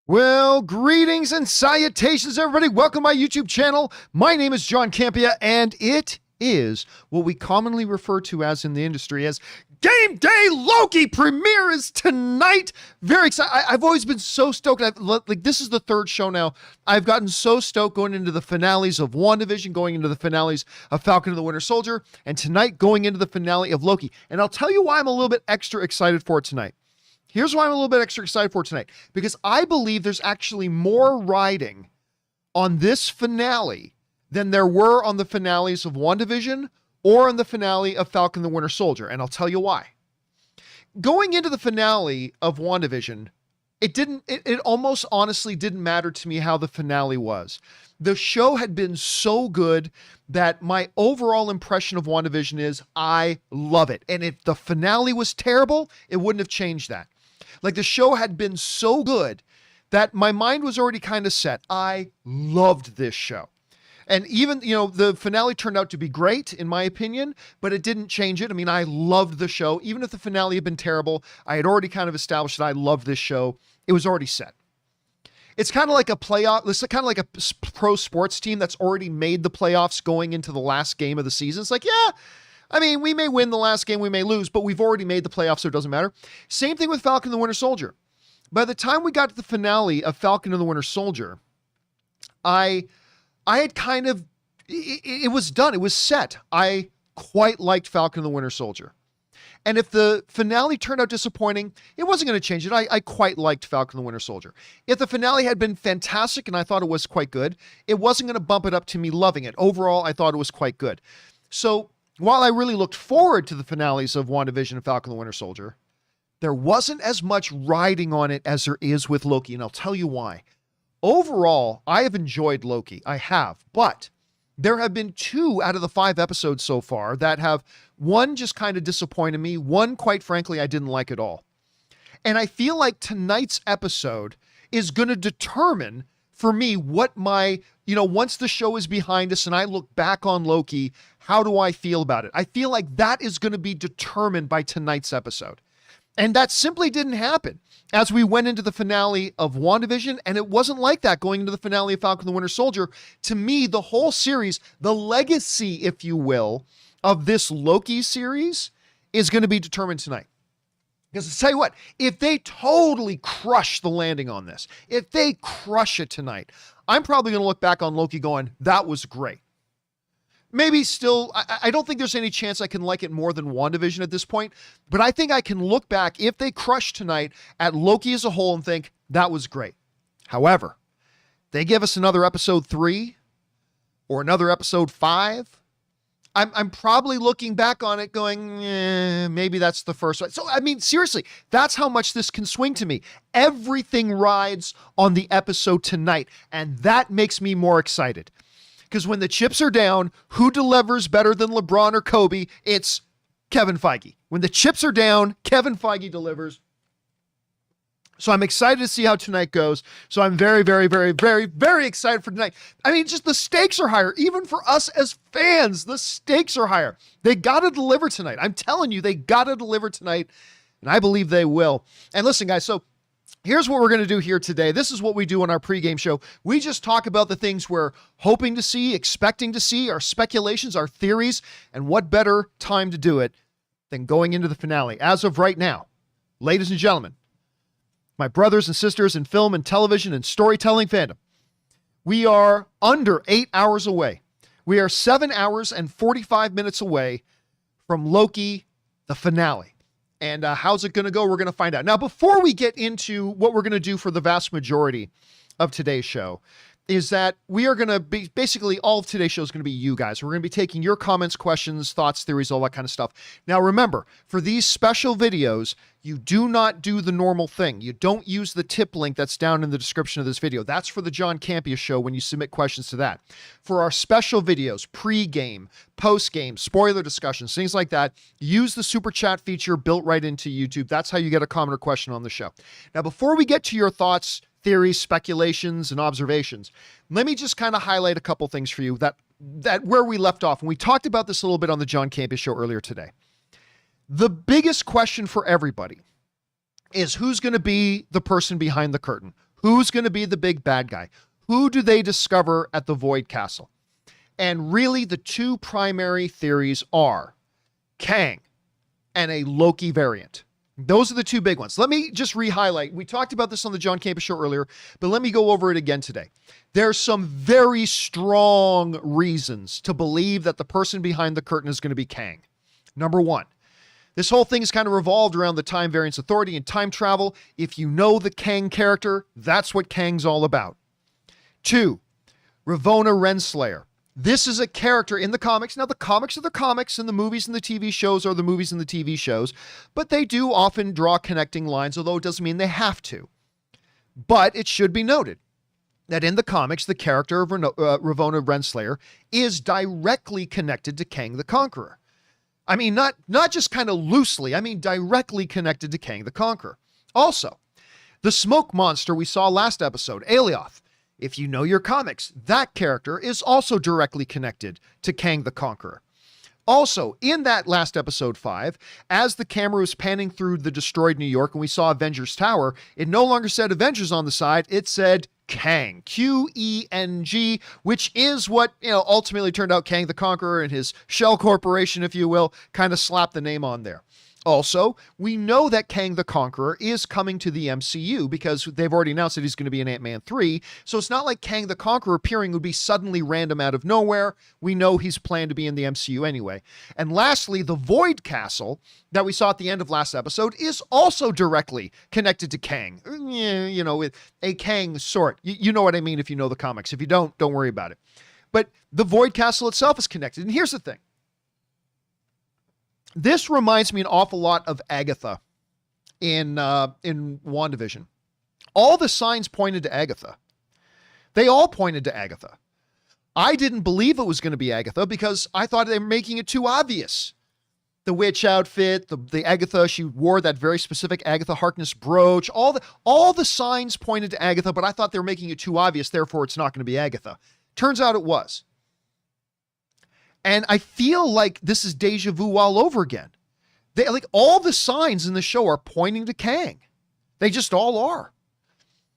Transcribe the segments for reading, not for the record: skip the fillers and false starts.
Well, greetings and salutations, everybody. Welcome to my YouTube channel. My name is John Campea, and it is what we commonly refer to as in the industry as Game Day Loki. Premiere is tonight. Very excited. I've always been so stoked. This is the third show now. I've gotten so stoked going into the finales of WandaVision, going into the finales of Falcon and the Winter Soldier, and tonight going into the finale of Loki. And I'll tell you why I'm a little bit extra excited for it tonight. Here's why I'm a little bit extra excited for tonight, because I believe there's actually more riding on this finale than there were on the finales of WandaVision or on the finale of Falcon the Winter Soldier, and I'll tell you why. Going into the finale of WandaVision, it almost honestly didn't matter to me how the finale was. The show had been so good that my overall impression of WandaVision is I love it. And if the finale was terrible, it wouldn't have changed that. Like, the show had been so good that my mind was already kind of set. I loved this show. And even, the finale turned out to be great, in my opinion, but it didn't change it. I mean, I loved the show. Even if the finale had been terrible, I had already kind of established that I loved this show. It was already set. It's kind of like a playoff. It's kind of like a pro sports team that's already made the playoffs going into the last game of the season. It's like, yeah, I mean, we may win the last game, we may lose, but we've already made the playoffs, so it doesn't matter. Same thing with Falcon and the Winter Soldier. By the time we got to the finale of Falcon and the Winter Soldier, I had kind of, it was done. It was set. I quite liked Falcon and the Winter Soldier. And if the finale turned out disappointing, it wasn't going to change it. I quite liked Falcon and the Winter Soldier. If the finale had been fantastic and I thought it was quite good, it wasn't going to bump it up to me loving it. Overall, I thought it was quite good. So while I really looked forward to the finales of WandaVision and Falcon and the Winter Soldier, there wasn't as much riding on it as there is with Loki, and I'll tell you why. Overall, I have enjoyed Loki. I have, but there have been 2 out of the 5 episodes so far that have, one just kind of disappointed me, one, quite frankly, I didn't like at all. And I feel like tonight's episode is going to determine for me what my, once the show is behind us and I look back on Loki, how do I feel about it? I feel like that is going to be determined by tonight's episode. And that simply didn't happen as we went into the finale of WandaVision, and it wasn't like that going into the finale of Falcon and the Winter Soldier. To me, the whole series, the legacy, if you will, of this Loki series is going to be determined tonight. Because I'll tell you what, if they totally crush the landing on this, if they crush it tonight, I'm probably going to look back on Loki going, that was great. Maybe still, I don't think there's any chance I can like it more than WandaVision at this point, but I think I can look back, if they crush tonight, at Loki as a whole and think, that was great. However, they give us another episode 3 or another episode 5, I'm probably looking back on it going, maybe that's the first one. So, I mean, seriously, that's how much this can swing to me. Everything rides on the episode tonight, and that makes me more excited. Because when the chips are down, who delivers better than LeBron or Kobe? It's Kevin Feige. When the chips are down, Kevin Feige delivers. So I'm excited to see how tonight goes. So I'm very, very, very, very, very excited for tonight. I mean, just the stakes are higher. Even for us as fans, the stakes are higher. They got to deliver tonight. I'm telling you, they got to deliver tonight. And I believe they will. And listen, guys, so here's what we're going to do here today. This is what we do on our pregame show. We just talk about the things we're hoping to see, expecting to see, our speculations, our theories, and what better time to do it than going into the finale. As of right now, ladies and gentlemen, my brothers and sisters in film and television and storytelling fandom, we are under 8 hours away. We are 7 hours and 45 minutes away from Loki, the finale. And how's it going to go? We're going to find out. Now, before we get into what we're going to do for the vast majority of today's show, is that we are going to be, basically all of today's show is going to be you guys. We're going to be taking your comments, questions, thoughts, theories, all that kind of stuff. Now, remember, for these special videos, you do not do the normal thing. You don't use the tip link that's down in the description of this video. That's for the John Campea Show when you submit questions to that. For our special videos, pre-game, post-game, spoiler discussions, things like that, use the super chat feature built right into YouTube. That's how you get a comment or question on the show. Now, before we get to your thoughts, theories, speculations, and observations, let me just kind of highlight a couple things for you that where we left off. And we talked about this a little bit on the John Campea Show earlier today. The biggest question for everybody is who's going to be the person behind the curtain? Who's going to be the big bad guy? Who do they discover at the Void Castle? And really, the two primary theories are Kang and a Loki variant. Those are the two big ones. Let me just re-highlight. We talked about this on the John Campea Show earlier, but let me go over it again today. There's some very strong reasons to believe that the person behind the curtain is going to be Kang. Number one, this whole thing is kind of revolved around the Time Variance Authority and time travel. If you know the Kang character, that's what Kang's all about. Two, Ravonna Renslayer. This is a character in the comics. Now, the comics are the comics, and the movies and the TV shows are the movies and the TV shows, but they do often draw connecting lines, although it doesn't mean they have to. But it should be noted that in the comics, the character of Ravonna Renslayer is directly connected to Kang the Conqueror. I mean, not just kind of loosely, I mean directly connected to Kang the Conqueror. Also, the smoke monster we saw last episode, Alioth, if you know your comics, that character is also directly connected to Kang the Conqueror. Also, in that last episode 5, as the camera was panning through the destroyed New York and we saw Avengers Tower, it no longer said Avengers on the side, it said Kang, Q-E-N-G, which is what, ultimately turned out Kang the Conqueror and his shell corporation, if you will, kind of slapped the name on there. Also, we know that Kang the Conqueror is coming to the MCU because they've already announced that he's going to be in Ant-Man 3. So it's not like Kang the Conqueror appearing would be suddenly random out of nowhere. We know he's planned to be in the MCU anyway. And lastly, the Void Castle that we saw at the end of last episode is also directly connected to Kang. With a Kang sort. You know what I mean if you know the comics. If you don't worry about it. But the Void Castle itself is connected. And here's the thing. This reminds me an awful lot of Agatha in WandaVision. All the signs pointed to Agatha. They all pointed to Agatha. I didn't believe it was going to be Agatha because I thought they were making it too obvious. The witch outfit, the Agatha, she wore that very specific Agatha Harkness brooch. All the signs pointed to Agatha, but I thought they were making it too obvious, therefore it's not going to be Agatha. Turns out it was. And I feel like this is deja vu all over again. All the signs in the show are pointing to Kang. They just all are.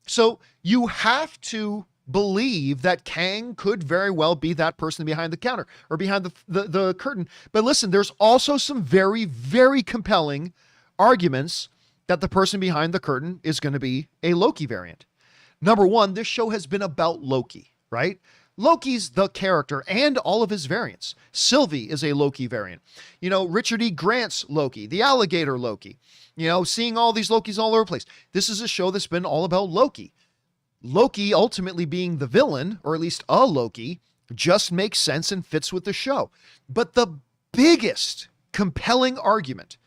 So you have to believe that Kang could very well be that person behind the counter or behind the curtain. But listen, there's also some very, very compelling arguments that the person behind the curtain is going to be a Loki variant. Number one, this show has been about Loki, right? Loki's the character and all of his variants. Sylvie is a Loki variant. Richard E. Grant's Loki, the alligator Loki. Seeing all these Lokis all over the place. This is a show that's been all about Loki. Loki ultimately being the villain, or at least a Loki, just makes sense and fits with the show. But the biggest compelling argument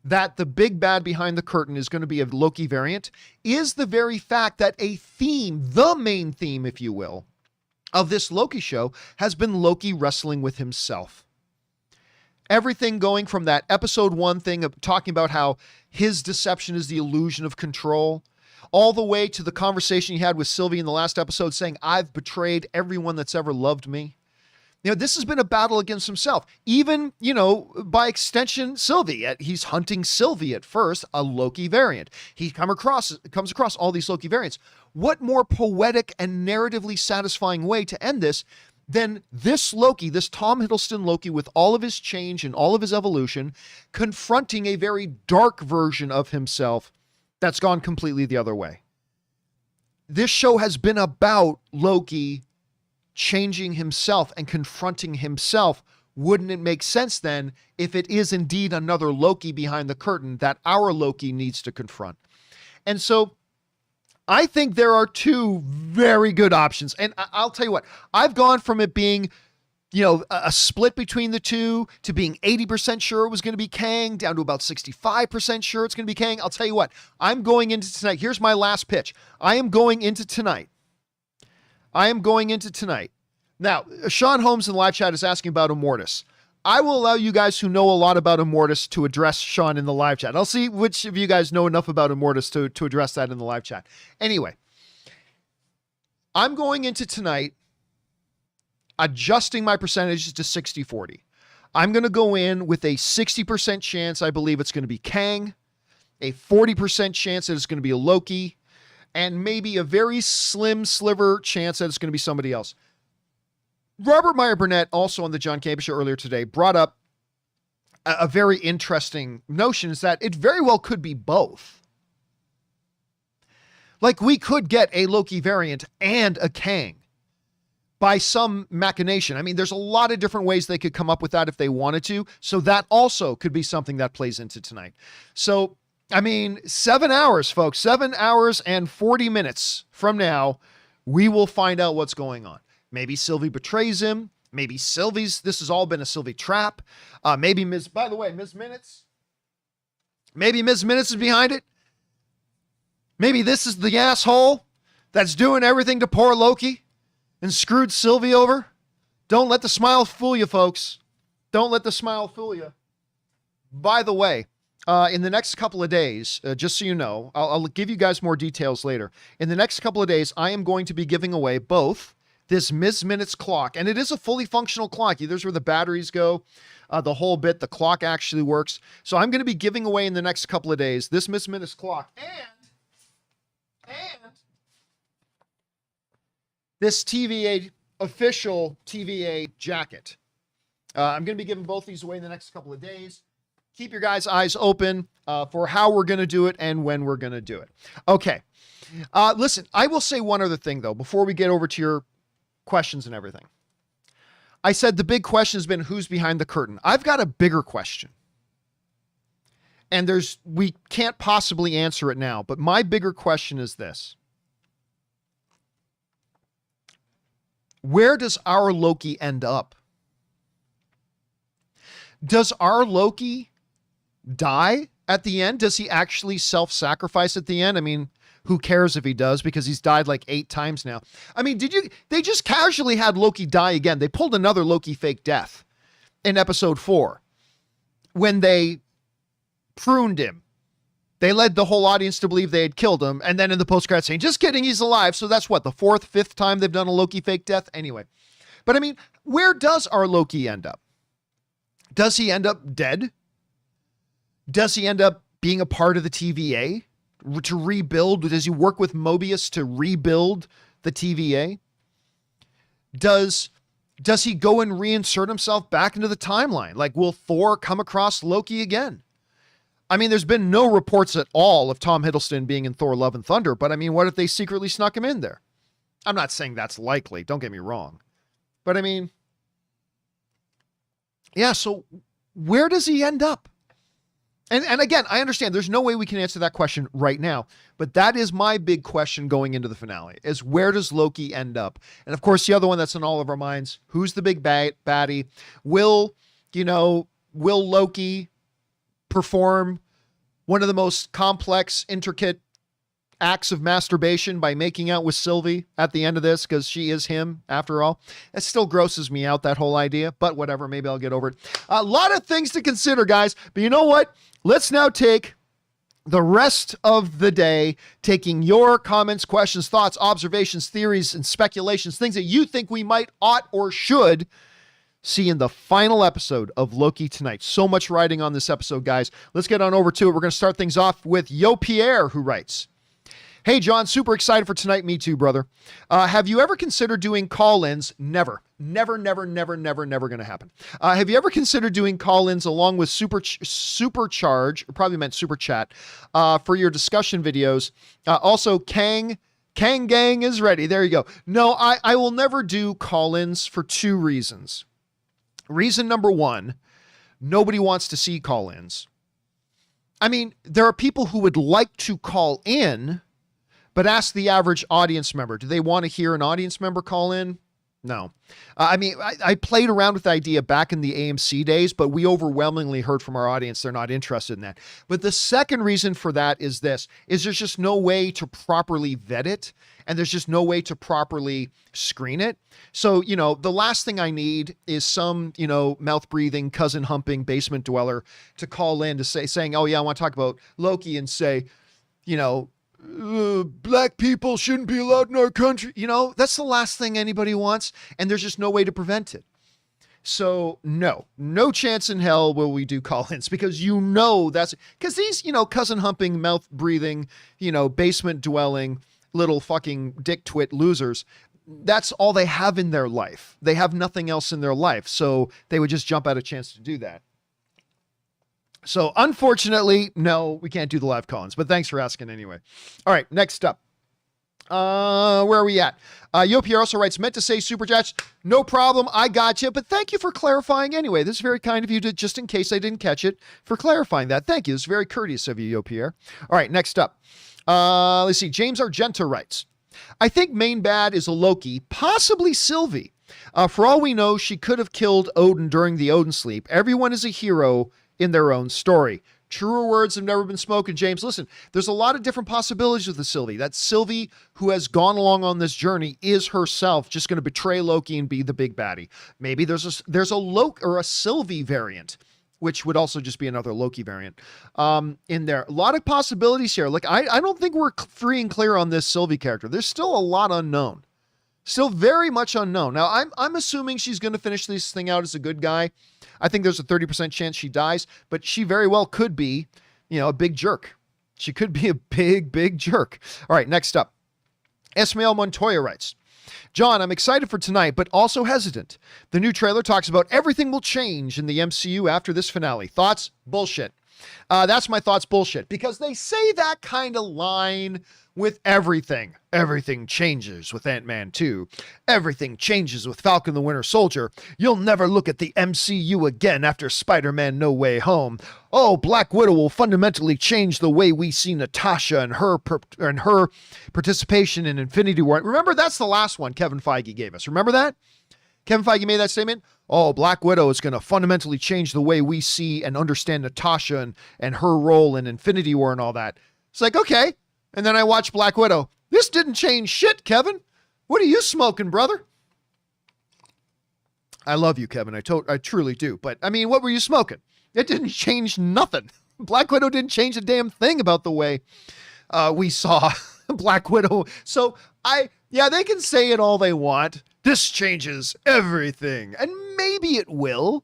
that the big bad behind the curtain is going to be a Loki variant is the very fact that a theme, the main theme, if you will, of this Loki show has been Loki wrestling with himself. Everything going from that episode 1 thing of talking about how his deception is the illusion of control, all the way to the conversation he had with Sylvie in the last episode saying, I've betrayed everyone that's ever loved me. This has been a battle against himself. Even, by extension, Sylvie. He's hunting Sylvie at first, a Loki variant. He comes across all these Loki variants. What more poetic and narratively satisfying way to end this than this Loki, this Tom Hiddleston Loki with all of his change and all of his evolution, confronting a very dark version of himself that's gone completely the other way. This show has been about Loki changing himself and confronting himself. Wouldn't it make sense then if it is indeed another Loki behind the curtain that our Loki needs to confront? And so I think there are two very good options. And I'll tell you what, I've gone from it being, a split between the two to being 80% sure it was going to be Kang down to about 65% sure it's going to be Kang. I'll tell you what, I'm going into tonight. Here's my last pitch. I am going into tonight. Now, Sean Holmes in the live chat is asking about Immortus. I will allow you guys who know a lot about Immortus to address Sean in the live chat. I'll see which of you guys know enough about Immortus to address that in the live chat. Anyway, I'm going into tonight adjusting my percentages to 60-40. I'm going to go in with a 60% chance I believe it's going to be Kang, a 40% chance that it's going to be a Loki, and maybe a very slim sliver chance that it's going to be somebody else. Robert Meyer Burnett, also on the John Campea Show earlier today, brought up a very interesting notion, is that it very well could be both. Like, we could get a Loki variant and a Kang by some machination. I mean, there's a lot of different ways they could come up with that if they wanted to. So that also could be something that plays into tonight. So, I mean, 7 hours, folks, 7 hours and 40 minutes from now, we will find out what's going on. Maybe Sylvie betrays him. Maybe this has all been a Sylvie trap. Maybe by the way, Ms. Minutes. Maybe Ms. Minutes is behind it. Maybe this is the asshole that's doing everything to poor Loki and screwed Sylvie over. Don't let the smile fool you, folks. Don't let the smile fool you. By the way, in the next couple of days, just so you know, I'll give you guys more details later. In the next couple of days, I am going to be giving away both this Ms. Minutes clock, and it is a fully functional clock. There's where the batteries go, the whole bit. The clock actually works. So I'm going to be giving away in the next couple of days this Ms. Minutes clock and this TVA, official TVA jacket. I'm going to be giving both these away in the next couple of days. Keep your guys' eyes open for how we're going to do it and when we're going to do it. Okay. Listen, I will say one other thing, though, before we get over to your questions and everything. I said the big question has been who's behind the curtain. I've got a bigger question. And we can't possibly answer it now, but my bigger question is this. Where does our Loki end up? Does our Loki die at the end? Does he actually self-sacrifice at the end? I mean, who cares if he does, because he's died like 8 times now. I mean, they just casually had Loki die again. They pulled another Loki fake death in episode 4 when they pruned him. They led the whole audience to believe they had killed him. And then in the post-credits saying, just kidding, he's alive. So that's what, the 4th, 5th time they've done a Loki fake death? Anyway. But I mean, where does our Loki end up? Does he end up dead? Does he end up being a part of the TVA to rebuild? Does he work with Mobius to rebuild the TVA? Does he go and reinsert himself back into the timeline? Like, will Thor come across Loki again? I mean, there's been no reports at all of Tom Hiddleston being in Thor Love and Thunder, but I mean, what if they secretly snuck him in there? I'm not saying that's likely, don't get me wrong. But I mean, yeah, so where does he end up? And again, I understand there's no way we can answer that question right now, but that is my big question going into the finale, is where does Loki end up? And of course, the other one that's in all of our minds, who's the big baddie? Will Loki perform one of the most complex, intricate acts of masturbation by making out with Sylvie at the end of this, because she is him after all? It still grosses me out, that whole idea, but whatever, maybe I'll get over it. A lot of things to consider, guys, but you know what? Let's now take the rest of the day taking your comments, questions, thoughts, observations, theories, and speculations, things that you think we might, ought, or should see in the final episode of Loki tonight. So much writing on this episode, guys. Let's get on over to it. We're going to start things off with Yo Pierre, who writes, "Hey, John, super excited for tonight. Me too, brother. Have you ever considered doing call-ins? Never going to happen. Have you ever considered doing call-ins along with Supercharge, or probably meant Super Chat, for your discussion videos? Also, Kang Gang is ready." There you go. No, I will never do call-ins for 2 reasons. Reason number 1, nobody wants to see call-ins. I mean, there are people who would like to call in, but ask the average audience member, do they want to hear an audience member call in? No. I mean, I played around with the idea back in the AMC days, but we overwhelmingly heard from our audience they're not interested in that. But the second reason for that is there's just no way to properly vet it, and there's just no way to properly screen it. So, the last thing I need is some, mouth-breathing, cousin-humping basement dweller to call in to saying, oh yeah, I want to talk about Loki, and say, black people shouldn't be allowed in our country. That's the last thing anybody wants, and there's just no way to prevent it. So no chance in hell will we do call-ins, because that's because these, cousin humping, mouth breathing, basement dwelling, little fucking dick twit losers. That's all they have in their life. They have nothing else in their life. So they would just jump at a chance to do that. So unfortunately, no, we can't do the live call-ins, but thanks for asking anyway. All right, next up. Where are we at? Yo Pierre also writes, meant to say super chats. No problem. I got you, but thank you for clarifying anyway. This is very kind of you to, just in case I didn't catch it, for clarifying that. Thank you. It's very courteous of you, Yo Pierre. All right, next up. Let's see. James Argenta writes, I think main bad is a Loki, possibly Sylvie. For all we know, she could have killed Odin during the Odin sleep. Everyone is a hero in their own story. Truer words have never been spoken, James. Listen, there's a lot of different possibilities with the Sylvie. That Sylvie who has gone along on this journey is herself just going to betray Loki and be the big baddie. Maybe there's a Loki or a Sylvie variant, which would also just be another Loki variant in there. A lot of possibilities here. Like, I don't think we're free and clear on this Sylvie character. There's still a lot unknown. Still very much unknown. Now, I'm assuming she's going to finish this thing out as a good guy. I think there's a 30% chance she dies, but she very well could be, a big jerk. She could be a big, big jerk. All right, next up. Esmael Montoya writes, John, I'm excited for tonight, but also hesitant. The new trailer talks about everything will change in the MCU after this finale. Thoughts? Bullshit. That's my thoughts. Bullshit. Because they say that kind of line with everything. Everything changes with Ant-Man 2. Everything changes with Falcon the Winter Soldier. You'll never look at the MCU again after Spider-Man No Way Home. Oh, Black Widow will fundamentally change the way we see Natasha and her participation in Infinity War. Remember, that's the last one Kevin Feige gave us. Remember that? Kevin Feige made that statement. Oh, Black Widow is going to fundamentally change the way we see and understand Natasha and her role in Infinity War and all that. It's like, okay. And then I watched Black Widow. This didn't change shit, Kevin. What are you smoking, brother? I love you, Kevin. I truly do. But, I mean, what were you smoking? It didn't change nothing. Black Widow didn't change a damn thing about the way we saw Black Widow. So, they can say it all they want. This changes everything. And maybe it will,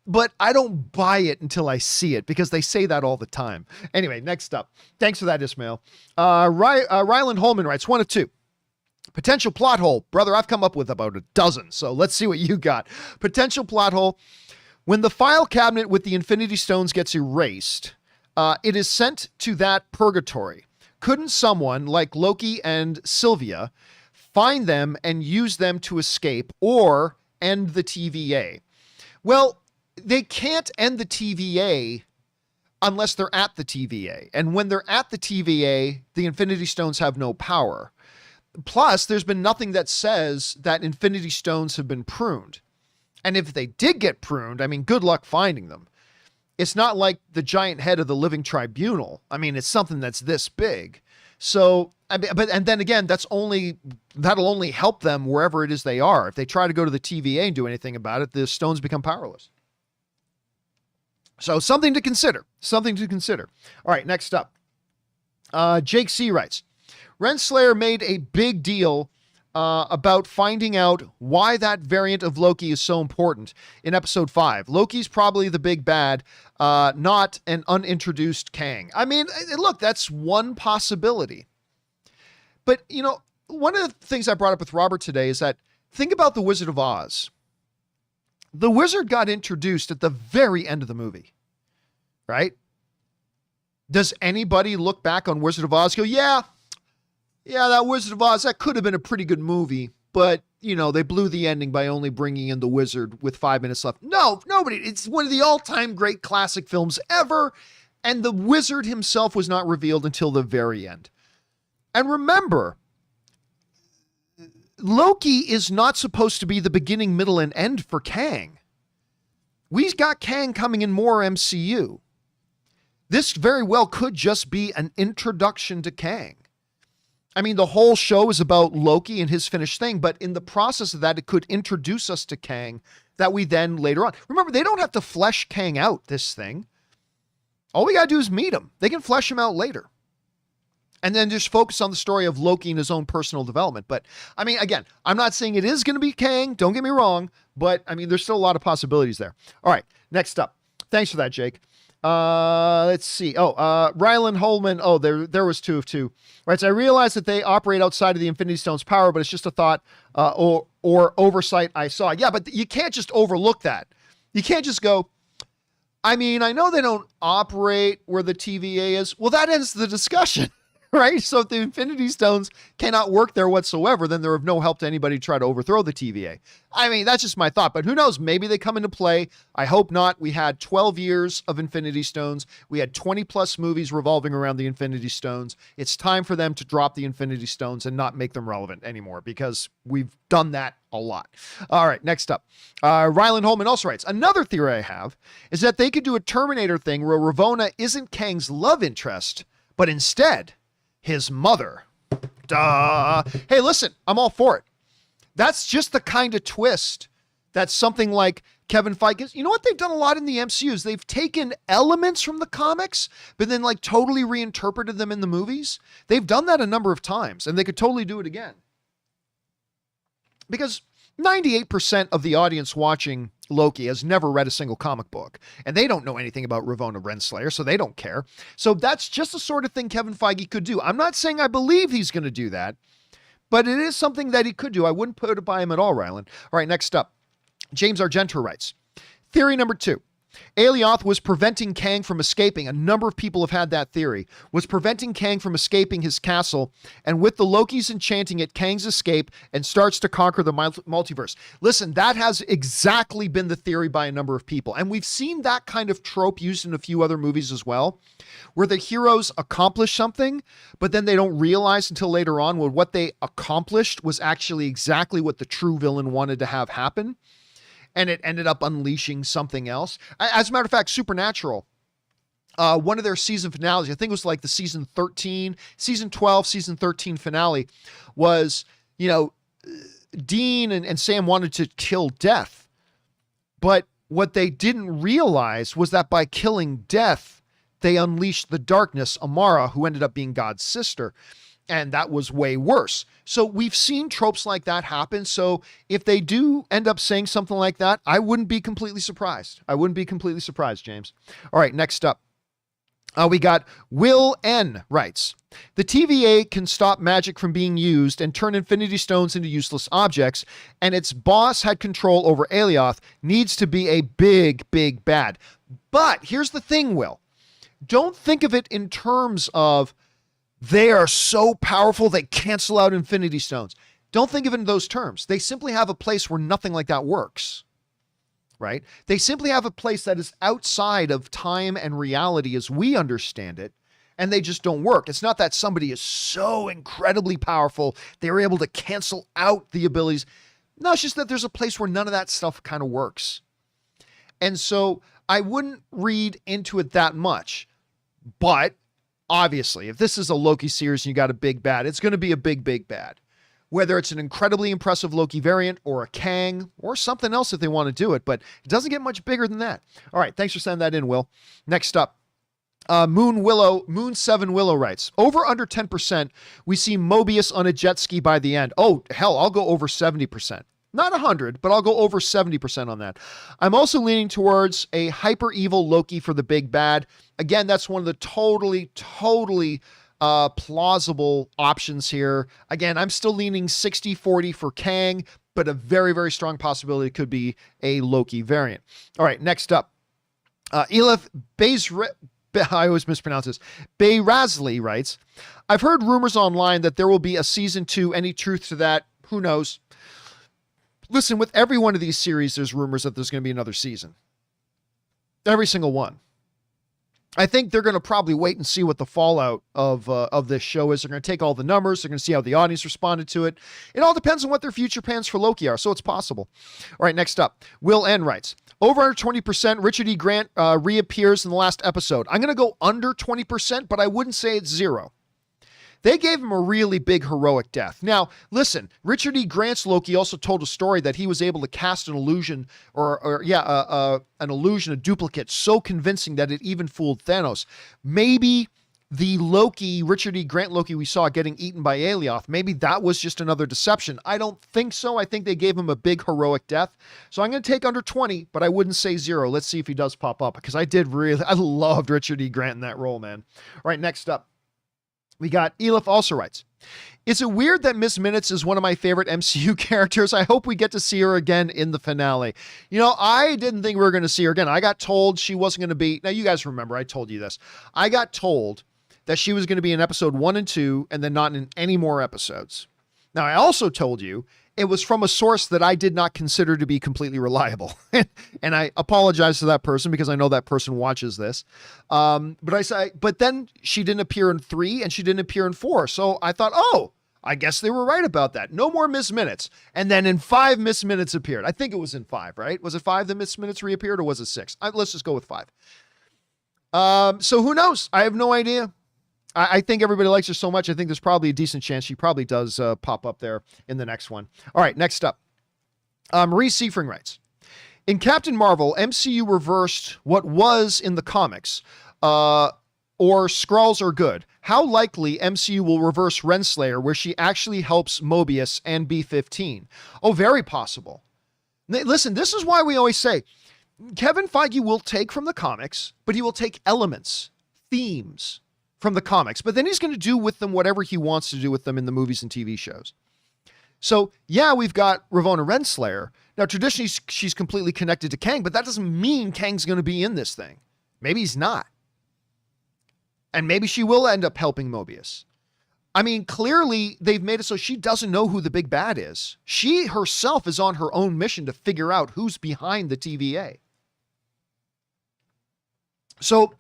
but I don't buy it until I see it because they say that all the time. Anyway, next up. Thanks for that, Ismail. Ryland Holman writes, 1 of 2. Potential plot hole. Brother, I've come up with about a dozen, so let's see what you got. Potential plot hole. When the file cabinet with the Infinity Stones gets erased, it is sent to that purgatory. Couldn't someone like Loki and Sylvia find them and use them to escape or end the TVA? Well, they can't end the TVA unless they're at the TVA. And when they're at the TVA, the Infinity Stones have no power. Plus, there's been nothing that says that Infinity Stones have been pruned. And if they did get pruned, I mean, good luck finding them. It's not like the giant head of the Living Tribunal. I mean, it's something that's this big. So, and then again, that'll only help them wherever it is they are. If they try to go to the TVA and do anything about it, the stones become powerless. So something to consider. All right, next up. Jake C. writes, Renslayer made a big deal about finding out why that variant of Loki is so important in episode 5. Loki's probably the big bad, not an unintroduced Kang. I mean, look, that's one possibility. But, one of the things I brought up with Robert today is that think about the Wizard of Oz. The wizard got introduced at the very end of the movie, right? Does anybody look back on Wizard of Oz and go, yeah, that Wizard of Oz, that could have been a pretty good movie, but, they blew the ending by only bringing in the wizard with 5 minutes left. No, nobody. It's one of the all-time great classic films ever, and the wizard himself was not revealed until the very end. And remember, Loki is not supposed to be the beginning, middle, and end for Kang. We've got Kang coming in more MCU. This very well could just be an introduction to Kang. I mean, the whole show is about Loki and his finished thing, but in the process of that, it could introduce us to Kang that we then later on. Remember, they don't have to flesh Kang out, this thing. All we got to do is meet him. They can flesh him out later. And then just focus on the story of Loki and his own personal development. But, I mean, again, I'm not saying it is going to be Kang. Don't get me wrong. But, I mean, there's still a lot of possibilities there. All right, next up. Thanks for that, Jake. Let's see. Ryland Holman. Oh, there was 2 of 2. Right. So I realize that they operate outside of the Infinity Stone's power, but it's just a thought or oversight I saw. Yeah, but you can't just overlook that. You can't just go, I mean, I know they don't operate where the TVA is. Well, that ends the discussion, right? So if the Infinity Stones cannot work there whatsoever, then they're of no help to anybody try to overthrow the TVA. I mean, that's just my thought, but who knows? Maybe they come into play. I hope not. We had 12 years of Infinity Stones. We had 20 plus movies revolving around the Infinity Stones. It's time for them to drop the Infinity Stones and not make them relevant anymore because we've done that a lot. All right, next up. Ryland Holman also writes, another theory I have is that they could do a Terminator thing where Ravonna isn't Kang's love interest, but instead his mother. Duh. Hey, listen, I'm all for it. That's just the kind of twist that something like Kevin Feige, you know what they've done a lot in the MCUs? They've taken elements from the comics, but then like totally reinterpreted them in the movies. They've done that a number of times, and they could totally do it again. Because 98% of the audience watching Loki has never read a single comic book, and they don't know anything about Ravonna Renslayer, so they don't care. So that's just the sort of thing Kevin Feige could do. I'm not saying I believe he's going to do that, but it is something that he could do. I wouldn't put it by him at all, Ryland. All right, next up. James Argento writes, theory number 2. Alioth was preventing Kang from escaping. A number of people have had that theory. Was preventing Kang from escaping his castle, and with the Lokis enchanting it, Kang's escape and starts to conquer the multiverse. Listen, that has exactly been the theory by a number of people, and we've seen that kind of trope used in a few other movies as well, where the heroes accomplish something, but then they don't realize until later on what they accomplished was actually exactly what the true villain wanted to have happen. And it ended up unleashing something else. As a matter of fact, Supernatural, one of their season finales, I think it was like the season 13, season 12, season 13 finale was, Dean and Sam wanted to kill Death. But what they didn't realize was that by killing Death, they unleashed the darkness, Amara, who ended up being God's sister. And that was way worse. So we've seen tropes like that happen. So if they do end up saying something like that, I wouldn't be completely surprised. I wouldn't be completely surprised, James. All right, next up. We got Will N. writes, the TVA can stop magic from being used and turn Infinity Stones into useless objects, and its boss had control over Alioth, needs to be a big, big bad. But here's the thing, Will. Don't think of it in terms of they are so powerful they cancel out Infinity Stones. Don't think of it in those terms. They simply have a place where nothing like that works, right? They simply have a place that is outside of time and reality as we understand it, and they just don't work. It's not that somebody is so incredibly powerful they're able to cancel out the abilities. No, it's just that there's a place where none of that stuff kind of works. And so I wouldn't read into it that much, but obviously, if this is a Loki series and you got a big bad, it's going to be a big, big bad. Whether it's an incredibly impressive Loki variant or a Kang or something else if they want to do it, but it doesn't get much bigger than that. All right, thanks for sending that in, Will. Next up, Moon 7 Willow writes, over under 10%, we see Mobius on a jet ski by the end. Oh, hell, I'll go over 70%. Not 100, but I'll go over 70% on that. I'm also leaning towards a hyper evil Loki for the big bad. Again, that's one of the totally plausible options here. Again, I'm still leaning 60-40 for Kang, but a very, very strong possibility it could be a Loki variant. All right, next up. Elif I always mispronounce this. Bayrazli writes, I've heard rumors online that there will be a season 2. Any truth to that? Who knows? Listen, with every one of these series, there's rumors that there's going to be another season. Every single one. I think they're going to probably wait and see what the fallout of this show is. They're going to take all the numbers. They're going to see how the audience responded to it. It all depends on what their future plans for Loki are, so it's possible. All right, next up. Will N. writes, over under 20%, Richard E. Grant reappears in the last episode. I'm going to go under 20%, but I wouldn't say it's 0. They gave him a really big heroic death. Now, listen, Richard E. Grant's Loki also told a story that he was able to cast an illusion an illusion, a duplicate, so convincing that it even fooled Thanos. Maybe the Loki, Richard E. Grant Loki we saw getting eaten by Alioth, maybe that was just another deception. I don't think so. I think they gave him a big heroic death. So I'm going to take under 20, but I wouldn't say 0. Let's see if he does pop up, because I loved Richard E. Grant in that role, man. All right, next up, we got Elif also writes, is it weird that Miss Minutes is one of my favorite MCU characters? I hope we get to see her again in the finale. You know, I didn't think we were going to see her again. I got told she wasn't going to be, now you guys remember, I told you this. I got told that she was going to be in episode 1 and 2 and then not in any more episodes. Now, I also told you it was from a source that I did not consider to be completely reliable. And I apologize to that person because I know that person watches this. But then she didn't appear in 3 and she didn't appear in 4. So I thought, oh, I guess they were right about that. No more Miss Minutes. And then in 5, Miss Minutes appeared. I think it was in 5, right? Was it 5 that Miss Minutes reappeared, or was it 6? Let's just go with 5. So who knows? I have no idea. I think everybody likes her so much. I think there's probably a decent chance she probably does pop up there in the next one. All right, next up. Marie Seifring writes, in Captain Marvel, MCU reversed what was in the comics, or Skrulls are good. How likely MCU will reverse Renslayer, where she actually helps Mobius and B-15? Oh, very possible. Listen, this is why we always say, Kevin Feige will take from the comics, but he will take elements, themes, from the comics, but then he's going to do with them whatever he wants to do with them in the movies and TV shows. So yeah, we've got Ravonna Renslayer. Now, traditionally, she's completely connected to Kang, but that doesn't mean Kang's going to be in this thing. Maybe he's not. And maybe she will end up helping Mobius. I mean, clearly they've made it so she doesn't know who the big bad is. She herself is on her own mission to figure out who's behind the TVA. So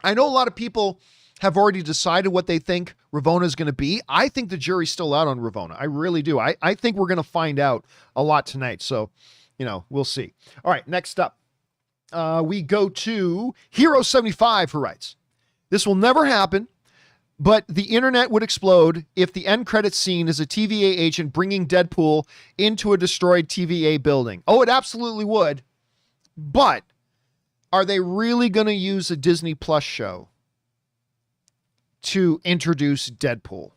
I know a lot of people have already decided what they think Ravonna is going to be. I think the jury's still out on Ravonna. I really do. I think we're going to find out a lot tonight. So, you know, we'll see. All right, next up, we go to Hero75, who writes, this will never happen, but the internet would explode if the end credits scene is a TVA agent bringing Deadpool into a destroyed TVA building. Oh, it absolutely would. But are they really going to use a Disney Plus show to introduce Deadpool?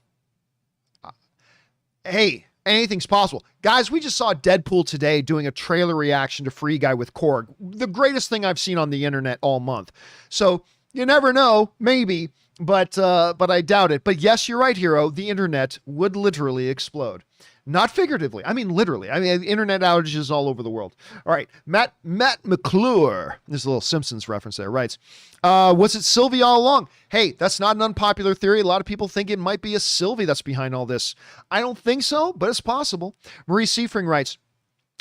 Hey, anything's possible. Guys, we just saw Deadpool today doing a trailer reaction to Free Guy with Korg. The greatest thing I've seen on the internet all month. So you never know, maybe, but I doubt it. But yes, you're right, Hero. The internet would literally explode. Not figuratively. I mean, literally. I mean, internet outages all over the world. All right. Matt McClure, there's a little Simpsons reference there, writes, was it Sylvie all along? Hey, that's not an unpopular theory. A lot of people think it might be a Sylvie that's behind all this. I don't think so, but it's possible. Marie Seifring writes,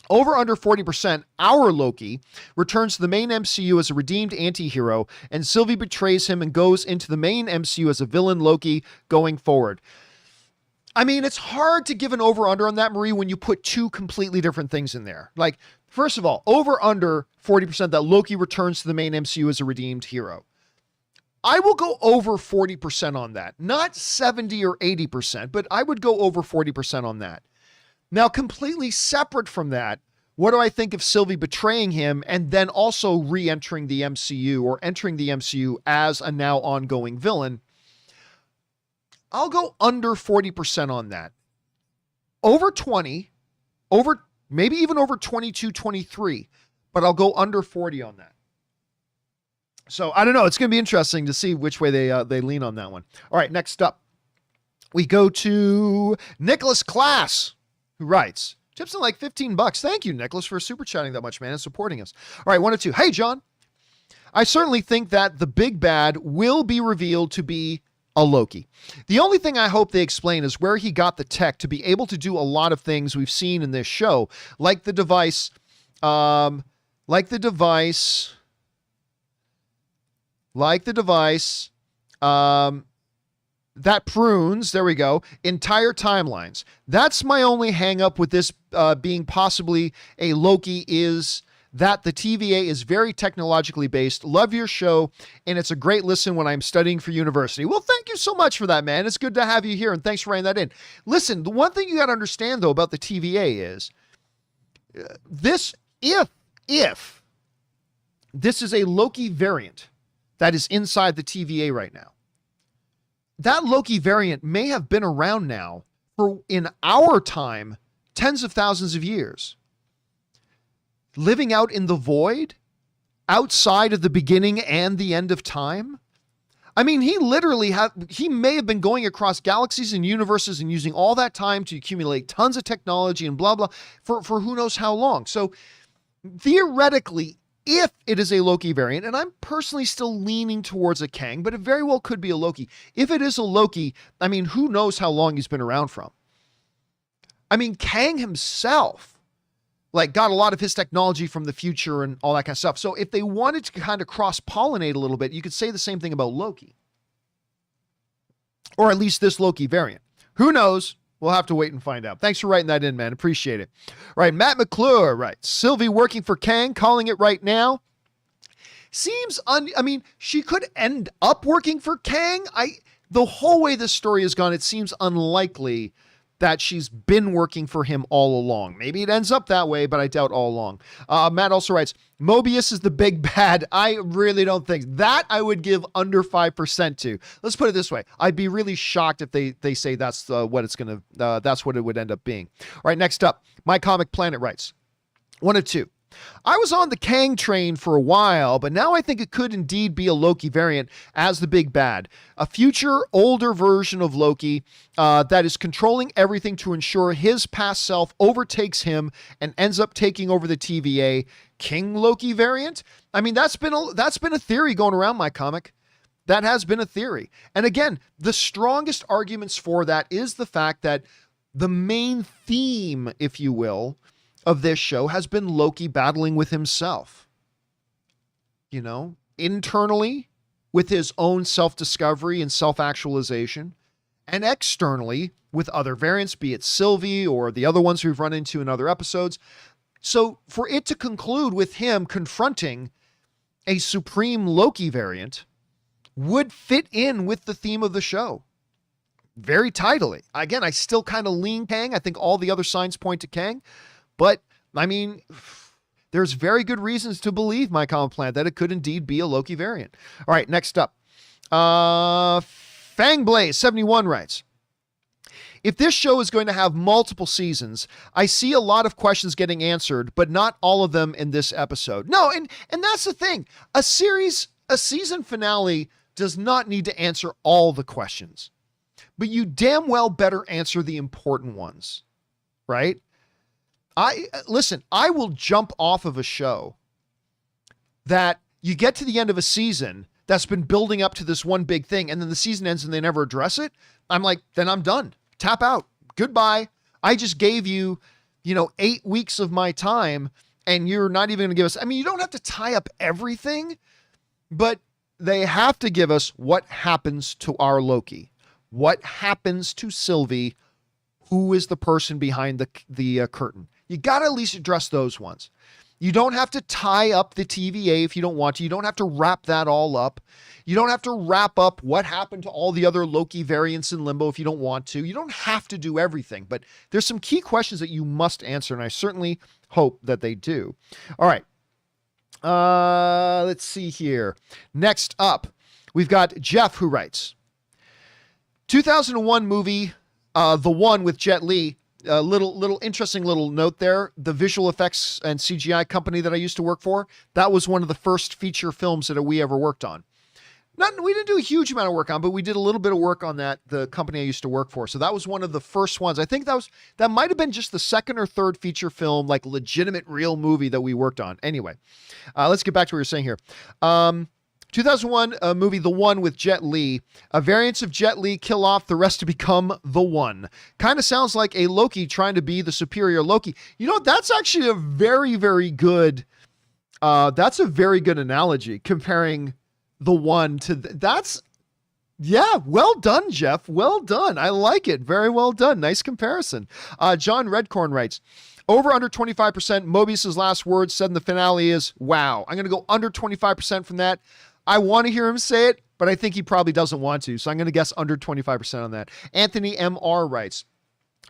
over under 40%, our Loki returns to the main MCU as a redeemed anti-hero, and Sylvie betrays him and goes into the main MCU as a villain Loki going forward. I mean, it's hard to give an over-under on that, Marie, when you put two completely different things in there. Like, first of all, over-under 40% that Loki returns to the main MCU as a redeemed hero. I will go over 40% on that. Not 70 or 80%, but I would go over 40% on that. Now, completely separate from that, what do I think of Sylvie betraying him and then also re-entering the MCU or entering the MCU as a now ongoing villain? I'll go under 40% on that. Over 20, maybe even over 22, 23, but I'll go under 40 on that. So I don't know. It's going to be interesting to see which way they lean on that one. All right, next up, we go to Nicholas Class, who writes, tips in like $15. Thank you, Nicholas, for super chatting that much, man, and supporting us. All right, 1 or 2. Hey, John. I certainly think that the big bad will be revealed to be a Loki. The only thing I hope they explain is where he got the tech to be able to do a lot of things we've seen in this show, like the device, that prunes, there we go, entire timelines. That's my only hang up with this being possibly a Loki, is that the TVA is very technologically based. Love your show, and it's a great listen when I'm studying for university. Well, thank you so much for that, man. It's good to have you here, and thanks for writing that in. Listen, the one thing you got to understand, though, about the TVA is this, if this is a Loki variant that is inside the TVA right now, that Loki variant may have been around now for, in our time, tens of thousands of years. Living out in the void, outside of the beginning and the end of time. I mean, he may have been going across galaxies and universes and using all that time to accumulate tons of technology and blah, blah, for who knows how long. So theoretically, if it is a Loki variant, and I'm personally still leaning towards a Kang, but it very well could be a Loki. If it is a Loki, I mean, who knows how long he's been around from? I mean, Kang himself, like, got a lot of his technology from the future and all that kind of stuff. So if they wanted to kind of cross-pollinate a little bit, you could say the same thing about Loki. Or at least this Loki variant. Who knows? We'll have to wait and find out. Thanks for writing that in, man. Appreciate it. All right, Matt McClure writes, Sylvie working for Kang, calling it right now. Seems, I mean, she could end up working for Kang. The whole way this story has gone, it seems unlikely that she's been working for him all along. Maybe it ends up that way, but I doubt all along. Matt also writes, Mobius is the big bad. I really don't think that. I would give under 5% to. Let's put it this way. I'd be really shocked if they say that's what it would end up being. All right, next up, My Comic Planet writes, 1 of 2. I was on the Kang train for a while, but now I think it could indeed be a Loki variant as the big bad. A future, older version of Loki that is controlling everything to ensure his past self overtakes him and ends up taking over the TVA. King Loki variant? I mean, that's been a theory going around my comic. That has been a theory. And again, the strongest arguments for that is the fact that the main theme, if you will, of this show has been Loki battling with himself, internally with his own self-discovery and self-actualization, and externally with other variants, be it Sylvie or the other ones we've run into in other episodes. So for it to conclude with him confronting a supreme Loki variant would fit in with the theme of the show very tidily. Again, I still kind of lean Kang. I think all the other signs point to Kang. But, I mean, there's very good reasons to believe, My Comic Planet, that it could indeed be a Loki variant. All right, next up. Fangblaze71 writes, if this show is going to have multiple seasons, I see a lot of questions getting answered, but not all of them in this episode. No, and that's the thing. A season finale does not need to answer all the questions. But you damn well better answer the important ones, right? I will jump off of a show that you get to the end of a season that's been building up to this one big thing, and then the season ends and they never address it. I'm like, then I'm done. Tap out. Goodbye. I just gave you, 8 weeks of my time, and you're not even going to give us, I mean, you don't have to tie up everything, but they have to give us what happens to our Loki. What happens to Sylvie? Who is the person behind the curtain? You got to at least address those ones. You don't have to tie up the TVA if you don't want to. You don't have to wrap that all up. You don't have to wrap up what happened to all the other Loki variants in Limbo if you don't want to. You don't have to do everything, but there's some key questions that you must answer, and I certainly hope that they do. All right. Let's see here. Next up, we've got Jeff, who writes, 2001 movie, The One with Jet Li. Little interesting little note there. The visual effects and CGI company that I used to work for, that was one of the first feature films that we ever worked on. We didn't do a huge amount of work on, but we did a little bit of work on that, the company I used to work for. So that was one of the first ones. I think that might have been just the second or third feature film, like legitimate real movie that we worked on. Anyway, let's get back to what you're saying here. 2001 movie, The One with Jet Li. A variants of Jet Li kill off the rest to become The One. Kind of sounds like a Loki trying to be the superior Loki. That's actually a very, very good, that's a very good analogy, comparing The One to, yeah, well done, Jeff. Well done. I like it. Very well done. Nice comparison. John Redcorn writes, over under 25%, Mobius's last words said in the finale is, wow. I'm going to go under 25% from that. I want to hear him say it, but I think he probably doesn't want to. So I'm going to guess under 25% on that. Anthony M.R. writes,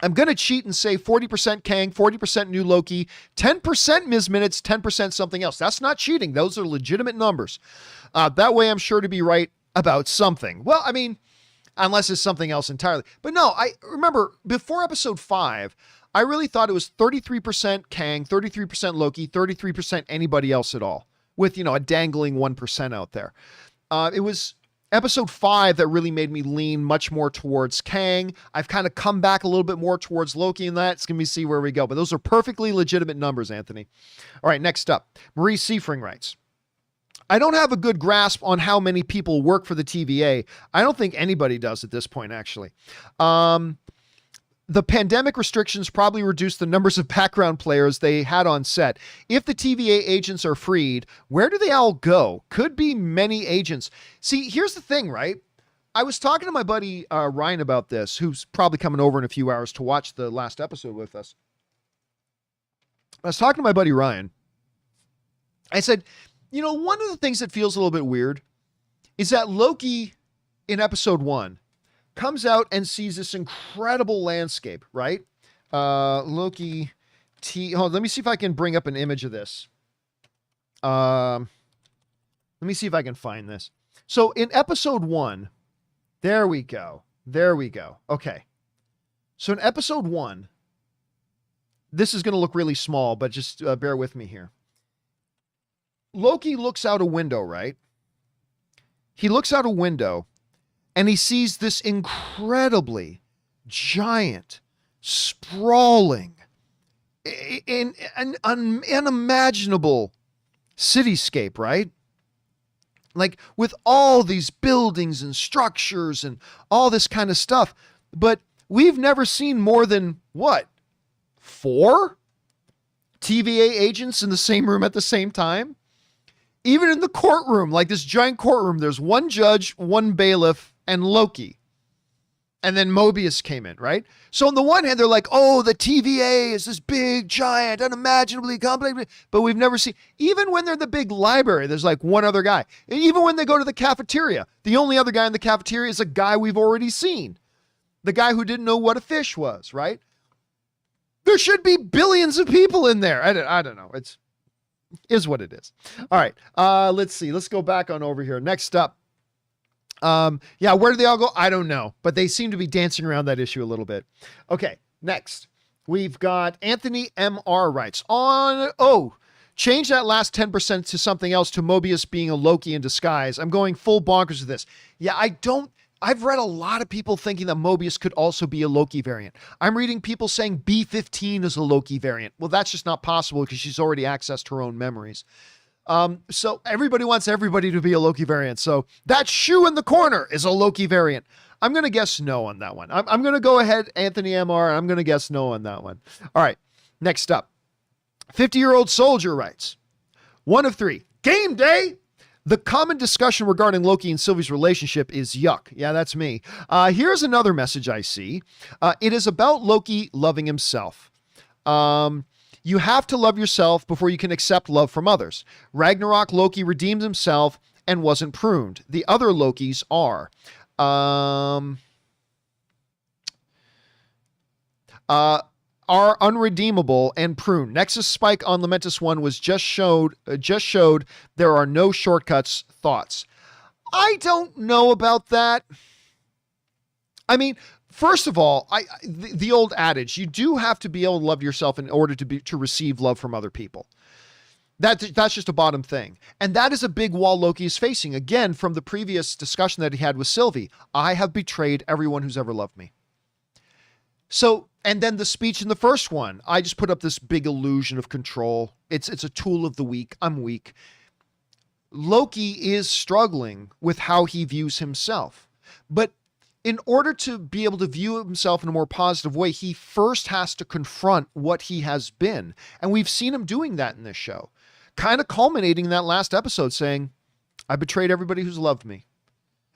I'm going to cheat and say 40% Kang, 40% new Loki, 10% Ms. Minutes, 10% something else. That's not cheating. Those are legitimate numbers. That way I'm sure to be right about something. Well, I mean, unless it's something else entirely. But no, I remember before episode 5, I really thought it was 33% Kang, 33% Loki, 33% anybody else at all, with, a dangling 1% out there. It was episode 5 that really made me lean much more towards Kang. I've kind of come back a little bit more towards Loki in that. It's going to be see where we go. But those are perfectly legitimate numbers, Anthony. All right, next up, Marie Seifring writes, I don't have a good grasp on how many people work for the TVA. I don't think anybody does at this point, actually. The pandemic restrictions probably reduced the numbers of background players they had on set. If the TVA agents are freed, where do they all go? Could be many agents. See, here's the thing, right? I was talking to my buddy Ryan about this, who's probably coming over in a few hours to watch the last episode with us. I was talking to my buddy Ryan. I said, one of the things that feels a little bit weird is that Loki in episode 1 comes out and sees this incredible landscape, right? Loki let me see if I can bring up an image of this. Let me see if I can find this. So in episode 1, there we go. Okay. So in episode 1, this is going to look really small, but just bear with me here. Loki looks out a window, right? He looks out a window and he sees this incredibly giant, sprawling, an unimaginable cityscape, right? Like with all these buildings and structures and all this kind of stuff. But we've never seen more than, 4 TVA agents in the same room at the same time? Even in the courtroom, like this giant courtroom, there's one judge, one bailiff, and Loki. And then Mobius came in, right? So on the one hand, they're like, oh, the TVA is this big, giant, unimaginably complex, but we've never seen, even when they're in the big library, there's like one other guy. And even when they go to the cafeteria, the only other guy in the cafeteria is a guy we've already seen. The guy who didn't know what a fish was, right? There should be billions of people in there. I don't know. Is what it is. All right. Let's see. Let's go back on over here. Next up. Where do they all go? I don't know, but they seem to be dancing around that issue a little bit. Okay. Next, we've got Anthony MR writes change that last 10% to something else, to Mobius being a Loki in disguise. I'm going full bonkers with this. Yeah, I've read a lot of people thinking that Mobius could also be a Loki variant. I'm reading people saying B-15 is a Loki variant. Well, that's just not possible because she's already accessed her own memories. So everybody wants everybody to be a Loki variant. So that shoe in the corner is a Loki variant. I'm going to guess no on that one. I'm going to go ahead, Anthony MR, I'm going to guess no on that one. All right, next up. 50-year-old soldier writes, 1 of 3, game day. The common discussion regarding Loki and Sylvie's relationship is yuck. Yeah, that's me. Here's another message I see. It is about Loki loving himself. You have to love yourself before you can accept love from others. Ragnarok Loki redeemed himself and wasn't pruned. The other Lokis are. Are unredeemable and pruned. Nexus Spike on Lamentus 1 was just showed there are no shortcuts. Thoughts? I don't know about that. I mean, first of all, the old adage, you do have to be able to love yourself in order to receive love from other people. That's just a bottom thing. And that is a big wall Loki is facing. Again, from the previous discussion that he had with Sylvie, I have betrayed everyone who's ever loved me. So, and then the speech in the first one, I just put up this big illusion of control. It's a tool of the weak. I'm weak. Loki is struggling with how he views himself. But in order to be able to view himself in a more positive way, he first has to confront what he has been. And we've seen him doing that in this show. Kind of culminating in that last episode saying, I betrayed everybody who's loved me.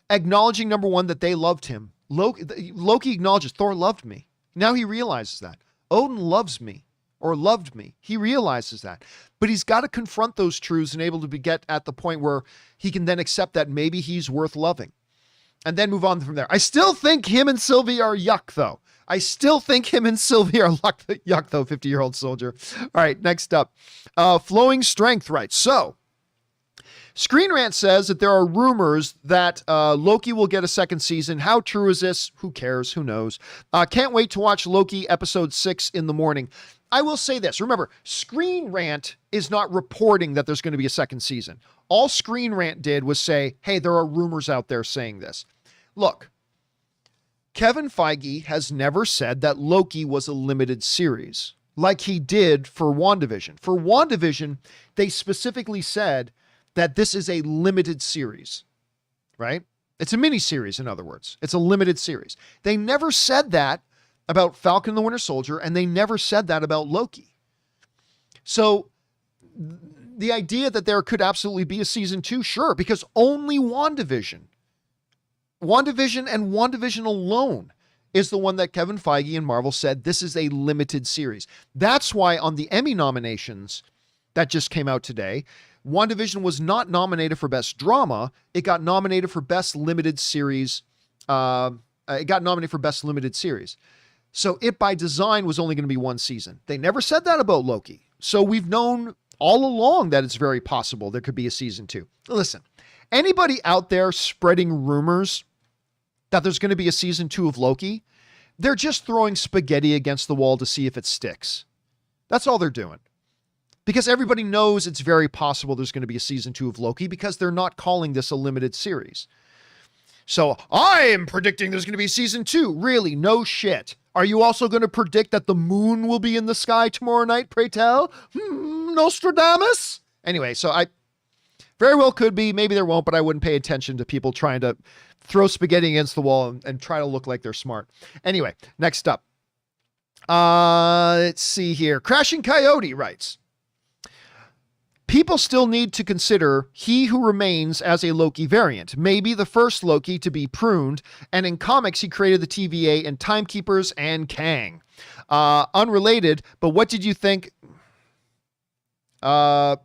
Acknowledging, number one, that they loved him. Loki acknowledges Thor loved me. Now he realizes that. Odin loves me or loved me. He realizes that. But he's got to confront those truths and able to get at the point where he can then accept that maybe he's worth loving. And then move on from there. I still think him and Sylvie are yuck, though. Yuck, though, 50-year-old soldier. All right, next up. Flowing Strength writes, so, Screen Rant says that there are rumors that Loki will get a second season. How true is this? Who cares? Who knows? Can't wait to watch Loki episode 6 in the morning. I will say this. Remember, Screen Rant is not reporting that there's going to be a second season. All Screen Rant did was say, hey, there are rumors out there saying this. Look, Kevin Feige has never said that Loki was a limited series like he did for WandaVision. For WandaVision, they specifically said that this is a limited series, right? It's a mini series, in other words. It's a limited series. They never said that about Falcon and the Winter Soldier, and they never said that about Loki. So the idea that there could absolutely be a season 2, sure, because only WandaVision and WandaVision alone is the one that Kevin Feige and Marvel said this is a limited series. That's why on the Emmy nominations that just came out today, WandaVision was not nominated for Best Drama. It got nominated for Best Limited Series. So it by design was only going to be one season. They never said that about Loki. So we've known all along that it's very possible there could be a season 2. Listen, anybody out there spreading rumors that there's going to be a season 2 of Loki, they're just throwing spaghetti against the wall to see if it sticks. That's all they're doing. Because everybody knows it's very possible there's going to be a season 2 of Loki because they're not calling this a limited series. So I am predicting there's going to be season 2. Really? No shit. Are you also going to predict that the moon will be in the sky tomorrow night, pray tell? Nostradamus? Anyway, so I very well could be. Maybe there won't, but I wouldn't pay attention to people trying to throw spaghetti against the wall and try to look like they're smart. Anyway, next up. Let's see here. Crashing Coyote writes, people still need to consider He Who Remains as a Loki variant, maybe the first Loki to be pruned, and in comics he created the TVA and Timekeepers and Kang. Unrelated, but what did you think? But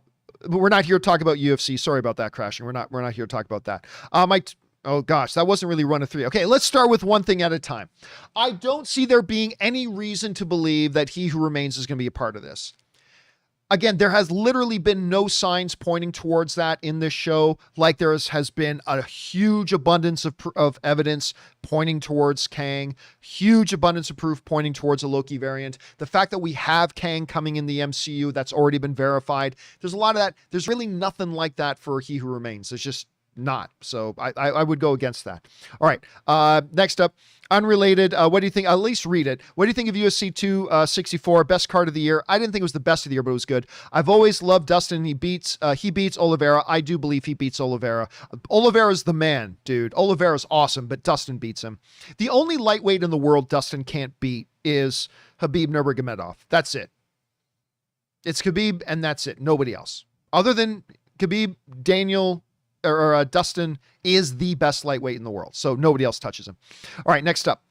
we're not here to talk about UFC. Sorry about that, Crashing. We're not here to talk about that. Oh gosh, that wasn't really run of 3. Okay, let's start with one thing at a time. I don't see there being any reason to believe that He Who Remains is going to be a part of this. Again, there has literally been no signs pointing towards that in this show, like there has been a huge abundance of evidence pointing towards Kang, huge abundance of proof pointing towards a Loki variant. The fact that we have Kang coming in the MCU, that's already been verified. There's a lot of that. There's really nothing like that for He Who Remains. There's just not. So I would go against that. All right. Next up, unrelated. What do you think? At least read it. What do you think of UFC 264? Best card of the year. I didn't think it was the best of the year, but it was good. I've always loved Dustin. He beats Oliveira. I do believe he beats Oliveira. Oliveira's the man, dude. Oliveira's awesome, but Dustin beats him. The only lightweight in the world Dustin can't beat is Khabib Nurmagomedov. That's it. It's Khabib and that's it. Nobody else. Other than Khabib, Dustin is the best lightweight in the world. So nobody else touches him. All right, next up.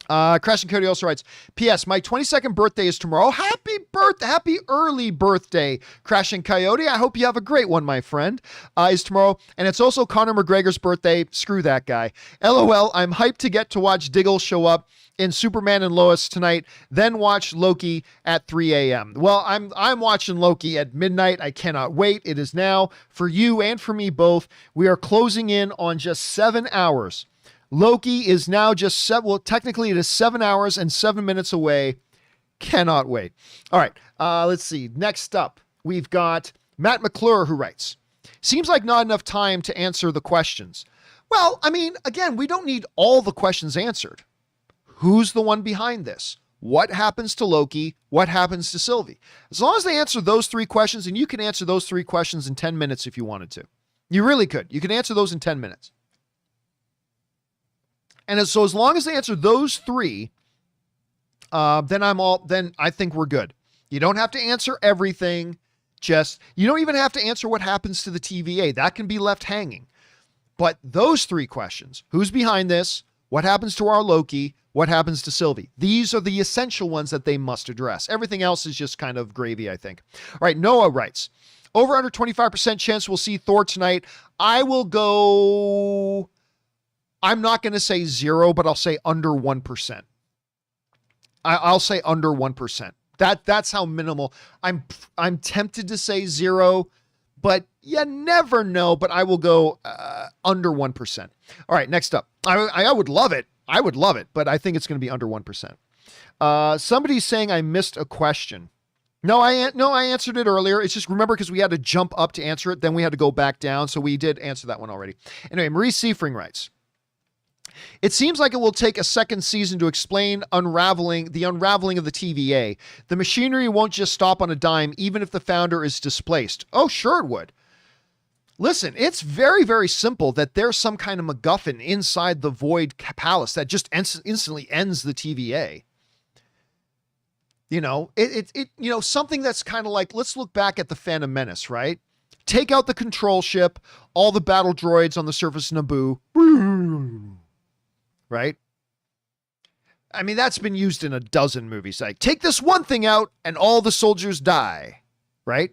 Crashing Cody also writes, P.S. My 22nd birthday is tomorrow. Happy early birthday, Crashing Coyote. I hope you have a great one, my friend. Is tomorrow. And it's also Conor McGregor's birthday. Screw that guy. LOL, I'm hyped to get to watch Diggle show up in Superman and Lois tonight, then watch Loki at 3 a.m. Well, I'm watching Loki at midnight. I cannot wait. It is now for you and for me both. We are closing in on just 7 hours. Loki is now just technically it is 7 hours and 7 minutes away. Cannot wait. All right. Let's see. Next up, we've got Matt McClure who writes, seems like not enough time to answer the questions. Well, I mean, again, we don't need all the questions answered. Who's the one behind this? What happens to Loki? What happens to Sylvie? As long as they answer those 3 questions, and you can answer those 3 questions in 10 minutes if you wanted to. You really could. You can answer those in 10 minutes. And so as long as they answer those 3, then I think we're good. You don't have to answer everything. You don't even have to answer what happens to the TVA. That can be left hanging. But those 3 questions, who's behind this? What happens to our Loki? What happens to Sylvie? These are the essential ones that they must address. Everything else is just kind of gravy, I think. All right, Noah writes, over under 25% chance we'll see Thor tonight. I'm not going to say 0, but I'll say under 1%. I'll say under 1%. That's how minimal. I'm tempted to say 0, but you never know. But I will go under 1%. All right, next up. I would love it. I would love it, but I think it's going to be under 1%. Somebody's saying I missed a question. No, I answered it earlier. It's just, remember, because we had to jump up to answer it, then we had to go back down. So we did answer that one already. Anyway, Marie Seifring writes, it seems like it will take a second season to explain the unraveling of the TVA. The machinery won't just stop on a dime, even if the founder is displaced. Oh, sure it would. Listen, it's very, very simple that there's some kind of MacGuffin inside the Void Palace that just instantly ends the TVA. You know, something that's kind of like, let's look back at the Phantom Menace, right? Take out the control ship, all the battle droids on the surface of Naboo. Right? I mean, that's been used in a dozen movies. Like, take this one thing out and all the soldiers die. Right?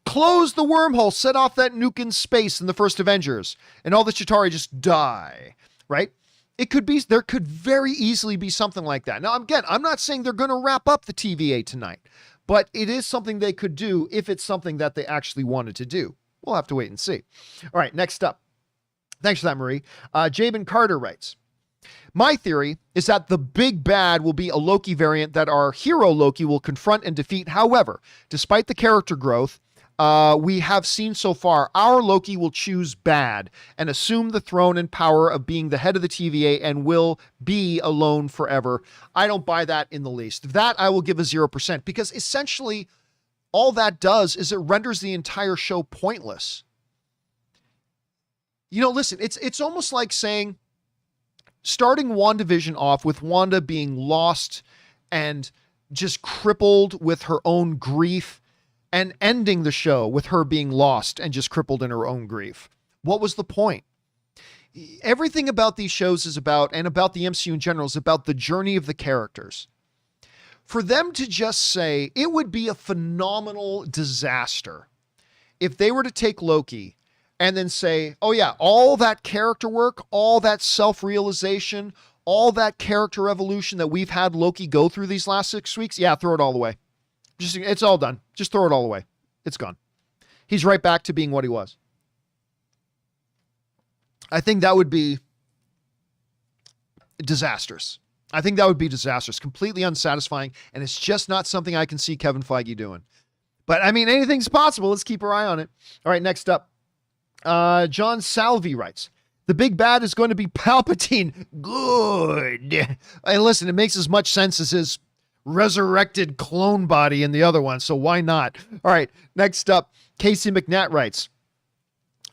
Close the wormhole, set off that nuke in space in the first Avengers, and all the Chitauri just die. Right? There could very easily be something like that. Now, again, I'm not saying they're going to wrap up the TVA tonight, but it is something they could do if it's something that they actually wanted to do. We'll have to wait and see. All right, next up. Thanks for that, Marie. Jabin Carter writes, my theory is that the big bad will be a Loki variant that our hero Loki will confront and defeat. However, despite the character growth we have seen so far, our Loki will choose bad and assume the throne and power of being the head of the TVA and will be alone forever. I don't buy that in the least. That I will give a 0%, because essentially all that does is it renders the entire show pointless. You know, listen, it's almost like saying, starting WandaVision off with Wanda being lost and just crippled with her own grief, and ending the show with her being lost and just crippled in her own grief. What was the point? Everything about these shows is about, and about the MCU in general, is about the journey of the characters. For them to just say, it would be a phenomenal disaster if they were to take Loki and then say, oh yeah, all that character work, all that self-realization, all that character evolution that we've had Loki go through these last 6 weeks, yeah, throw it all away. It's all done. Just throw it all away. It's gone. He's right back to being what he was. I think that would be disastrous. Completely unsatisfying, and it's just not something I can see Kevin Feige doing. But I mean, anything's possible. Let's keep our eye on it. All right, next up. John Salvi writes, the big bad is going to be Palpatine. Good. And listen, it makes as much sense as his resurrected clone body in the other one, so why not? All right, next up, Casey McNatt writes,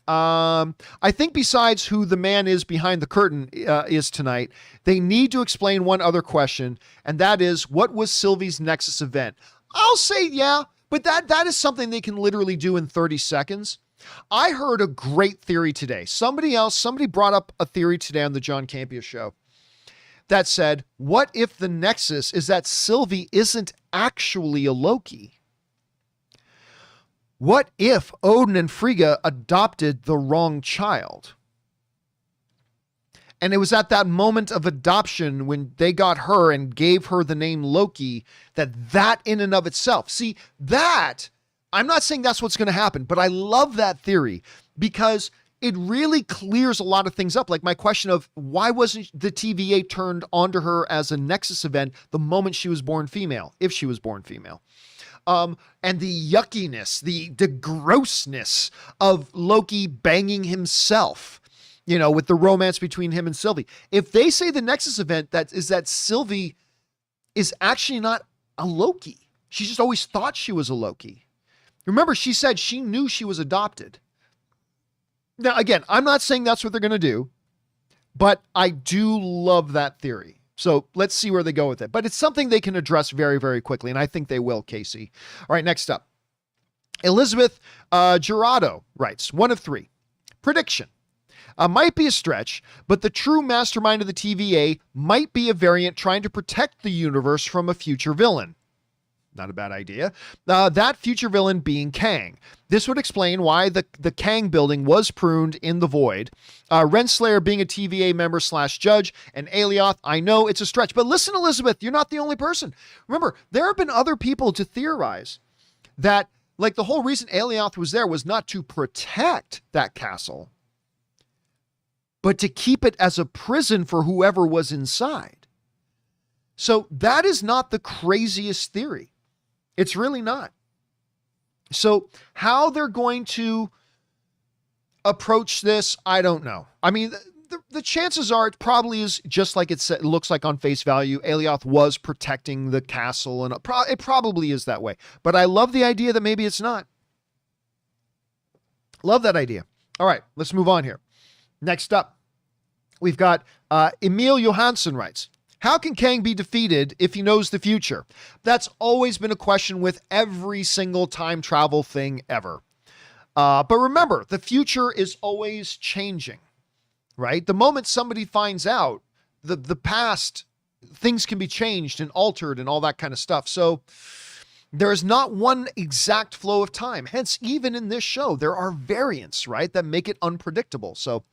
I think besides who the man is behind the curtain is tonight, they need to explain one other question, and that is, what was Sylvie's Nexus event? I'll say yeah, but that is something they can literally do in 30 seconds. I heard a great theory today. Somebody brought up a theory today on the John Campea Show that said, what if the Nexus is that Sylvie isn't actually a Loki? What if Odin and Frigga adopted the wrong child? And it was at that moment of adoption when they got her and gave her the name Loki, that in and of itself. See, that, I'm not saying that's what's going to happen, but I love that theory because it really clears a lot of things up. Like my question of why wasn't the TVA turned onto her as a Nexus event the moment she was born female, if she was born female. And the yuckiness, the grossness of Loki banging himself, you know, with the romance between him and Sylvie. If they say the Nexus event that Sylvie is actually not a Loki. She just always thought she was a Loki. Remember, she said she knew she was adopted. Now, again, I'm not saying that's what they're going to do, but I do love that theory. So let's see where they go with it. But it's something they can address very, very quickly, and I think they will, Casey. All right, next up. Elizabeth Gerardo writes, 1 of 3. Prediction. Might be a stretch, but the true mastermind of the TVA might be a variant trying to protect the universe from a future villain. Not a bad idea. That future villain being Kang. This would explain why the Kang building was pruned in the void. Renslayer being a TVA member / judge, and Alioth, I know it's a stretch, but listen, Elizabeth, you're not the only person. Remember, there have been other people to theorize that Like, the whole reason Alioth was there was not to protect that castle, but to keep it as a prison for whoever was inside. So that is not the craziest theory. It's really not. So how they're going to approach this, I don't know. I mean, the chances are it probably is just like it looks like on face value. Alioth was protecting the castle, and it probably is that way. But I love the idea that maybe it's not. Love that idea. All right, let's move on here. Next up, we've got Emil Johansson writes, how can Kang be defeated if he knows the future? That's always been a question with every single time travel thing ever. But remember, the future is always changing, right? The moment somebody finds out, the past, things can be changed and altered and all that kind of stuff. So there is not one exact flow of time. Hence, even in this show, there are variants, right, that make it unpredictable. So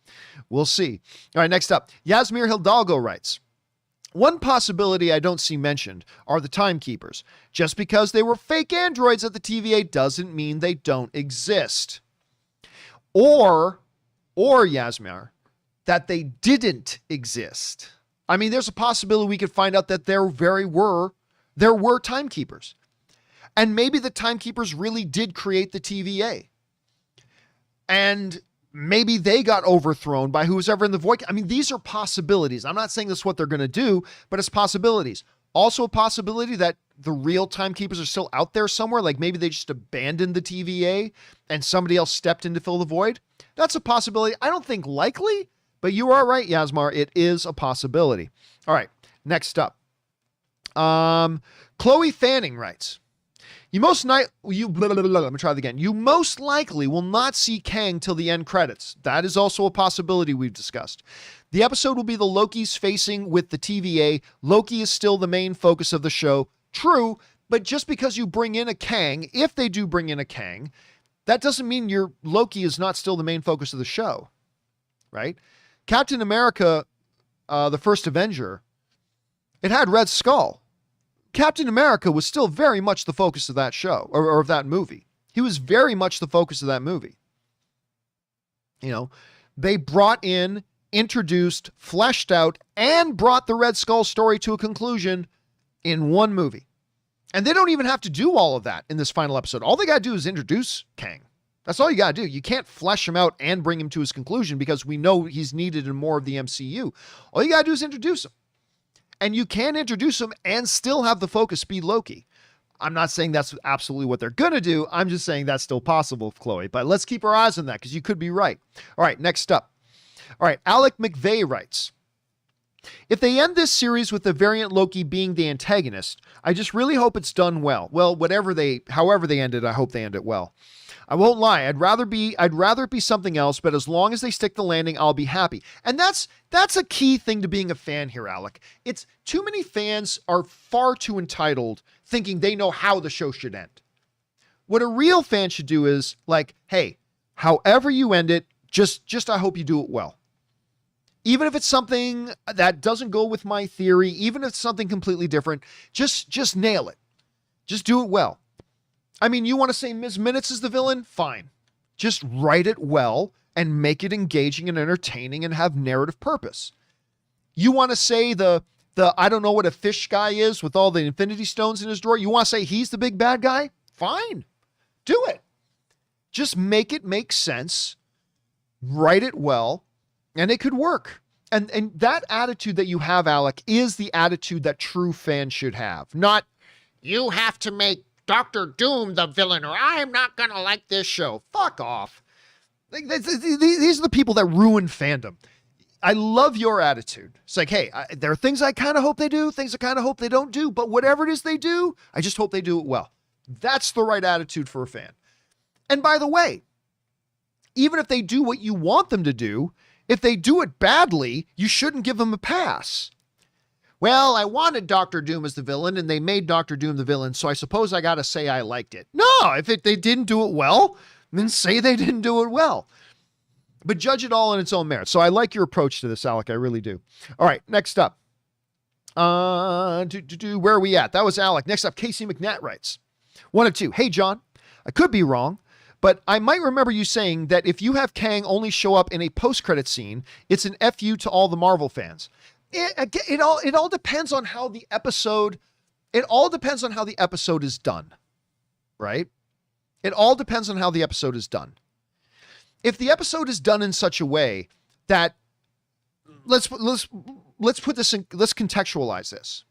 we'll see. All right, next up, Yasmir Hidalgo writes, one possibility I don't see mentioned are the timekeepers. Just because they were fake androids at the TVA doesn't mean they don't exist. Or Yasmir, that they didn't exist. I mean, there's a possibility we could find out that there were timekeepers. And maybe the timekeepers really did create the TVA. And maybe they got overthrown by who's ever in the void. I mean, these are possibilities. I'm not saying this is what they're going to do, but it's possibilities. Also a possibility that the real timekeepers are still out there somewhere. Like maybe they just abandoned the TVA and somebody else stepped in to fill the void. That's a possibility. I don't think likely, but you are right, Yasmar. It is a possibility. All right, next up. Chloe Fanning writes, You most likely will not see Kang till the end credits. That is also a possibility we've discussed. The episode will be the Lokis facing with the TVA. Loki is still the main focus of the show. True, but just because you bring in a Kang, if they do bring in a Kang, that doesn't mean your Loki is not still the main focus of the show, right? Captain America, the First Avenger, it had Red Skull. Captain America was still very much the focus of that show, or of that movie. He was very much the focus of that movie. You know, they brought in, introduced, fleshed out, and brought the Red Skull story to a conclusion in one movie. And they don't even have to do all of that in this final episode. All they got to do is introduce Kang. That's all you got to do. You can't flesh him out and bring him to his conclusion because we know he's needed in more of the MCU. All you got to do is introduce him. And you can introduce him and still have the focus be Loki. I'm not saying that's absolutely what they're going to do. I'm just saying that's still possible, Chloe. But let's keep our eyes on that because you could be right. All right, next up. All right, Alec McVeigh writes, if they end this series with the variant Loki being the antagonist, I just really hope it's done well. Well, however they end it, I hope they end it well. I won't lie. I'd rather it be something else, but as long as they stick the landing, I'll be happy. And that's a key thing to being a fan here, Alec. It's too many fans are far too entitled thinking they know how the show should end. What a real fan should do is like, hey, however you end it, just I hope you do it well. Even if it's something that doesn't go with my theory, even if it's something completely different, just nail it. Just do it well. I mean, you want to say Ms. Minutes is the villain? Fine. Just write it well and make it engaging and entertaining and have narrative purpose. You want to say the I don't know what a fish guy is with all the Infinity Stones in his drawer? You want to say he's the big bad guy? Fine. Do it. Just make it make sense. Write it well, and it could work. And that attitude that you have, Alec, is the attitude that true fans should have. Not, you have to make Dr. Doom the villain, or I'm not going to like this show. Fuck off. These are the people that ruin fandom. I love your attitude. It's like, hey, there are things I kind of hope they do, things I kind of hope they don't do, but whatever it is they do, I just hope they do it well. That's the right attitude for a fan. And by the way, even if they do what you want them to do, if they do it badly, you shouldn't give them a pass. Well, I wanted Dr. Doom as the villain, and they made Dr. Doom the villain, so I suppose I got to say I liked it. No, if they didn't do it well, then say they didn't do it well. But judge it all on its own merit. So I like your approach to this, Alec. I really do. All right, next up. Where are we at? That was Alec. Next up, Casey McNatt writes, 1 of 2. Hey, John. I could be wrong, but I might remember you saying that if you have Kang only show up in a post-credit scene, it's an FU to all the Marvel fans. It all depends on how the episode. It all depends on how the episode is done, right? It all depends on how the episode is done. If the episode is done in such a way that let's put this in, let's contextualize this.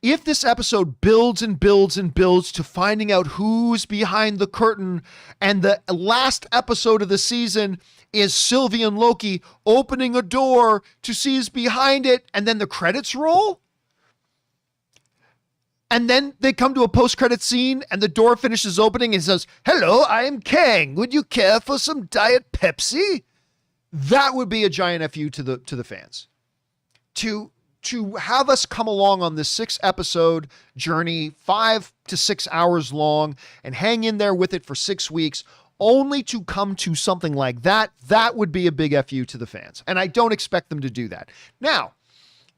If this episode builds and builds and builds to finding out who's behind the curtain, and the last episode of the season is Sylvie and Loki opening a door to see who's behind it, and then the credits roll, and then they come to a post-credit scene and the door finishes opening and says, "Hello, I am Kang. Would you care for some Diet Pepsi?" That would be a giant FU to the fans. To have us come along on this 6-episode journey, 5 to 6 hours long, and hang in there with it for 6 weeks, only to come to something like that, that would be a big FU to the fans. And I don't expect them to do that. Now,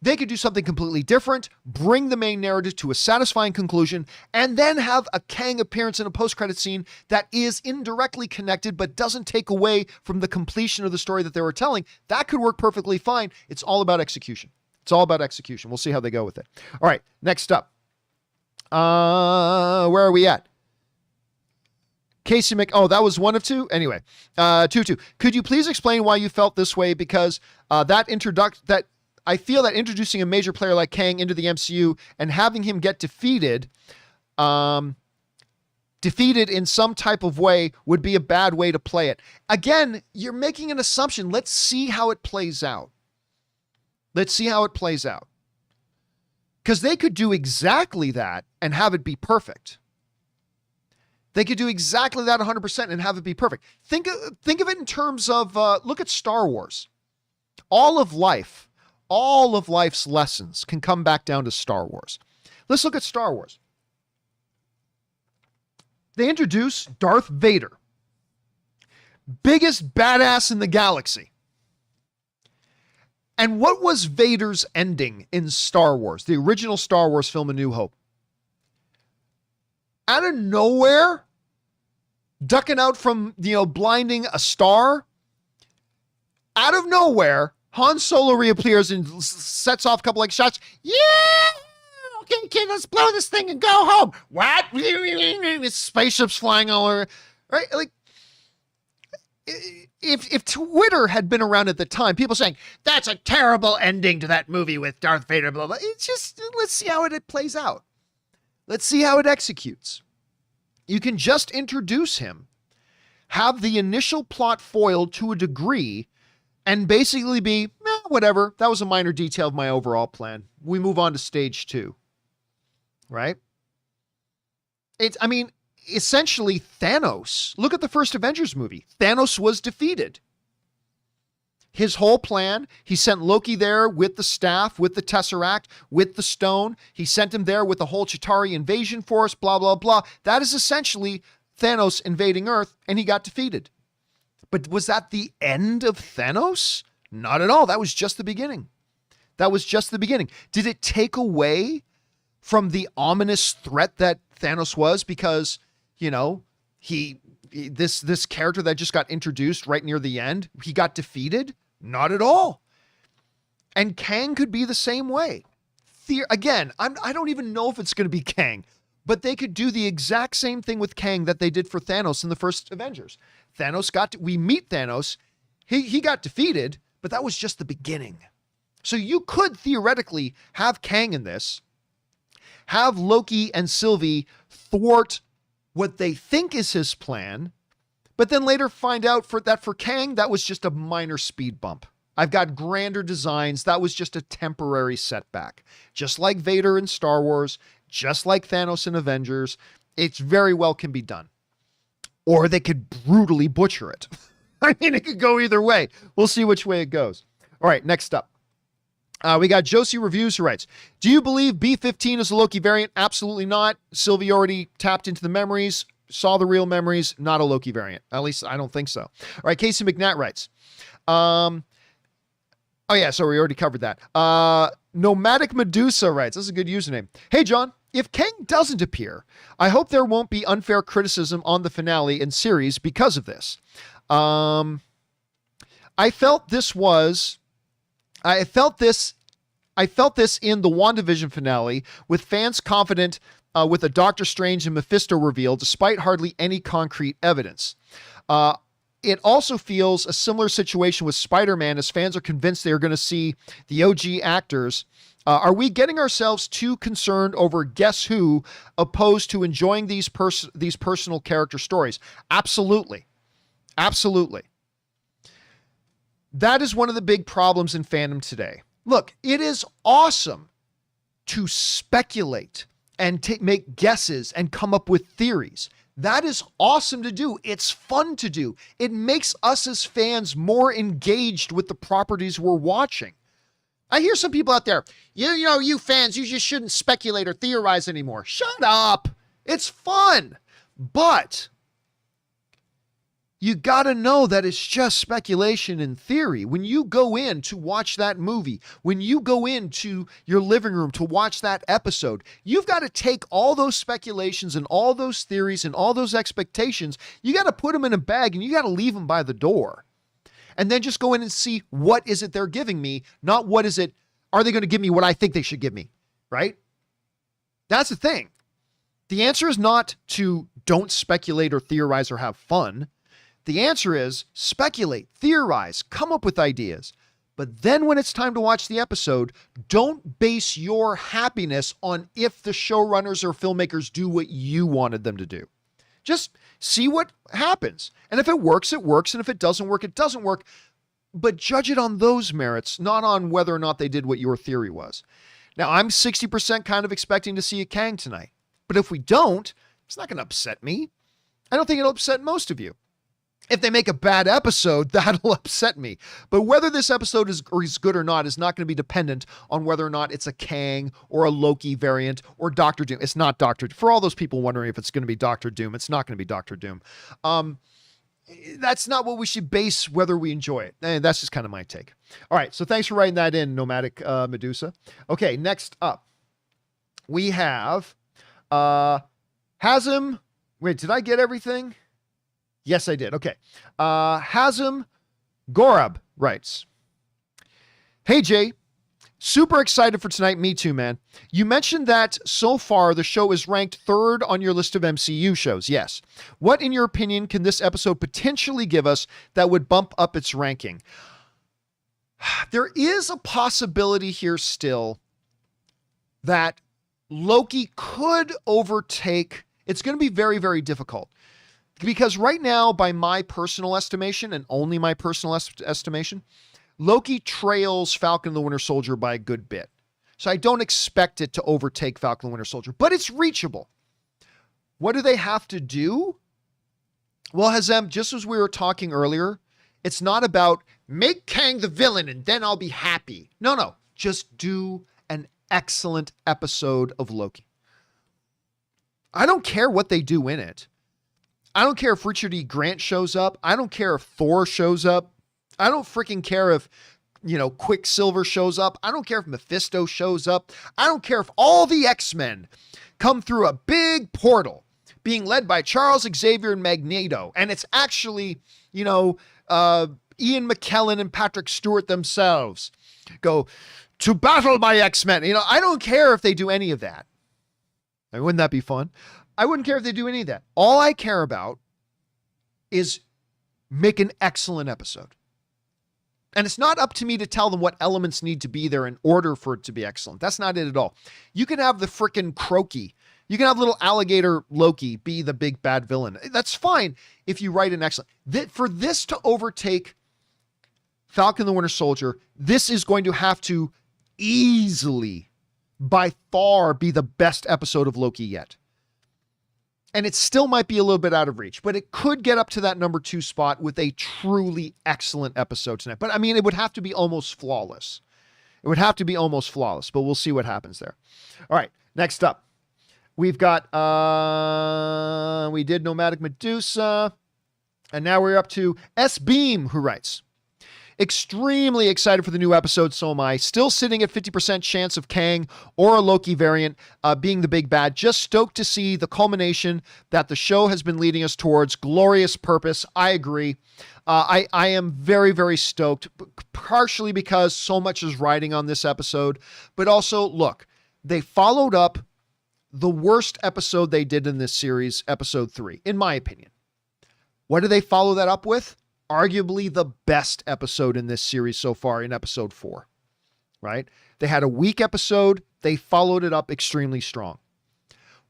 they could do something completely different, bring the main narrative to a satisfying conclusion, and then have a Kang appearance in a post-credit scene that is indirectly connected but doesn't take away from the completion of the story that they were telling. That could work perfectly fine. It's all about execution. It's all about execution. We'll see how they go with it. All right, next up. Where are we at? Casey oh, that was 1 of 2? Anyway, 2. Could you please explain why you felt this way? Because that I feel that introducing a major player like Kang into the MCU and having him get defeated in some type of way would be a bad way to play it. Again, you're making an assumption. Let's see how it plays out. Let's see how it plays out. Because they could do exactly that and have it be perfect. They could do exactly that 100% and have it be perfect. Think of it in terms of, look at Star Wars. All of life's lessons can come back down to Star Wars. Let's look at Star Wars. They introduce Darth Vader. Biggest badass in the galaxy. And what was Vader's ending in Star Wars, the original Star Wars film, A New Hope? Out of nowhere, ducking out from, blinding a star, out of nowhere, Han Solo reappears and sets off a couple shots. Yeah! Okay, kid, let's blow this thing and go home. What? Spaceships flying all over. Right? If Twitter had been around at the time, people saying, that's a terrible ending to that movie with Darth Vader, blah, blah. It's just, let's see how it plays out. Let's see how it executes. You can just introduce him, have the initial plot foiled to a degree, and basically be, whatever. That was a minor detail of my overall plan. We move on to stage 2. Right? Essentially Thanos. Look at the first Avengers movie. Thanos was defeated. His whole plan, he sent Loki there with the staff, with the Tesseract, with the stone. He sent him there with the whole Chitauri invasion force, blah, blah, blah. That is essentially Thanos invading Earth, and he got defeated. But was that the end of Thanos? Not at all. That was just the beginning. That was just the beginning. Did it take away from the ominous threat that Thanos was? Because, this character that just got introduced right near the end, he got defeated? Not at all. And Kang could be the same way. Again, I don't even know if it's going to be Kang, but they could do the exact same thing with Kang that they did for Thanos in the first Avengers. We meet Thanos. He got defeated, but that was just the beginning. So you could theoretically have Kang in this, have Loki and Sylvie thwart what they think is his plan, but then later find out for Kang, that was just a minor speed bump. I've got grander designs. That was just a temporary setback. Just like Vader in Star Wars, just like Thanos in Avengers, it very well can be done. Or they could brutally butcher it. It could go either way. We'll see which way it goes. All right, next up. We got Josie Reviews who writes, do you believe B-15 is a Loki variant? Absolutely not. Sylvie already tapped into the memories, saw the real memories, not a Loki variant. At least I don't think so. All right, Casey McNatt writes, oh yeah, so we already covered that. Nomadic Medusa writes, this is a good username. Hey, John, if Kang doesn't appear, I hope there won't be unfair criticism on the finale and series because of this. I felt this in the WandaVision finale, with fans confident with a Doctor Strange and Mephisto reveal, despite hardly any concrete evidence. It also feels a similar situation with Spider-Man, as fans are convinced they are going to see the OG actors. Are we getting ourselves too concerned over Guess Who, opposed to enjoying these personal character stories? Absolutely. Absolutely. That is one of the big problems in fandom today. Look, it is awesome to speculate and make guesses and come up with theories. That is awesome to do. It's fun to do. It makes us as fans more engaged with the properties we're watching. I hear some people out there, you fans, you just shouldn't speculate or theorize anymore. Shut up. It's fun. But you got to know that it's just speculation and theory. When you go in to watch that movie, when you go into your living room to watch that episode, you've got to take all those speculations and all those theories and all those expectations. You got to put them in a bag and you got to leave them by the door. And then just go in and see, what is it they're giving me? Not what is it, are they going to give me what I think they should give me, right? That's the thing. The answer is not to don't speculate or theorize or have fun. The answer is speculate, theorize, come up with ideas. But then when it's time to watch the episode, don't base your happiness on if the showrunners or filmmakers do what you wanted them to do. Just see what happens. And if it works, it works. And if it doesn't work, it doesn't work. But judge it on those merits, not on whether or not they did what your theory was. Now, I'm 60% kind of expecting to see a Kang tonight. But if we don't, it's not going to upset me. I don't think it'll upset most of you. If they make a bad episode, that'll upset me. But whether this episode is good or not is not going to be dependent on whether or not it's a Kang or a Loki variant or Doctor Doom. It's not Doctor Doom. For all those people wondering if it's going to be Doctor Doom, it's not going to be Doctor Doom. That's not what we should base whether we enjoy it. And that's just kind of my take. All right, so thanks for writing that in, Nomadic Medusa. Okay, next up, we have Hazem. Wait, did I get everything? Yes, I did. Okay. Hazem Gorab writes, "Hey, Jay, super excited for tonight. Me too, man. You mentioned that so far the show is ranked third on your list of MCU shows. Yes. What, in your opinion, can this episode potentially give us that would bump up its ranking?" There is a possibility here still that Loki could overtake. It's going to be very, very difficult. Because right now, by my personal estimation, and only my personal estimation, Loki trails Falcon and the Winter Soldier by a good bit. So I don't expect it to overtake Falcon and the Winter Soldier, but it's reachable. What do they have to do? Well, Hazem, just as we were talking earlier, it's not about make Kang the villain and then I'll be happy. No. Just do an excellent episode of Loki. I don't care what they do in it. I don't care if Richard E. Grant shows up. I don't care if Thor shows up. I don't freaking care if, Quicksilver shows up. I don't care if Mephisto shows up. I don't care if all the X-Men come through a big portal being led by Charles Xavier and Magneto. And it's actually, Ian McKellen and Patrick Stewart themselves go to battle my X-Men. I don't care if they do any of that. Wouldn't that be fun? I wouldn't care if they do any of that. All I care about is make an excellent episode. And it's not up to me to tell them what elements need to be there in order for it to be excellent. That's not it at all. You can have the frickin' Croaky. You can have little alligator Loki be the big bad villain. That's fine if you write an excellent. For this to overtake Falcon the Winter Soldier, this is going to have to easily, by far, be the best episode of Loki yet. And it still might be a little bit out of reach, but it could get up to that number 2 spot with a truly excellent episode tonight. But it would have to be almost flawless. But we'll see what happens there. All right, next up, we've got, we did Nomadic Medusa, and now we're up to S. Beam, who writes, Extremely excited for the new episode, so am I. Still sitting at 50% chance of Kang or a Loki variant being the big bad. Just stoked to see the culmination that the show has been leading us towards. Glorious purpose. I agree. I am very, very stoked, partially because so much is riding on this episode, but also, look, they followed up the worst episode they did in this series, episode 3, in my opinion. What do they follow that up with? Arguably the best episode in this series so far, in episode 4, right? They had a weak episode. They followed it up extremely strong.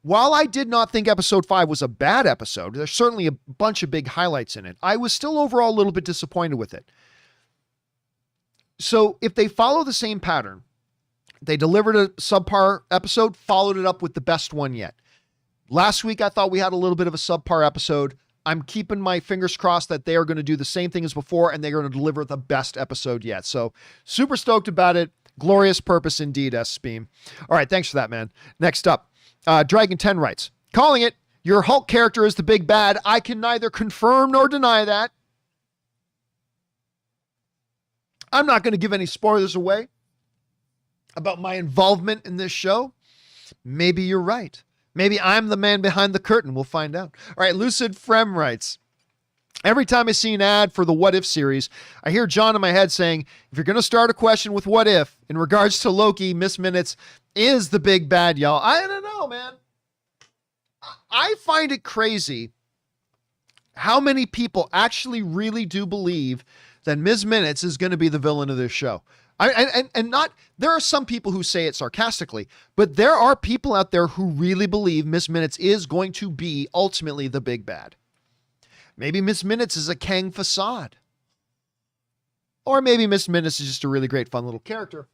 While I did not think episode 5 was a bad episode, there's certainly a bunch of big highlights in it, I was still overall a little bit disappointed with it. So if they follow the same pattern, they delivered a subpar episode, followed it up with the best one yet. Last week, I thought we had a little bit of a subpar episode. I'm keeping my fingers crossed that they are going to do the same thing as before, and they're going to deliver the best episode yet. So super stoked about it. Glorious purpose indeed, S-Beam. All right, thanks for that, man. Next up, Dragon 10 writes, calling it, your Hulk character is the big bad. I can neither confirm nor deny that. I'm not going to give any spoilers away about my involvement in this show. Maybe you're right. Maybe I'm the man behind the curtain. We'll find out. All right, Lucid Frem writes, every time I see an ad for the What If series, I hear John in my head saying, if you're going to start a question with what if, in regards to Loki, Miss Minutes is the big bad, y'all. I don't know, man. I find it crazy how many people actually really do believe that Ms. Minutes is going to be the villain of this show. There are some people who say it sarcastically, but there are people out there who really believe Miss Minutes is going to be ultimately the big bad. Maybe Miss Minutes is a Kang facade. Or maybe Miss Minutes is just a really great, fun little character.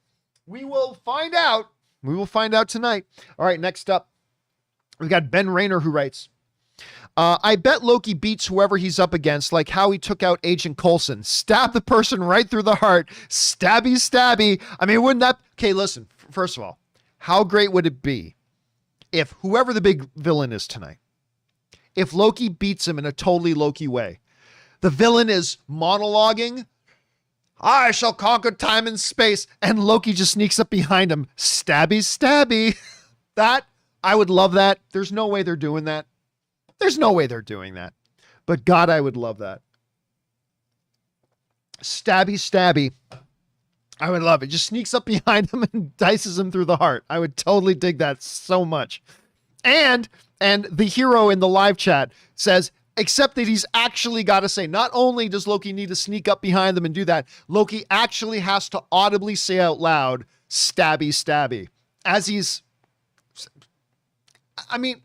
We will find out. We will find out tonight. All right, next up, we've got Ben Rayner who writes, I bet Loki beats whoever he's up against, like how he took out Agent Coulson. Stab the person right through the heart. Stabby, stabby. I mean, wouldn't that... Okay, listen, first of all, how great would it be if whoever the big villain is tonight, if Loki beats him in a totally Loki way? The villain is monologuing, I shall conquer time and space, and Loki just sneaks up behind him. Stabby, stabby. That, I would love that. There's no way they're doing that. There's no way they're doing that. But God, I would love that. Stabby, stabby. I would love it. Just sneaks up behind him and dices him through the heart. I would totally dig that so much. And the hero in the live chat says, except that he's actually got to say, not only does Loki need to sneak up behind them and do that, Loki actually has to audibly say out loud, stabby, stabby. As he's... I mean,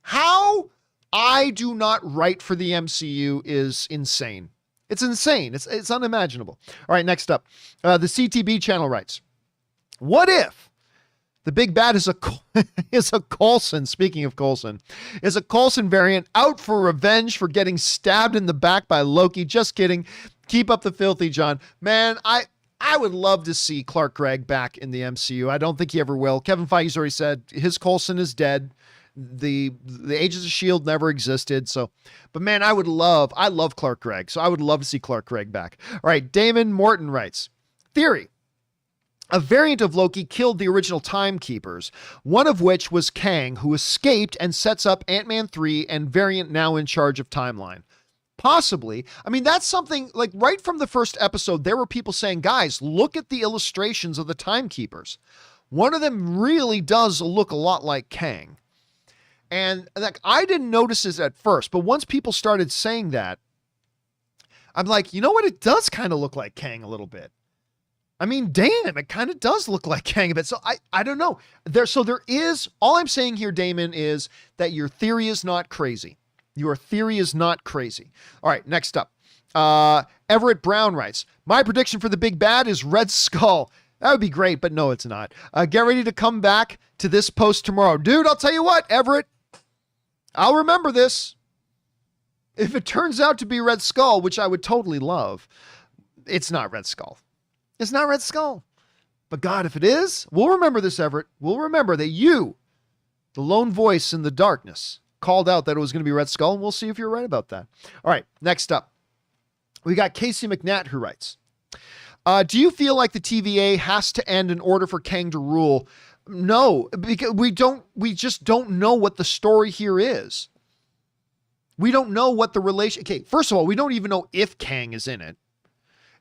how I do not write for the MCU is insane. It's insane. It's unimaginable. All right, next up. The CTB channel writes, what if the big bad is a Coulson, speaking of Coulson, is a Coulson variant out for revenge for getting stabbed in the back by Loki? Just kidding. Keep up the filthy, John. Man, I would love to see Clark Gregg back in the MCU. I don't think he ever will. Kevin Feige's already said his Coulson is dead. The Agents of S.H.I.E.L.D. never existed. So, but man, I love Clark Gregg. So I would love to see Clark Gregg back. All right. Damon Morton writes, theory. A variant of Loki killed the original Timekeepers, one of which was Kang, who escaped and sets up Ant-Man 3 and variant now in charge of Timeline. Possibly. I mean, that's something like right from the first episode, there were people saying, guys, look at the illustrations of the Timekeepers. One of them really does look a lot like Kang. And like, I didn't notice this at first, but once people started saying that, I'm like, you know what? It does kind of look like Kang a little bit. I mean, damn, it kind of does look like Kang a bit. So I don't know. There is, all I'm saying here, Damon, is that your theory is not crazy. Your theory is not crazy. All right, next up. Everett Brown writes, my prediction for the big bad is Red Skull. That would be great, but no, it's not. Get ready to come back to this post tomorrow. Dude, I'll tell you what, Everett, I'll remember this. If it turns out to be Red Skull, which I would totally love, it's not Red Skull. It's not Red Skull. But God, if it is, we'll remember this, Everett. We'll remember that you, the lone voice in the darkness, called out that it was going to be Red Skull, and we'll see if you're right about that. All right, next up. We got Casey McNatt who writes, Do you feel like the TVA has to end in order for Kang to rule? No, because we just don't know what the story here is. We don't know what the relation. Okay, first of all, we don't even know if Kang is in it.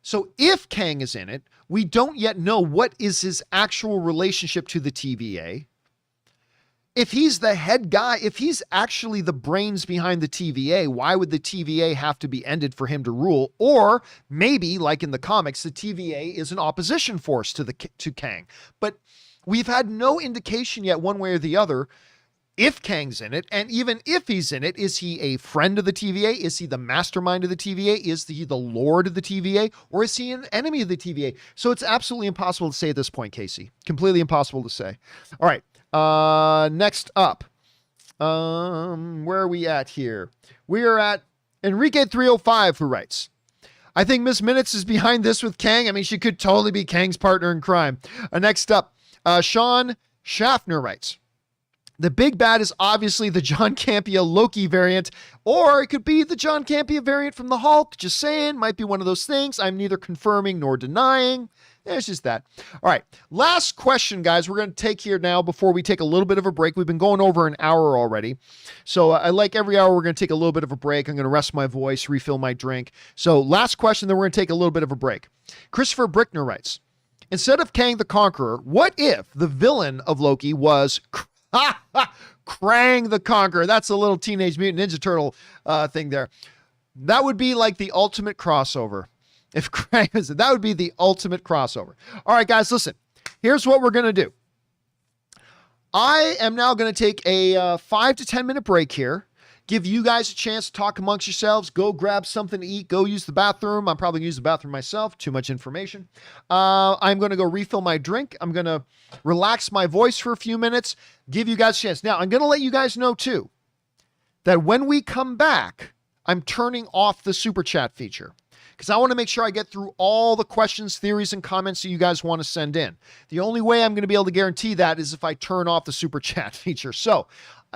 So if Kang is in it, we don't yet know what is his actual relationship to the TVA. If he's the head guy, if he's actually the brains behind the TVA, why would the TVA have to be ended for him to rule? Or maybe, like in the comics, the TVA is an opposition force to Kang. But we've had no indication yet one way or the other if Kang's in it, and even if he's in it, is he a friend of the TVA? Is he the mastermind of the TVA? Is he the lord of the TVA? Or is he an enemy of the TVA? So it's absolutely impossible to say at this point, Casey. Completely impossible to say. All right. Next up. Where are we at here? We are at Enrique305, who writes, I think Miss Minutes is behind this with Kang. I mean, she could totally be Kang's partner in crime. Next up, Sean Schaffner writes, the big bad is obviously the John Campea Loki variant, or it could be the John Campea variant from the Hulk. Just saying, might be one of those things. I'm neither confirming nor denying. It's just that. All right. Last question, guys, we're going to take here now before we take a little bit of a break. We've been going over an hour already. So I like every hour we're going to take a little bit of a break. I'm going to rest my voice, refill my drink. So last question, then we're going to take a little bit of a break. Christopher Brickner writes, instead of Kang the Conqueror, what if the villain of Loki was Krang the Conqueror? That's a little Teenage Mutant Ninja Turtle thing there. That would be like the ultimate crossover. If Krang is, that would be the ultimate crossover. All right, guys, listen. Here's what we're going to do. I am now going to take a 5 to 10 minute break here. Give you guys a chance to talk amongst yourselves. Go grab something to eat. Go use the bathroom. I'm probably going to use the bathroom myself. Too much information. I'm going to go refill my drink. I'm going to relax my voice for a few minutes. Give you guys a chance. Now, I'm going to let you guys know, too, that when we come back, I'm turning off the super chat feature, because I want to make sure I get through all the questions, theories, and comments that you guys want to send in. The only way I'm going to be able to guarantee that is if I turn off the super chat feature. So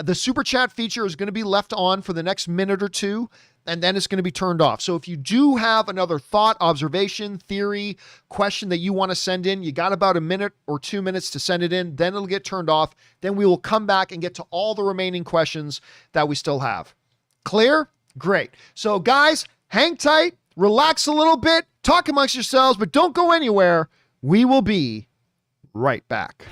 the super chat feature is going to be left on for the next minute or two, and then it's going to be turned off. So if you do have another thought, observation, theory, question that you want to send in, you got about a minute or 2 minutes to send it in. Then it'll get turned off. Then we will come back and get to all the remaining questions that we still have. Clear? Great. So guys, hang tight. Relax a little bit, talk amongst yourselves, but don't go anywhere. We will be right back.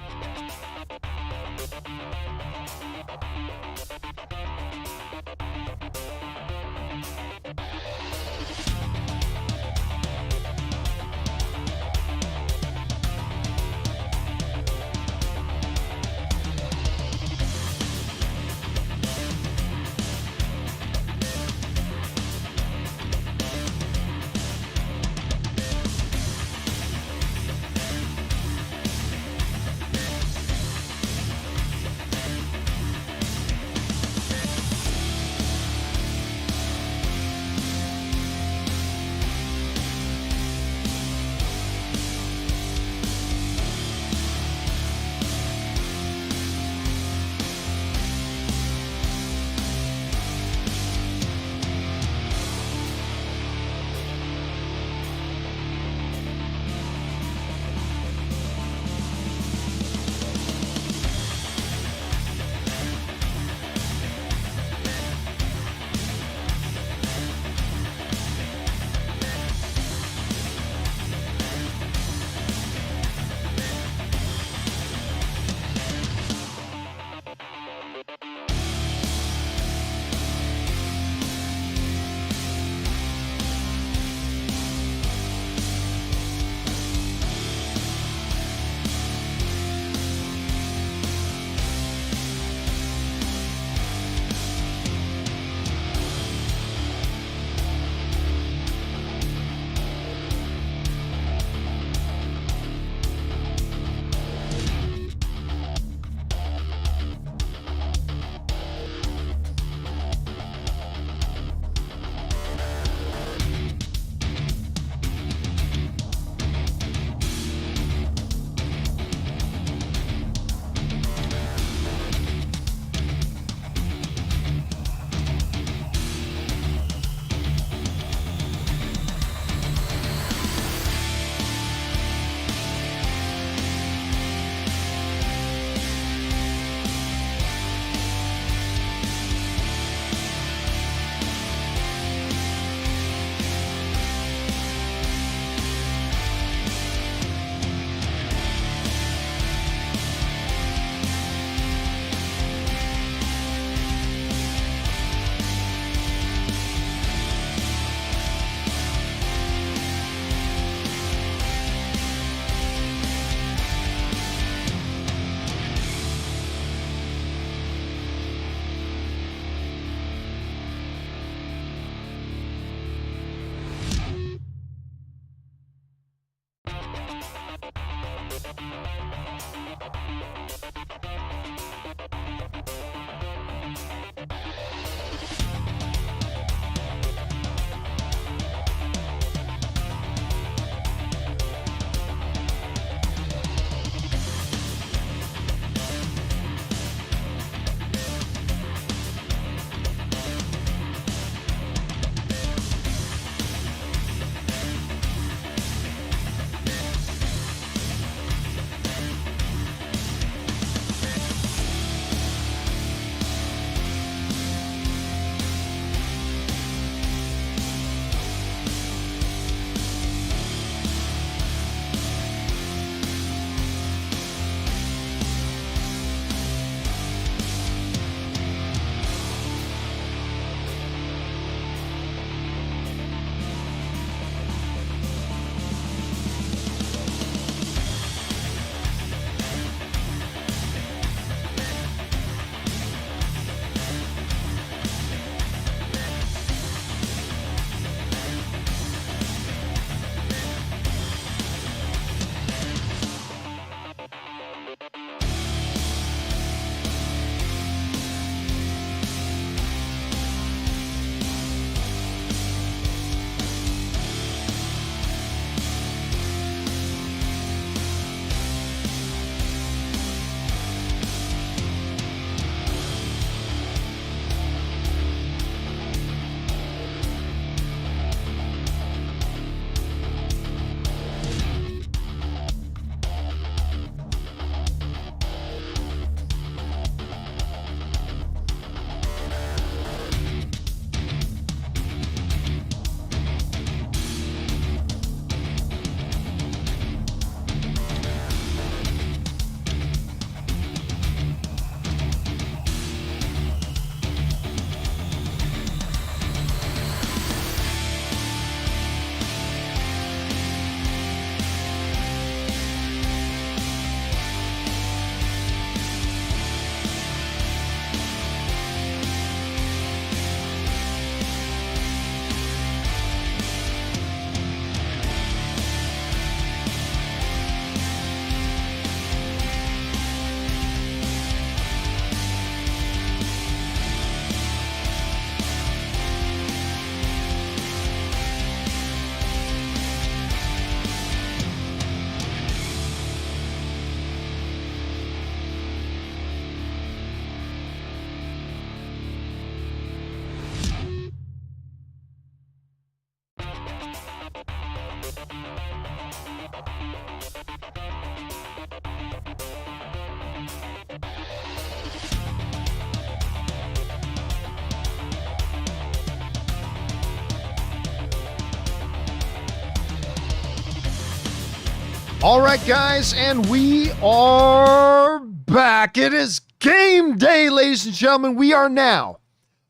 All right, guys, and we are back. It is game day, ladies and gentlemen. We are now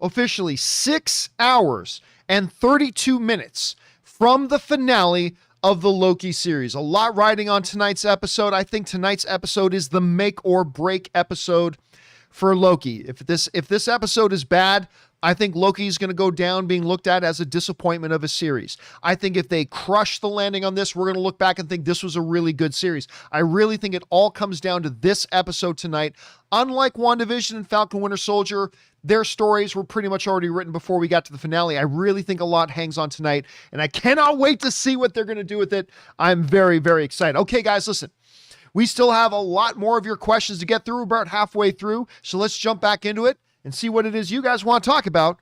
officially 6 hours and 32 minutes from the finale of the Loki series. A lot riding on tonight's episode. I think tonight's episode is the make or break episode for Loki. If this episode is bad, I think Loki is going to go down being looked at as a disappointment of a series. I think if they crush the landing on this, we're going to look back and think this was a really good series. I really think it all comes down to this episode tonight. Unlike WandaVision and Falcon Winter Soldier, their stories were pretty much already written before we got to the finale. I really think a lot hangs on tonight, and I cannot wait to see what they're going to do with it. I'm very, very excited. Okay, guys, listen. We still have a lot more of your questions to get through. We're about halfway through, so let's jump back into it and see what it is you guys want to talk about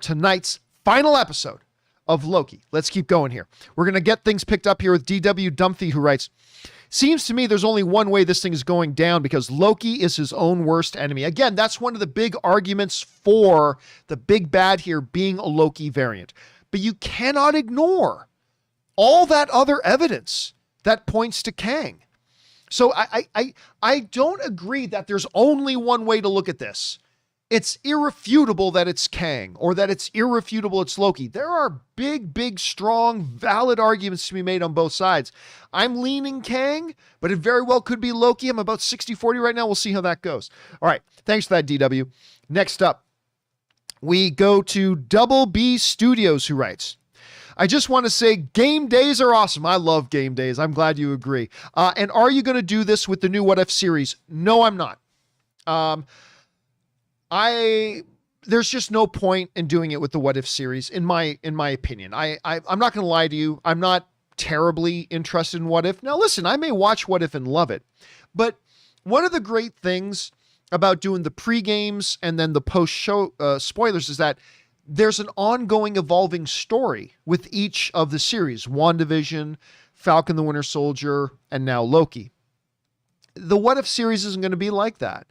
tonight's final episode of Loki. Let's keep going here. We're going to get things picked up here with DW Dumphy, who writes, seems to me there's only one way this thing is going down because Loki is his own worst enemy. Again, that's one of the big arguments for the big bad here being a Loki variant. But you cannot ignore all that other evidence that points to Kang. So I don't agree that there's only one way to look at this. It's irrefutable that it's Kang, or that it's irrefutable it's Loki. There are big, strong, valid arguments to be made on both sides. I'm leaning Kang, but it very well could be Loki. I'm about 60-40 right now. We'll see how that goes. All right. Thanks for that, DW. Next up, we go to Double B Studios, who writes, I just want to say game days are awesome. I love game days. I'm glad you agree. And are you going to do this with the new What If series? No, I'm not. There's just no point in doing it with the What If series, in my opinion. I'm not going to lie to you. I'm not terribly interested in What If. Now, listen, I may watch What If and love it, but one of the great things about doing the pre-games and then the post-show spoilers is that there's an ongoing evolving story with each of the series. WandaVision, Falcon the Winter Soldier, and now Loki. The What If series isn't going to be like that.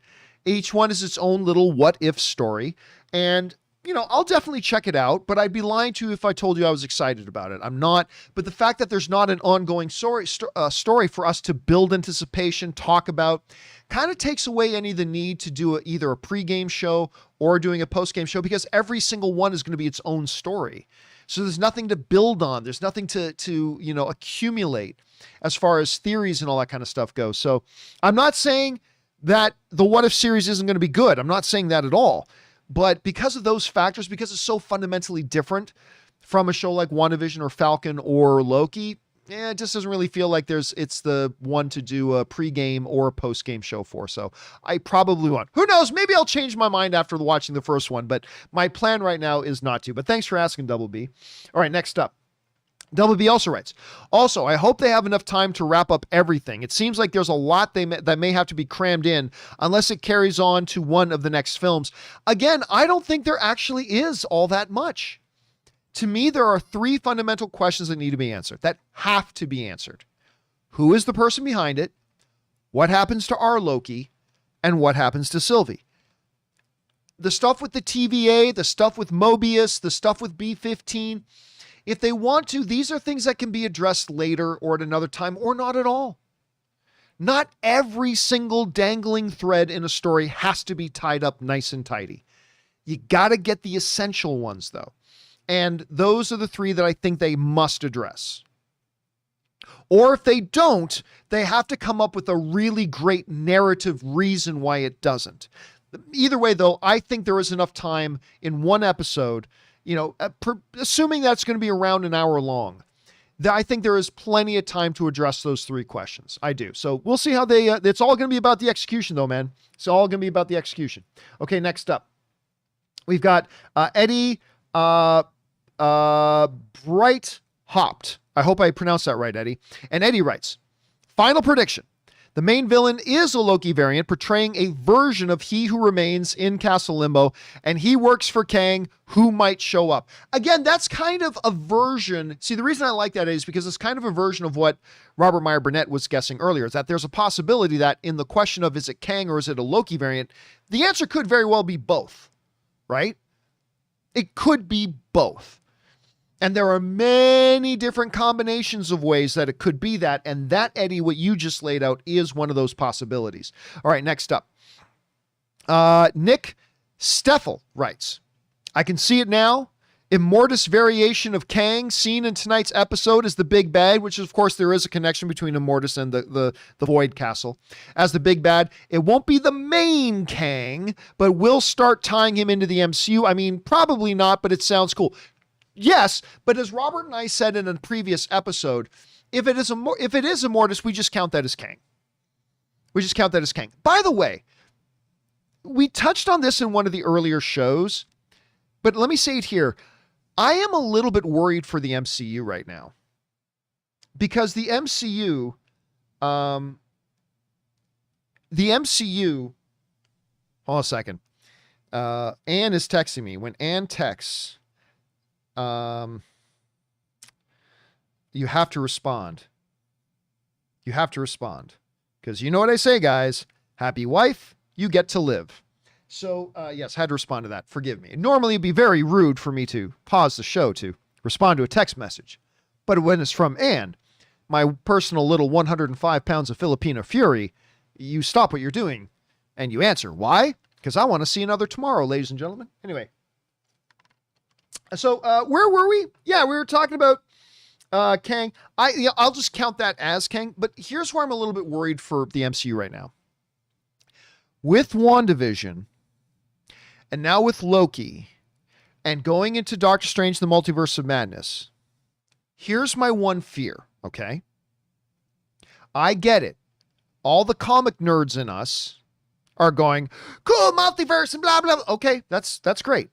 Each one is its own little what if story. And, I'll definitely check it out, but I'd be lying to you if I told you I was excited about it. I'm not. But the fact that there's not an ongoing story for us to build anticipation, talk about, kind of takes away any of the need to do either a pre-game show or doing a post-game show, because every single one is going to be its own story. So there's nothing to build on. There's nothing to accumulate as far as theories and all that kind of stuff goes. So I'm not saying that the What If series isn't going to be good. I'm not saying that at all. But because of those factors, because it's so fundamentally different from a show like WandaVision or Falcon or Loki, it just doesn't really feel like it's the one to do a pre-game or a post-game show for. So I probably won't. Who knows? Maybe I'll change my mind after watching the first one, but my plan right now is not to. But thanks for asking, Double B. All right, next up. Double B also writes, also, I hope they have enough time to wrap up everything. It seems like there's a lot that may have to be crammed in unless it carries on to one of the next films. Again, I don't think there actually is all that much. To me, there are three fundamental questions that need to be answered, that have to be answered. Who is the person behind it? What happens to our Loki? And what happens to Sylvie? The stuff with the TVA, the stuff with Mobius, the stuff with B-15, if they want to, these are things that can be addressed later or at another time, or not at all. Not every single dangling thread in a story has to be tied up nice and tidy. You got to get the essential ones, though. And those are the three that I think they must address. Or if they don't, they have to come up with a really great narrative reason why it doesn't. Either way, though, I think there is enough time in one episode, assuming that's going to be around an hour long, that I think there is plenty of time to address those three questions. I do. So we'll see how it's all going to be about the execution, though, man. It's all going to be about the execution. Okay, next up. We've got Eddie Bright Hopped. I hope I pronounced that right, Eddie. And Eddie writes, final prediction. The main villain is a Loki variant portraying a version of He Who Remains in Castle Limbo, and he works for Kang, who might show up. Again, that's kind of a version. See, the reason I like that is because it's kind of a version of what Robert Meyer Burnett was guessing earlier, is that there's a possibility that in the question of is it Kang or is it a Loki variant, the answer could very well be both, right? It could be both. And there are many different combinations of ways that it could be that. And that, Eddie, what you just laid out is one of those possibilities. All right, next up. Nick Steffel writes, I can see it now. Immortus variation of Kang seen in tonight's episode is the big bad, which of course there is a connection between Immortus and the Void Castle. As the big bad, it won't be the main Kang, but we'll start tying him into the MCU. I mean, probably not, but it sounds cool. Yes, but as Robert and I said in a previous episode, if it is Immortus, we just count that as Kang. We just count that as Kang. By the way, we touched on this in one of the earlier shows, but let me say it here. I am a little bit worried for the MCU right now. Because the MCU, hold on a second. Ann is texting me. When Ann texts, you have to respond. You have to respond. Because you know what I say, guys. Happy wife, you get to live. So, yes, had to respond to that. Forgive me. Normally, it'd be very rude for me to pause the show to respond to a text message. But when it's from Ann, my personal little 105 pounds of Filipino fury, you stop what you're doing and you answer. Why? Because I want to see another tomorrow, ladies and gentlemen. Anyway. So, where were we? Yeah, we were talking about Kang. I'll just count that as Kang. But here's where I'm a little bit worried for the MCU right now. With WandaVision, and now with Loki, and going into Doctor Strange, the Multiverse of Madness, Here's my one fear, okay? I get it. All the comic nerds in us are going, cool, multiverse and blah, blah, blah. Okay, that's great.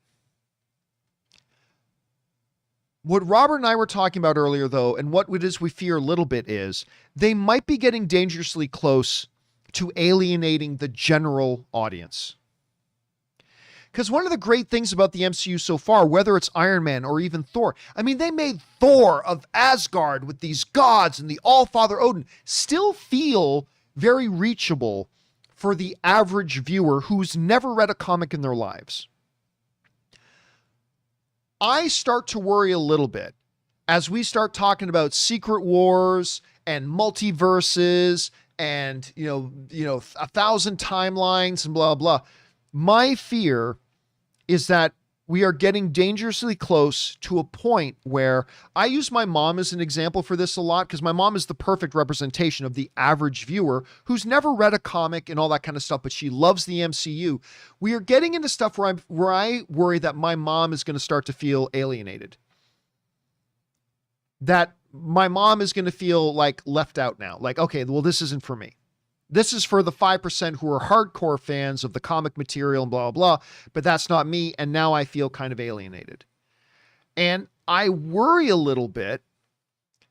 What Robert and I were talking about earlier, though, and what it is we fear a little bit is they might be getting dangerously close to alienating the general audience. Because one of the great things about the MCU so far, whether it's Iron Man or even Thor, I mean, they made Thor of Asgard with these gods and the All-Father Odin still feel very reachable for the average viewer who's never read a comic in their lives. I start to worry a little bit as we start talking about Secret Wars and multiverses and, you know, 1,000 timelines and blah, blah. My fear is that we are getting dangerously close to a point where I use my mom as an example for this a lot because my mom is the perfect representation of the average viewer who's never read a comic and all that kind of stuff, but she loves the MCU. We are getting into stuff where I worry that my mom is going to start to feel alienated. That my mom is going to feel like left out now. Like, okay, well, this isn't for me. This is for the 5% who are hardcore fans of the comic material and blah, blah, blah, but that's not me. And now I feel kind of alienated. And I worry a little bit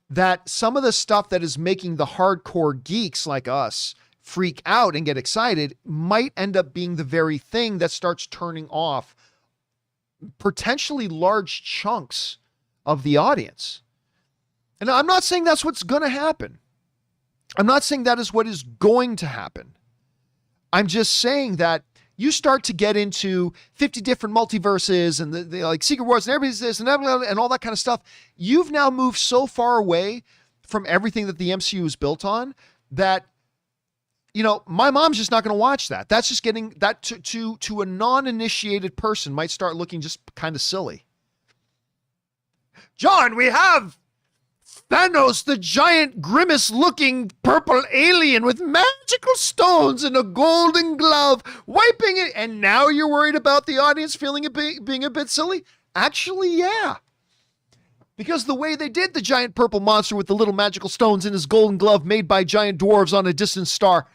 that some of the stuff that is making the hardcore geeks like us freak out and get excited might end up being the very thing that starts turning off potentially large chunks of the audience. And I'm not saying that's what's going to happen. I'm not saying that is what is going to happen. I'm just saying that you start to get into 50 different multiverses and the like Secret Wars and everybody's this and all that kind of stuff. You've now moved so far away from everything that the MCU is built on that, you know, my mom's just not going to watch that. That's just getting that to a non-initiated person might start looking just kind of silly. John, we have Thanos, the giant grimace-looking purple alien with magical stones and a golden glove, wiping it, and now you're worried about the audience feeling being a bit silly? Actually, yeah. Because the way they did the giant purple monster with the little magical stones in his golden glove made by giant dwarves on a distant star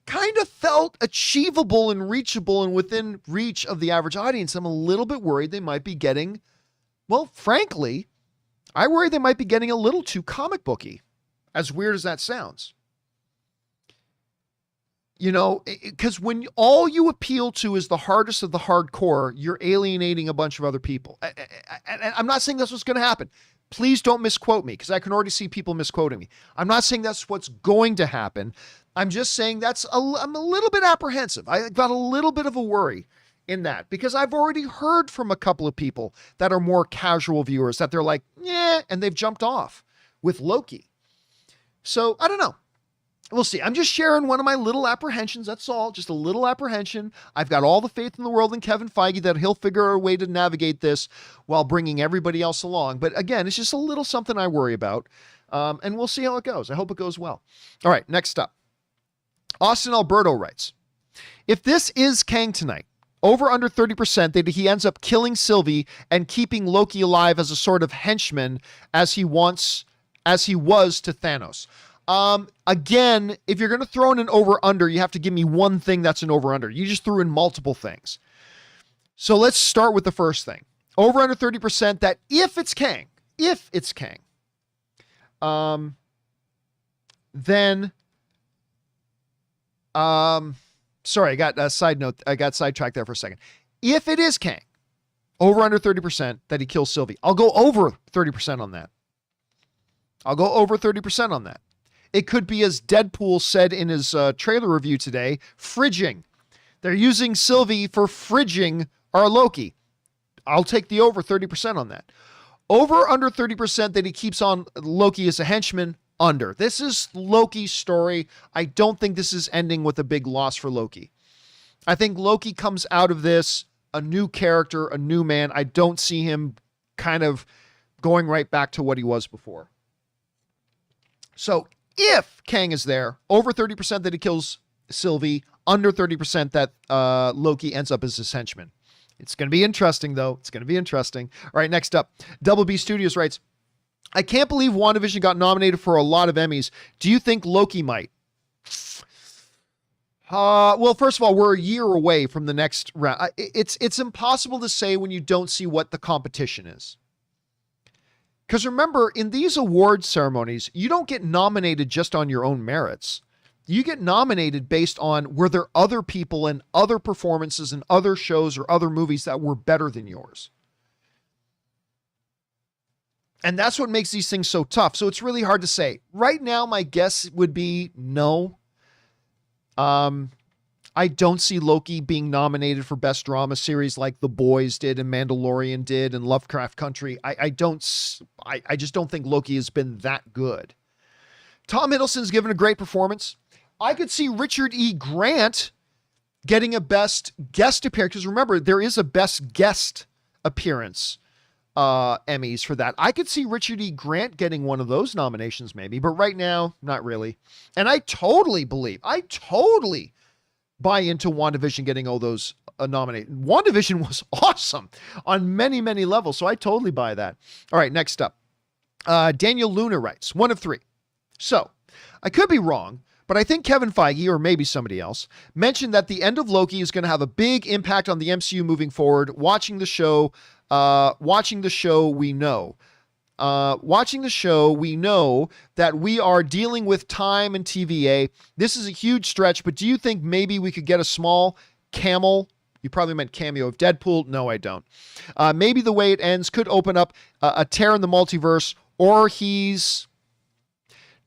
kind of felt achievable and reachable and within reach of the average audience. I'm a little bit worried they might be getting, well, frankly, I worry they might be getting a little too comic booky, as weird as that sounds. You know, because when all you appeal to is the hardest of the hardcore, you're alienating a bunch of other people. And I'm not saying that's what's going to happen. Please don't misquote me, because I can already see people misquoting me. I'm not saying that's what's going to happen. I'm just saying I'm a little bit apprehensive. I got a little bit of a worry in that, because I've already heard from a couple of people that are more casual viewers that they're like, yeah, and they've jumped off with Loki. So I don't know. We'll see. I'm just sharing one of my little apprehensions. That's all. Just a little apprehension. I've got all the faith in the world in Kevin Feige that he'll figure out a way to navigate this while bringing everybody else along. But again, it's just a little something I worry about. And we'll see how it goes. I hope it goes well. All right, next up. Austin Alberto writes, if this is Kang tonight, over under 30% that he ends up killing Sylvie and keeping Loki alive as a sort of henchman as he was to Thanos. Again, if you're going to throw in an over under, you have to give me one thing that's an over under. You just threw in multiple things. So let's start with the first thing. Over under 30% that if it's Kang, then, sorry, I got a side note. I got sidetracked there for a second. If it is Kang, over under 30% that he kills Sylvie, I'll go over 30% on that. It could be, as Deadpool said in his trailer review today, fridging. They're using Sylvie for fridging our Loki. I'll take the over 30% on that. Over under 30% that he keeps on Loki as a henchman. Under. This is Loki's story. I don't think this is ending with a big loss for Loki. I think Loki comes out of this a new character, a new man. I don't see him kind of going right back to what he was before. So if Kang is there, over 30% that he kills Sylvie, under 30% that Loki ends up as his henchman. It's going to be interesting, though. It's going to be interesting. All right, next up. Double B Studios writes, I can't believe WandaVision got nominated for a lot of Emmys. Do you think Loki might? Well, first of all, we're a year away from the next round. It's impossible to say when you don't see what the competition is. Because remember, in these award ceremonies, you don't get nominated just on your own merits. You get nominated based on were there other people and other performances and other shows or other movies that were better than yours. And that's what makes these things so tough. So it's really hard to say. Right now, my guess would be no. I don't see Loki being nominated for Best Drama Series like The Boys did and Mandalorian did and Lovecraft Country. I just don't think Loki has been that good. Tom Hiddleston's given a great performance. I could see Richard E. Grant getting a Best Guest Appearance, because remember, there is a Best Guest Appearance Emmys for that. I could see Richard E. Grant getting one of those nominations maybe, but right now, not really. And I totally buy into WandaVision getting all those nominated. WandaVision was awesome on many, many levels, so I totally buy that. All right, next up. Daniel Luna writes, 1 of 3. So, I could be wrong, but I think Kevin Feige, or maybe somebody else, mentioned that the end of Loki is going to have a big impact on the MCU moving forward. Watching the show, we know. Watching the show, we know that we are dealing with time and TVA. This is a huge stretch, but do you think maybe we could get a small cameo? You probably meant cameo of Deadpool. No, I don't. Maybe the way it ends could open up a tear in the multiverse, or he's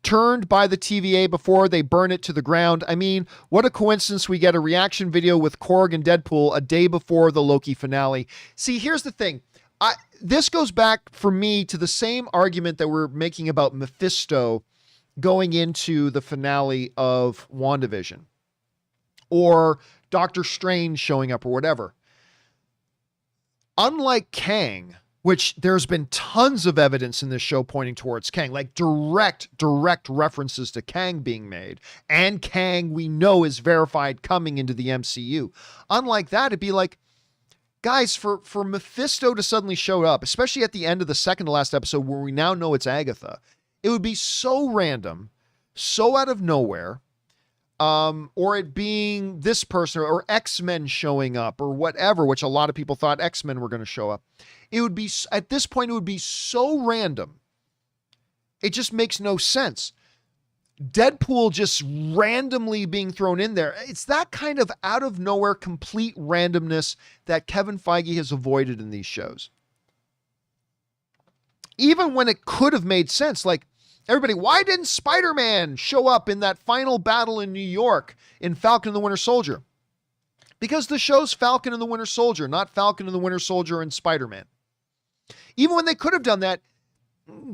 turned by the TVA before they burn it to the ground. I mean, what a coincidence we get a reaction video with Korg and Deadpool a day before the Loki finale. See, here's the thing. This goes back for me to the same argument that we're making about Mephisto going into the finale of WandaVision, or Doctor Strange showing up, or whatever. Unlike Kang, which there's been tons of evidence in this show pointing towards Kang, like direct references to Kang being made, and Kang we know is verified coming into the MCU. Unlike that, it'd be like, guys, for Mephisto to suddenly show up, especially at the end of the second to last episode where we now know it's Agatha, it would be so random, so out of nowhere, or it being this person or X-Men showing up or whatever, which a lot of people thought X-Men were going to show up. It would be, at this point, it would be so random. It just makes no sense. Deadpool just randomly being thrown in there. It's that kind of out of nowhere, complete randomness that Kevin Feige has avoided in these shows. Even when it could have made sense, like, everybody, why didn't Spider-Man show up in that final battle in New York in Falcon and the Winter Soldier? Because the show's Falcon and the Winter Soldier, not Falcon and the Winter Soldier and Spider-Man. Even when they could have done that,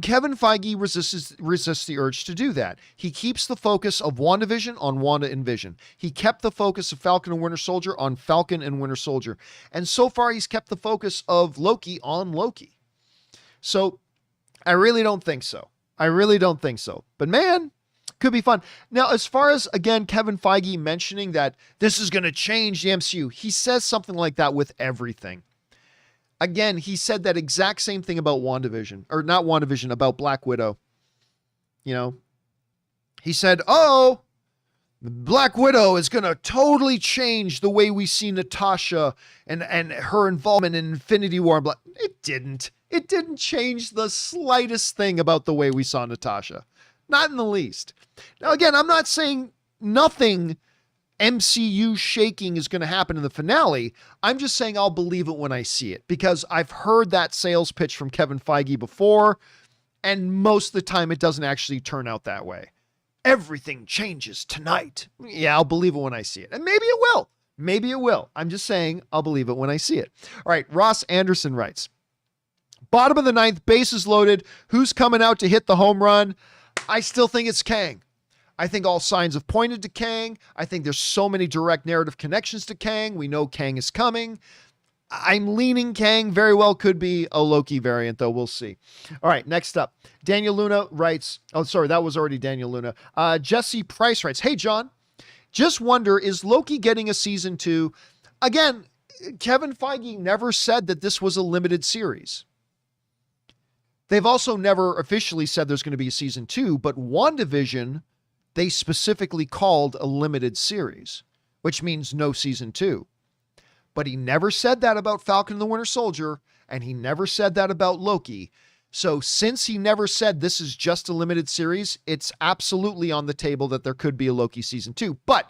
Kevin Feige resists the urge to do that. He keeps the focus of WandaVision on Wanda and Vision. He kept the focus of Falcon and Winter Soldier on Falcon and Winter Soldier. And so far, he's kept the focus of Loki on Loki. So I really don't think so. But man, could be fun. Now, as far as, again, Kevin Feige mentioning that this is going to change the MCU, he says something like that with everything. Again, he said that exact same thing about WandaVision, or not WandaVision, about Black Widow. You know, he said, oh, Black Widow is going to totally change the way we see Natasha and her involvement in Infinity War. It didn't. It didn't change the slightest thing about the way we saw Natasha. Not in the least. Now, again, I'm not saying nothing MCU shaking is going to happen in the finale. I'm just saying I'll believe it when I see it, because I've heard that sales pitch from Kevin Feige before, and most of the time it doesn't actually turn out that way. Everything changes tonight. Yeah, I'll believe it when I see it. And maybe it will. Maybe it will. I'm just saying I'll believe it when I see it. All right, Ross Anderson writes, bottom of the 9th, bases loaded. Who's coming out to hit the home run? I still think it's Kang. I think all signs have pointed to Kang. I think there's so many direct narrative connections to Kang. We know Kang is coming. I'm leaning Kang. Very well could be a Loki variant, though. We'll see. All right, next up. Daniel Luna writes, oh, sorry, that was already Daniel Luna. Jesse Price writes, hey, John, just wonder, is Loki getting a season 2? Again, Kevin Feige never said that this was a limited series. They've also never officially said there's going to be a season 2, but WandaVision, they specifically called a limited series, which means no season 2. But he never said that about Falcon and the Winter Soldier, and he never said that about Loki. So since he never said this is just a limited series, it's absolutely on the table that there could be a Loki season 2. But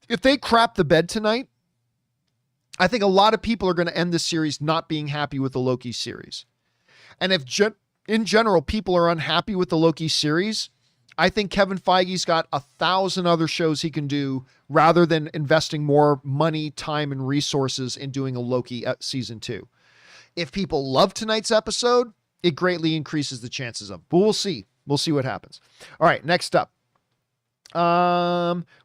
if they crap the bed tonight, I think a lot of people are going to end this series not being happy with the Loki series. And if in general people are unhappy with the Loki series, I think Kevin Feige's got 1,000 other shows he can do rather than investing more money, time, and resources in doing a Loki season 2. If people love tonight's episode, it greatly increases the chances of. But we'll see. We'll see what happens. All right, next up.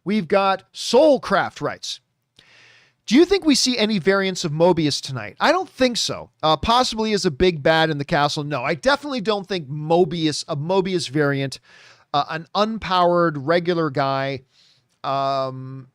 We've got Soulcraft writes, do you think we see any variants of Mobius tonight? I don't think so. Possibly as a big bad in the castle. No, I definitely don't think a Mobius variant, an unpowered regular guy,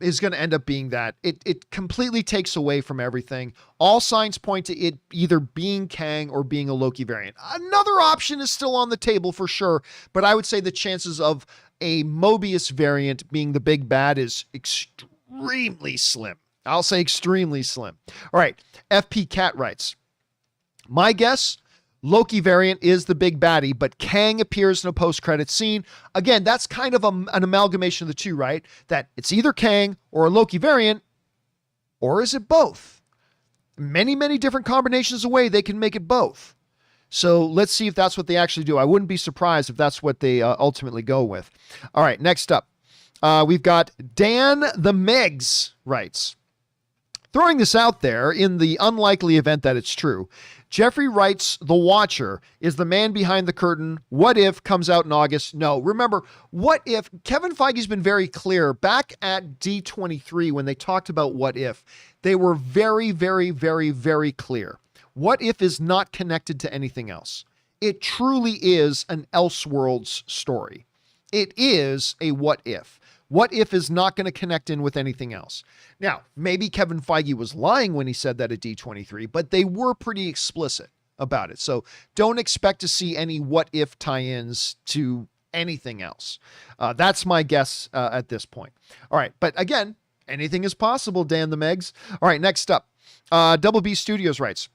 is going to end up being that. It completely takes away from everything. All signs point to it either being Kang or being a Loki variant. Another option is still on the table for sure, but I would say the chances of a Mobius variant being the big bad is extremely slim. I'll say extremely slim. All right. FP Cat writes, my guess, Loki variant is the big baddie, but Kang appears in a post-credit scene. Again, that's kind of an amalgamation of the two, right? That it's either Kang or a Loki variant, or is it both? Many, many different combinations of way they can make it both. So let's see if that's what they actually do. I wouldn't be surprised if that's what they ultimately go with. All right, next up. We've got Dan the Megs writes, throwing this out there in the unlikely event that it's true, Jeffrey writes The Watcher is the man behind the curtain. What If comes out in August. No, remember, What If, Kevin Feige's been very clear back at D23 when they talked about What If, they were very, very, very, very clear. What If is not connected to anything else. It truly is an Elseworlds story. It is a What If. What If is not going to connect in with anything else. Now, maybe Kevin Feige was lying when he said that at D23, but they were pretty explicit about it. So don't expect to see any What If tie-ins to anything else. That's my guess at this point. All right. But again, anything is possible, Dan the Megs. All right. Next up, Double B Studios writes,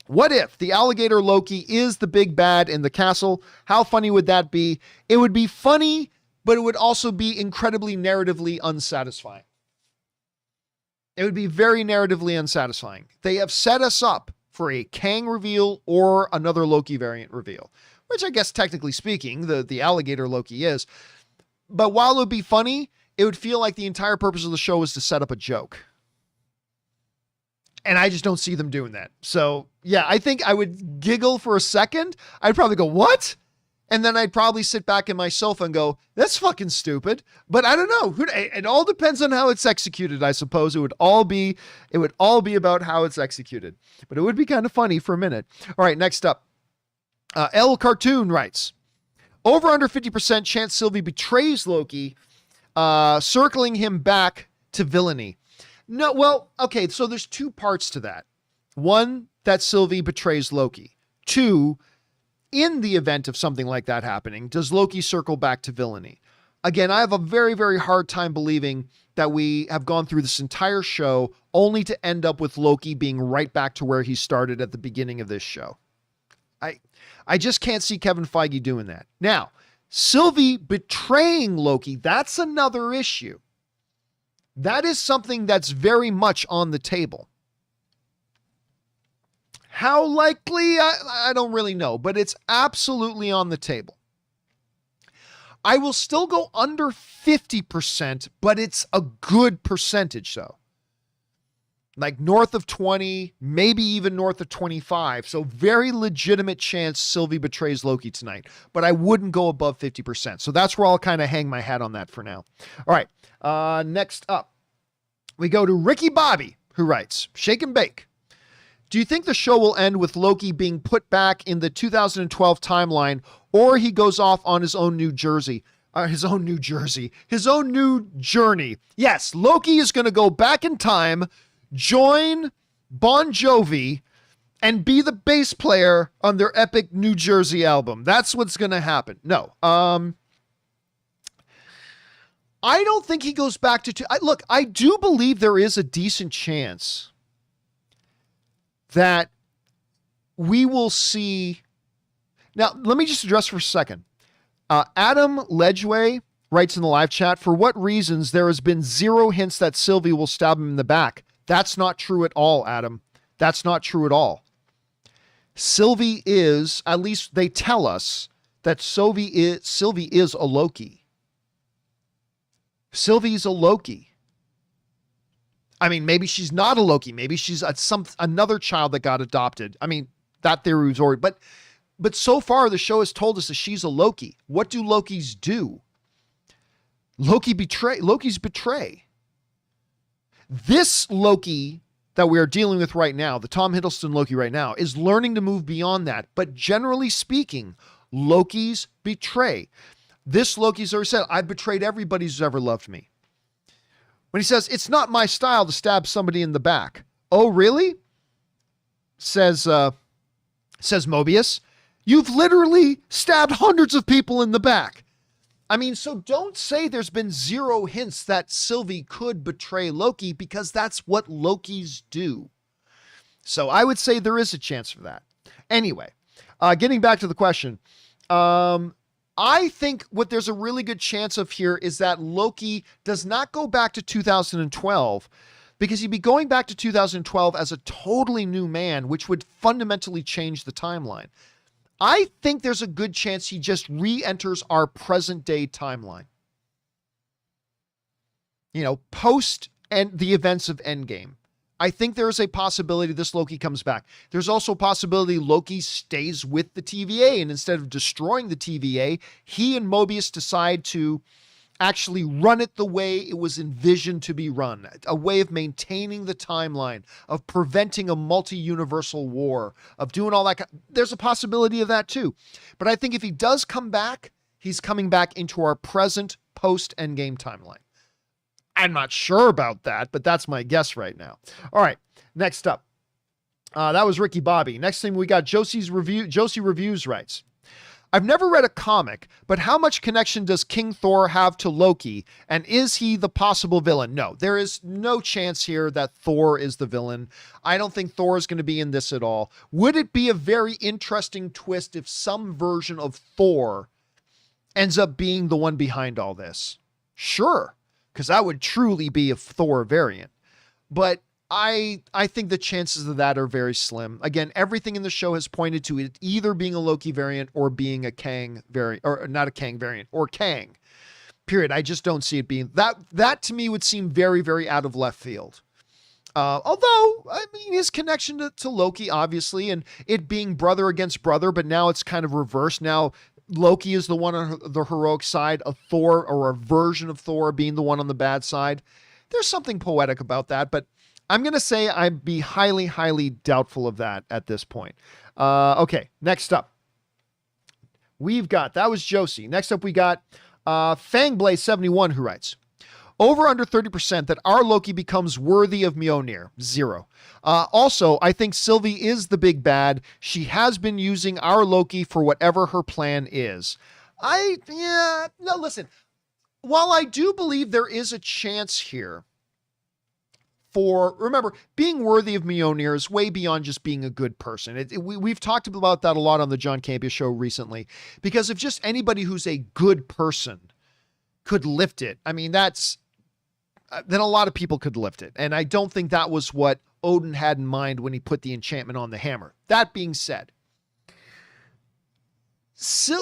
what if the alligator Loki is the big bad in the castle? How funny would that be? It would be funny, but it would also be incredibly narratively unsatisfying. It would be very narratively unsatisfying. They have set us up for a Kang reveal or another Loki variant reveal, which I guess technically speaking, the alligator Loki is. But while it would be funny, it would feel like the entire purpose of the show is to set up a joke. And I just don't see them doing that. So yeah, I think I would giggle for a second. I'd probably go, what? And then I'd probably sit back in my sofa and go, that's fucking stupid. But I don't know. It all depends on how it's executed, I suppose. It would all be about how it's executed. But it would be kind of funny for a minute. All right, next up. L Cartoon writes, over under 50% chance Sylvie betrays Loki, circling him back to villainy. No, well, okay, so there's two parts to that. One, that Sylvie betrays Loki. Two, in the event of something like that happening, does Loki circle back to villainy? Again, I have a very, very hard time believing that we have gone through this entire show only to end up with Loki being right back to where he started at the beginning of this show. I just can't see Kevin Feige doing that. Now, Sylvie betraying Loki, that's another issue. That is something that's very much on the table. How likely? I don't really know, but it's absolutely on the table. I will still go under 50%, but it's a good percentage though. Like north of 20, maybe even north of 25. So very legitimate chance Sylvie betrays Loki tonight, but I wouldn't go above 50%. So that's where I'll kind of hang my hat on that for now. All right. Next up, we go to Ricky Bobby, who writes, Shake and Bake. Do you think the show will end with Loki being put back in the 2012 timeline, or he goes off on his own new journey? Yes, Loki is going to go back in time, join Bon Jovi, and be the bass player on their epic New Jersey album. That's what's going to happen. No. I don't think he goes back to... Look, I do believe there is a decent chance that we will see... Now, let me just address for a second. Adam Ledgway writes in the live chat, for what reasons there has been zero hints that Sylvie will stab him in the back. That's not true at all, Adam. That's not true at all. Sylvie is, at least they tell us, that Sylvie is a Loki. Sylvie's a Loki. I mean, maybe she's not a Loki. Maybe she's another child that got adopted. I mean, that theory was already... But so far, the show has told us that she's a Loki. What do Lokis do? Lokis betray. This Loki that we are dealing with right now, the Tom Hiddleston Loki right now, is learning to move beyond that. But generally speaking, Lokis betray. This Loki's already said, I've betrayed everybody who's ever loved me. When he says, it's not my style to stab somebody in the back. Oh, really? Says Mobius. You've literally stabbed hundreds of people in the back. I mean, so don't say there's been zero hints that Sylvie could betray Loki, because that's what Lokis do. So I would say there is a chance for that. Anyway, getting back to the question. I think what there's a really good chance of here is that Loki does not go back to 2012, because he'd be going back to 2012 as a totally new man, which would fundamentally change the timeline. I think there's a good chance he just re-enters our present day timeline. You know, post the events of Endgame. I think there is a possibility this Loki comes back. There's also a possibility Loki stays with the TVA, and instead of destroying the TVA, he and Mobius decide to actually run it the way it was envisioned to be run. A way of maintaining the timeline, of preventing a multi-universal war, of doing all that. There's a possibility of that too. But I think if he does come back, he's coming back into our present post-Endgame timeline. I'm not sure about that, but that's my guess right now. All right, next up. That was Ricky Bobby. Next thing we got Josie Reviews writes, I've never read a comic, but how much connection does King Thor have to Loki? And is he the possible villain? No, there is no chance here that Thor is the villain. I don't think Thor is going to be in this at all. Would it be a very interesting twist if some version of Thor ends up being the one behind all this? Sure. Because that would truly be a Thor variant. But I think the chances of that are very slim. Again, everything in the show has pointed to it either being a Loki variant or being a Kang variant, or not a Kang variant, or Kang. Period. I just don't see it being that. That to me would seem very, very out of left field. Although, I mean, his connection to Loki, obviously, and it being brother against brother, but now it's kind of reversed. Now Loki is the one on the heroic side, of Thor, or a version of Thor being the one on the bad side. There's something poetic about that, but I'm going to say I'd be highly, highly doubtful of that at this point. Okay, next up. That was Josie. Next up we got Fangblaze71 who writes, over under 30% that our Loki becomes worthy of Mjolnir. 0. Also, I think Sylvie is the big bad. She has been using our Loki for whatever her plan is. Listen. While I do believe there is a chance here remember, being worthy of Mjolnir is way beyond just being a good person. We've talked about that a lot on the John Campea Show recently, because if just anybody who's a good person could lift it, I mean, then a lot of people could lift it. And I don't think that was what Odin had in mind when he put the enchantment on the hammer. That being said,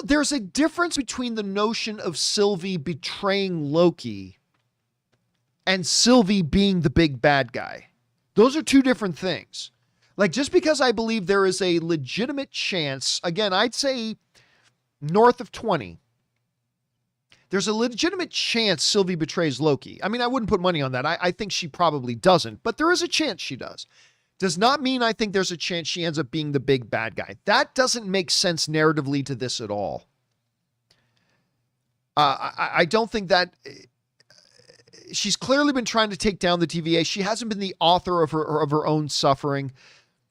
there's a difference between the notion of Sylvie betraying Loki and Sylvie being the big bad guy. Those are two different things. Like, just because I believe there is a legitimate chance, again, I'd say north of 20, there's a legitimate chance Sylvie betrays Loki. I mean, I wouldn't put money on that. I think she probably doesn't, but there is a chance she does. Does not mean I think there's a chance she ends up being the big bad guy. That doesn't make sense narratively to this at all. I don't think that... She's clearly been trying to take down the TVA. She hasn't been the author of her own suffering.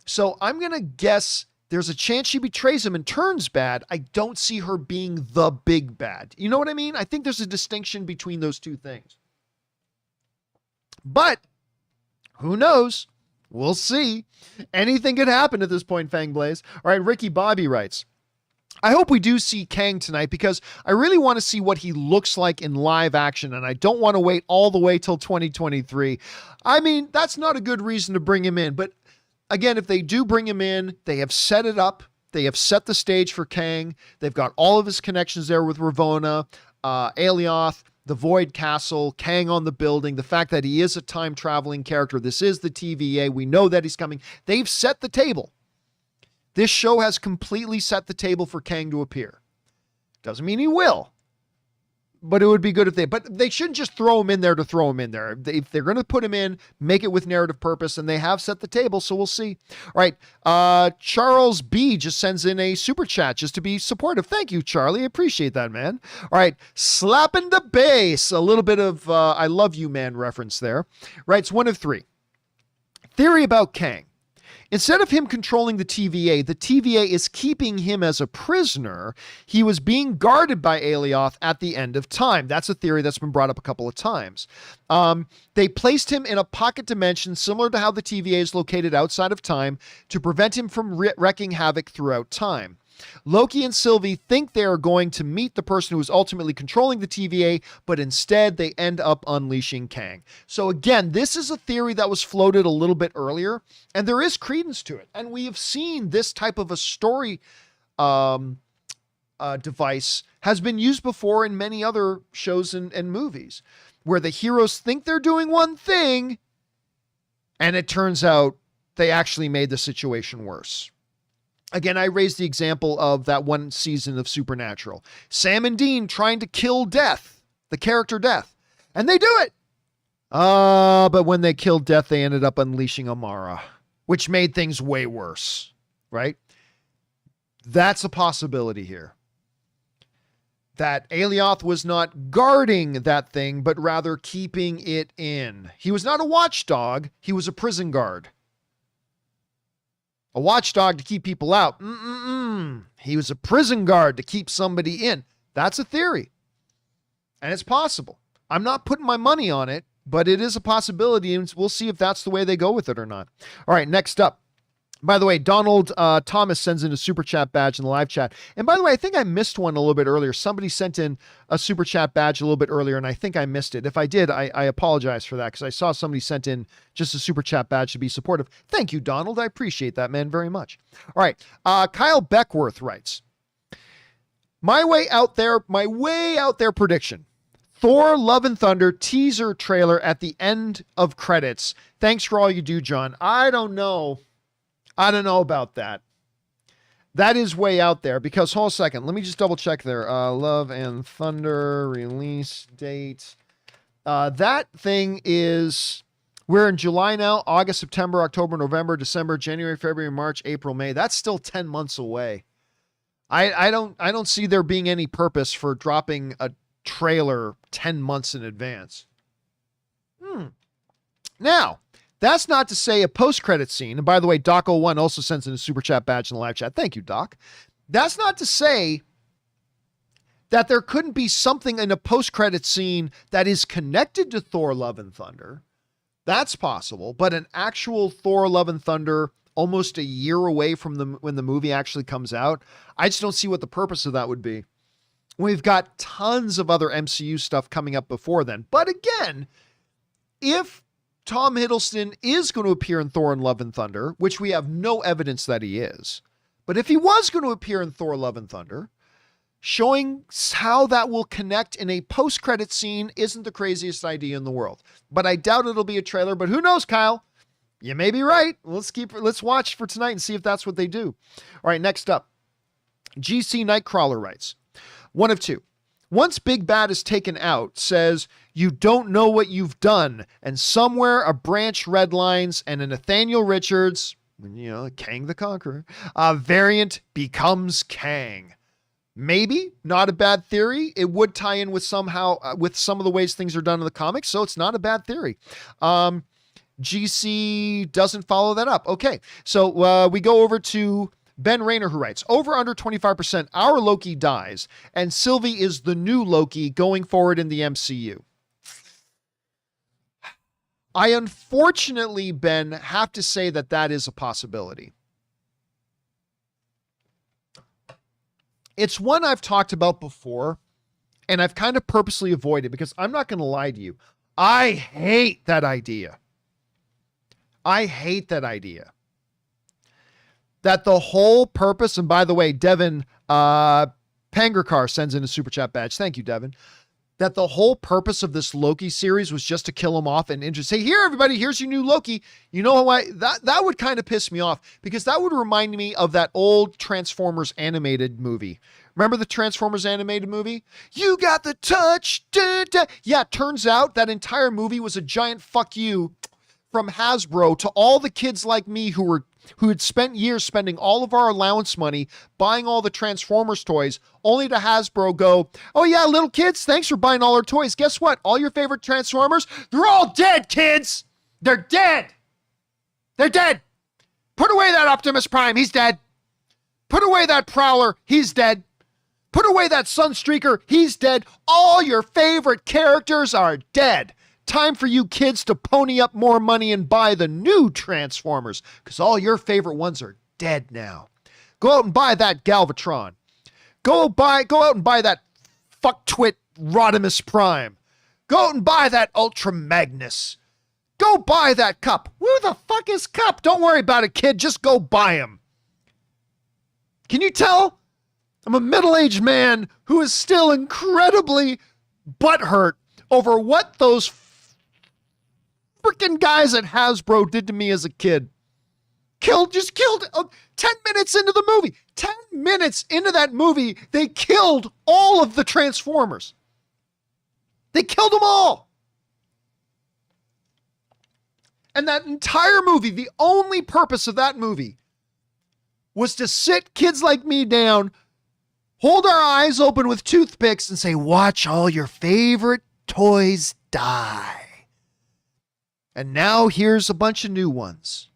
So I'm going to guess there's a chance she betrays him and turns bad. I don't see her being the big bad. You know what I mean? I think there's a distinction between those two things. But who knows? We'll see. Anything could happen at this point, Fangblaze. All right, Ricky Bobby writes, I hope we do see Kang tonight because I really want to see what he looks like in live action, and I don't want to wait all the way till 2023. I mean, that's not a good reason to bring him in, but again, if they do bring him in, they have set it up. They have set the stage for Kang. They've got all of his connections there with Ravonna, Alioth, the Void Castle, Kang on the building, the fact that he is a time-traveling character. This is the TVA. We know that he's coming. They've set the table. This show has completely set the table for Kang to appear. Doesn't mean he will, but it would be good if but they shouldn't just throw him in there to throw him in there. If they're going to put him in, make it with narrative purpose, and they have set the table, so we'll see. All right, Charles B just sends in a super chat just to be supportive. Thank you, Charlie. I appreciate that, man. All right, slapping the bass. A little bit of I love you, man reference there. Writes 1 of 3. Theory about Kang. Instead of him controlling the TVA is keeping him as a prisoner. He was being guarded by Alioth at the end of time. That's a theory that's been brought up a couple of times. They placed him in a pocket dimension similar to how the TVA is located outside of time to prevent him from wreaking havoc throughout time. Loki and Sylvie think they are going to meet the person who is ultimately controlling the TVA, but instead they end up unleashing Kang. So again, this is a theory that was floated a little bit earlier, and there is credence to it. And we have seen this type of a story device has been used before in many other shows and movies, where the heroes think they're doing one thing, and it turns out they actually made the situation worse. Again, I raised the example of that one season of Supernatural. Sam and Dean trying to kill Death, the character Death. And they do it. But when they killed Death, they ended up unleashing Amara, which made things way worse, right? That's a possibility here. That Alioth was not guarding that thing, but rather keeping it in. He was not a watchdog. He was a prison guard. A watchdog to keep people out. He was a prison guard to keep somebody in. That's a theory. And it's possible. I'm not putting my money on it, but it is a possibility, and we'll see if that's the way they go with it or not. All right, next up. By the way, Donald Thomas sends in a super chat badge in the live chat. And by the way, I think I missed one a little bit earlier. Somebody sent in a super chat badge a little bit earlier, and I think I missed it. If I did, I apologize for that, because I saw somebody sent in just a super chat badge to be supportive. Thank you, Donald. I appreciate that, man, very much. All right. Kyle Beckworth writes, my way out there prediction. Thor Love and Thunder teaser trailer at the end of credits. Thanks for all you do, John. I don't know about that. That is way out there, because, hold a second. Let me just double check there. Love and Thunder release date. That thing is, we're in July now, August, September, October, November, December, January, February, March, April, May. That's still 10 months away. I don't see there being any purpose for dropping a trailer 10 months in advance. Now, that's not to say a post-credit scene. And by the way, Doc01 also sends in a super chat badge in the live chat. Thank you, Doc. That's not to say that there couldn't be something in a post-credit scene that is connected to Thor Love and Thunder. That's possible. But an actual Thor Love and Thunder almost a year away from when the movie actually comes out, I just don't see what the purpose of that would be. We've got tons of other MCU stuff coming up before then. But again, if Tom Hiddleston is going to appear in Thor and Love and Thunder, which we have no evidence that he is, but if he was going to appear in Thor Love and Thunder, showing how that will connect in a post-credit scene isn't the craziest idea in the world. But I doubt it'll be a trailer, but who knows, Kyle? You may be right. Let's watch for tonight and see if that's what they do. All right, next up. GC Nightcrawler writes, 1 of 2. Once Big Bad is taken out, says, you don't know what you've done. And somewhere a branch redlines and a Nathaniel Richards, Kang the Conqueror, variant becomes Kang. Maybe, not a bad theory. It would tie in with some of the ways things are done in the comics, so it's not a bad theory. GC doesn't follow that up. Okay, so we go over to Ben Rayner, who writes, over under 25%, our Loki dies, and Sylvie is the new Loki going forward in the MCU. I unfortunately, Ben, have to say that that is a possibility. It's one I've talked about before, and I've kind of purposely avoided because I'm not going to lie to you. I hate that idea. I hate that idea. That the whole purpose, and by the way, Devin Pangerkar sends in a super chat badge. Thank you, Devin. That the whole purpose of this Loki series was just to kill him off and say, here, everybody, here's your new Loki. You know why? That would kind of piss me off because that would remind me of that old Transformers animated movie. Remember the Transformers animated movie? You got the touch. Da, da. Yeah, turns out that entire movie was a giant fuck you from Hasbro to all the kids like me who had spent years spending all of our allowance money buying all the Transformers toys, only to Hasbro go, oh yeah, little kids, thanks for buying all our toys. Guess what? All your favorite Transformers, they're all dead, kids. They're dead. They're dead. Put away that Optimus Prime. He's dead. Put away that Prowler. He's dead. Put away that Sunstreaker. He's dead. All your favorite characters are dead. Time for you kids to pony up more money and buy the new Transformers, because all your favorite ones are dead now. Go out and buy that Galvatron. Go out and buy that fucktwit Rodimus Prime. Go out and buy that Ultra Magnus. Go buy that Cup. Who the fuck is Cup? Don't worry about it, kid. Just go buy him. Can you tell? I'm a middle-aged man who is still incredibly butthurt over what those freaking guys at Hasbro did to me as a kid. Just killed 10 minutes into the movie. 10 minutes into that movie, they killed all of the Transformers. They killed them all. And that entire movie, the only purpose of that movie was to sit kids like me down, hold our eyes open with toothpicks and say, watch all your favorite toys die. And now here's a bunch of new ones.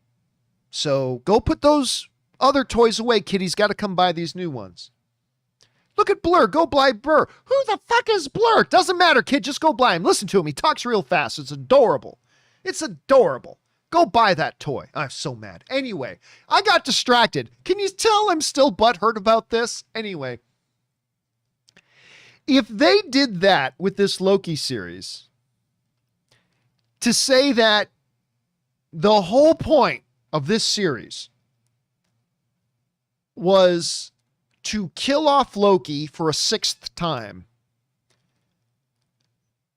So go put those other toys away, kid. He's got to come buy these new ones. Look at Blur. Go buy Blur. Who the fuck is Blur? Doesn't matter, kid. Just go buy him. Listen to him. He talks real fast. It's adorable. It's adorable. Go buy that toy. I'm so mad. Anyway, I got distracted. Can you tell I'm still butthurt about this? Anyway, if they did that with this Loki series, to say that the whole point of this series was to kill off Loki for a sixth time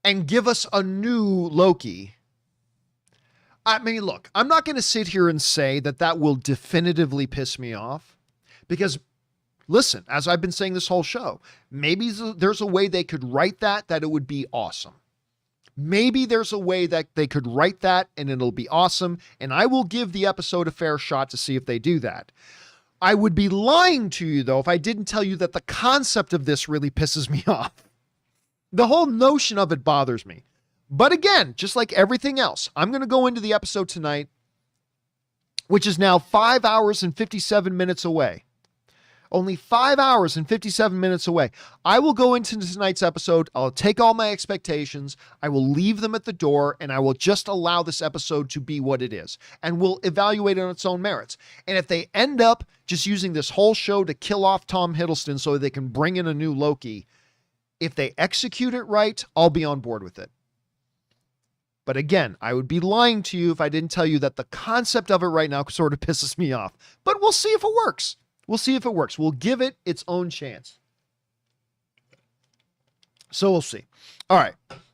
and give us a new Loki. I mean, look, I'm not going to sit here and say that that will definitively piss me off because, listen, as I've been saying this whole show, maybe there's a way they could write that it would be awesome. Maybe there's a way that they could write that and it'll be awesome. And I will give the episode a fair shot to see if they do that. I would be lying to you, though, if I didn't tell you that the concept of this really pisses me off. The whole notion of it bothers me. But again, just like everything else, I'm going to go into the episode tonight, which is now 5 hours and 57 minutes away. Only 5 hours and 57 minutes away. I will go into tonight's episode. I'll take all my expectations. I will leave them at the door, and I will just allow this episode to be what it is. And we'll evaluate it on its own merits. And if they end up just using this whole show to kill off Tom Hiddleston so they can bring in a new Loki, if they execute it right, I'll be on board with it. But again, I would be lying to you if I didn't tell you that the concept of it right now sort of pisses me off. But we'll see if it works. We'll see if it works. We'll give it its own chance. So we'll see. All right.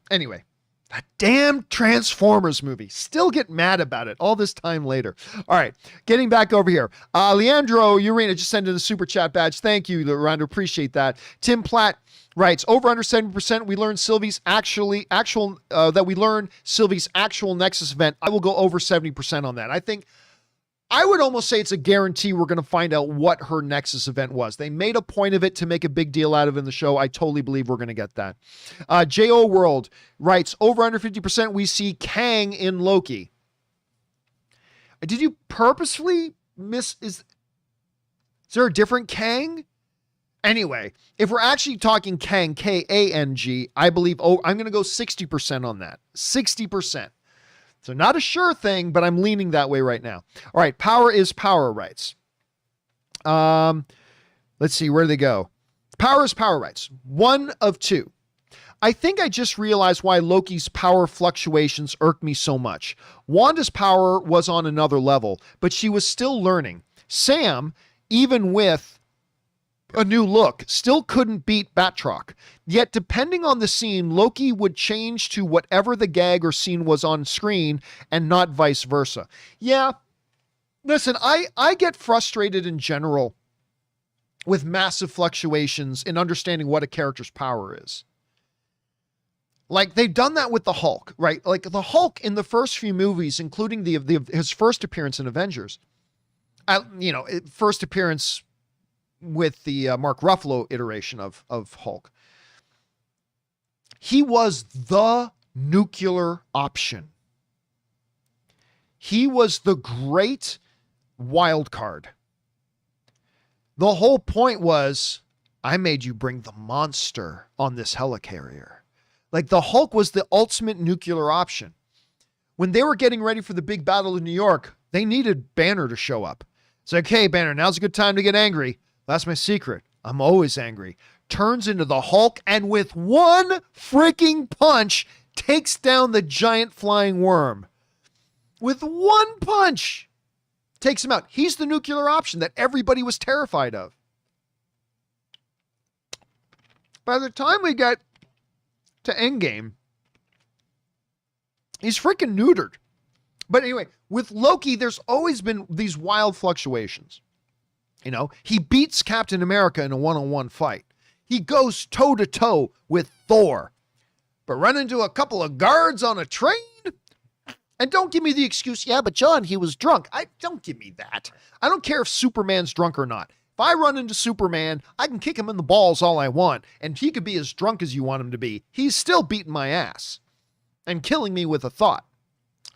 Anyway, that damn Transformers movie. Still get mad about it all this time later. All right. Getting back over here. Leandro Urena just sent in a super chat badge. Thank you, Leandro. Appreciate that. Tim Platt writes, over under 70%, we learned Sylvie's that we learned Sylvie's actual Nexus event. I will go over 70% on that. I would almost say it's a guarantee we're going to find out what her Nexus event was. They made a point of it to make a big deal out of it in the show. I totally believe we're going to get that. J.O. World writes, over under 50%, we see Kang in Loki. Did you purposefully miss? Is there a different Kang? Anyway, if we're actually talking Kang, Kang, I believe, I'm going to go 60% on that. 60%. So not a sure thing, but I'm leaning that way right now. All right, power is power rights. Let's see, where do they go? Power is power rights. 1 of 2. I think I just realized why Loki's power fluctuations irked me so much. Wanda's power was on another level, but she was still learning. Sam, even with a new look, still couldn't beat Batroc. Yet, depending on the scene, Loki would change to whatever the gag or scene was on screen and not vice versa. Yeah, listen, I get frustrated in general with massive fluctuations in understanding what a character's power is. Like, they've done that with the Hulk, right? Like, the Hulk in the first few movies, including his first appearance in Avengers, first appearance with the Mark Ruffalo iteration of Hulk. He was the nuclear option. He was the great wild card. The whole point was, I made you bring the monster on this helicarrier. Like, the Hulk was the ultimate nuclear option. When they were getting ready for the big battle in New York, they needed Banner to show up. It's like, hey, Banner, now's a good time to get angry. That's my secret. I'm always angry. Turns into the Hulk and with one freaking punch takes down the giant flying worm. With one punch, takes him out. He's the nuclear option that everybody was terrified of. By the time we get to Endgame, he's freaking neutered. But anyway, with Loki, there's always been these wild fluctuations. You know, he beats Captain America in a one-on-one fight. He goes toe-to-toe with Thor. But run into a couple of guards on a train? And don't give me the excuse, yeah, but John, he was drunk. Don't give me that. I don't care if Superman's drunk or not. If I run into Superman, I can kick him in the balls all I want, and he could be as drunk as you want him to be. He's still beating my ass and killing me with a thought.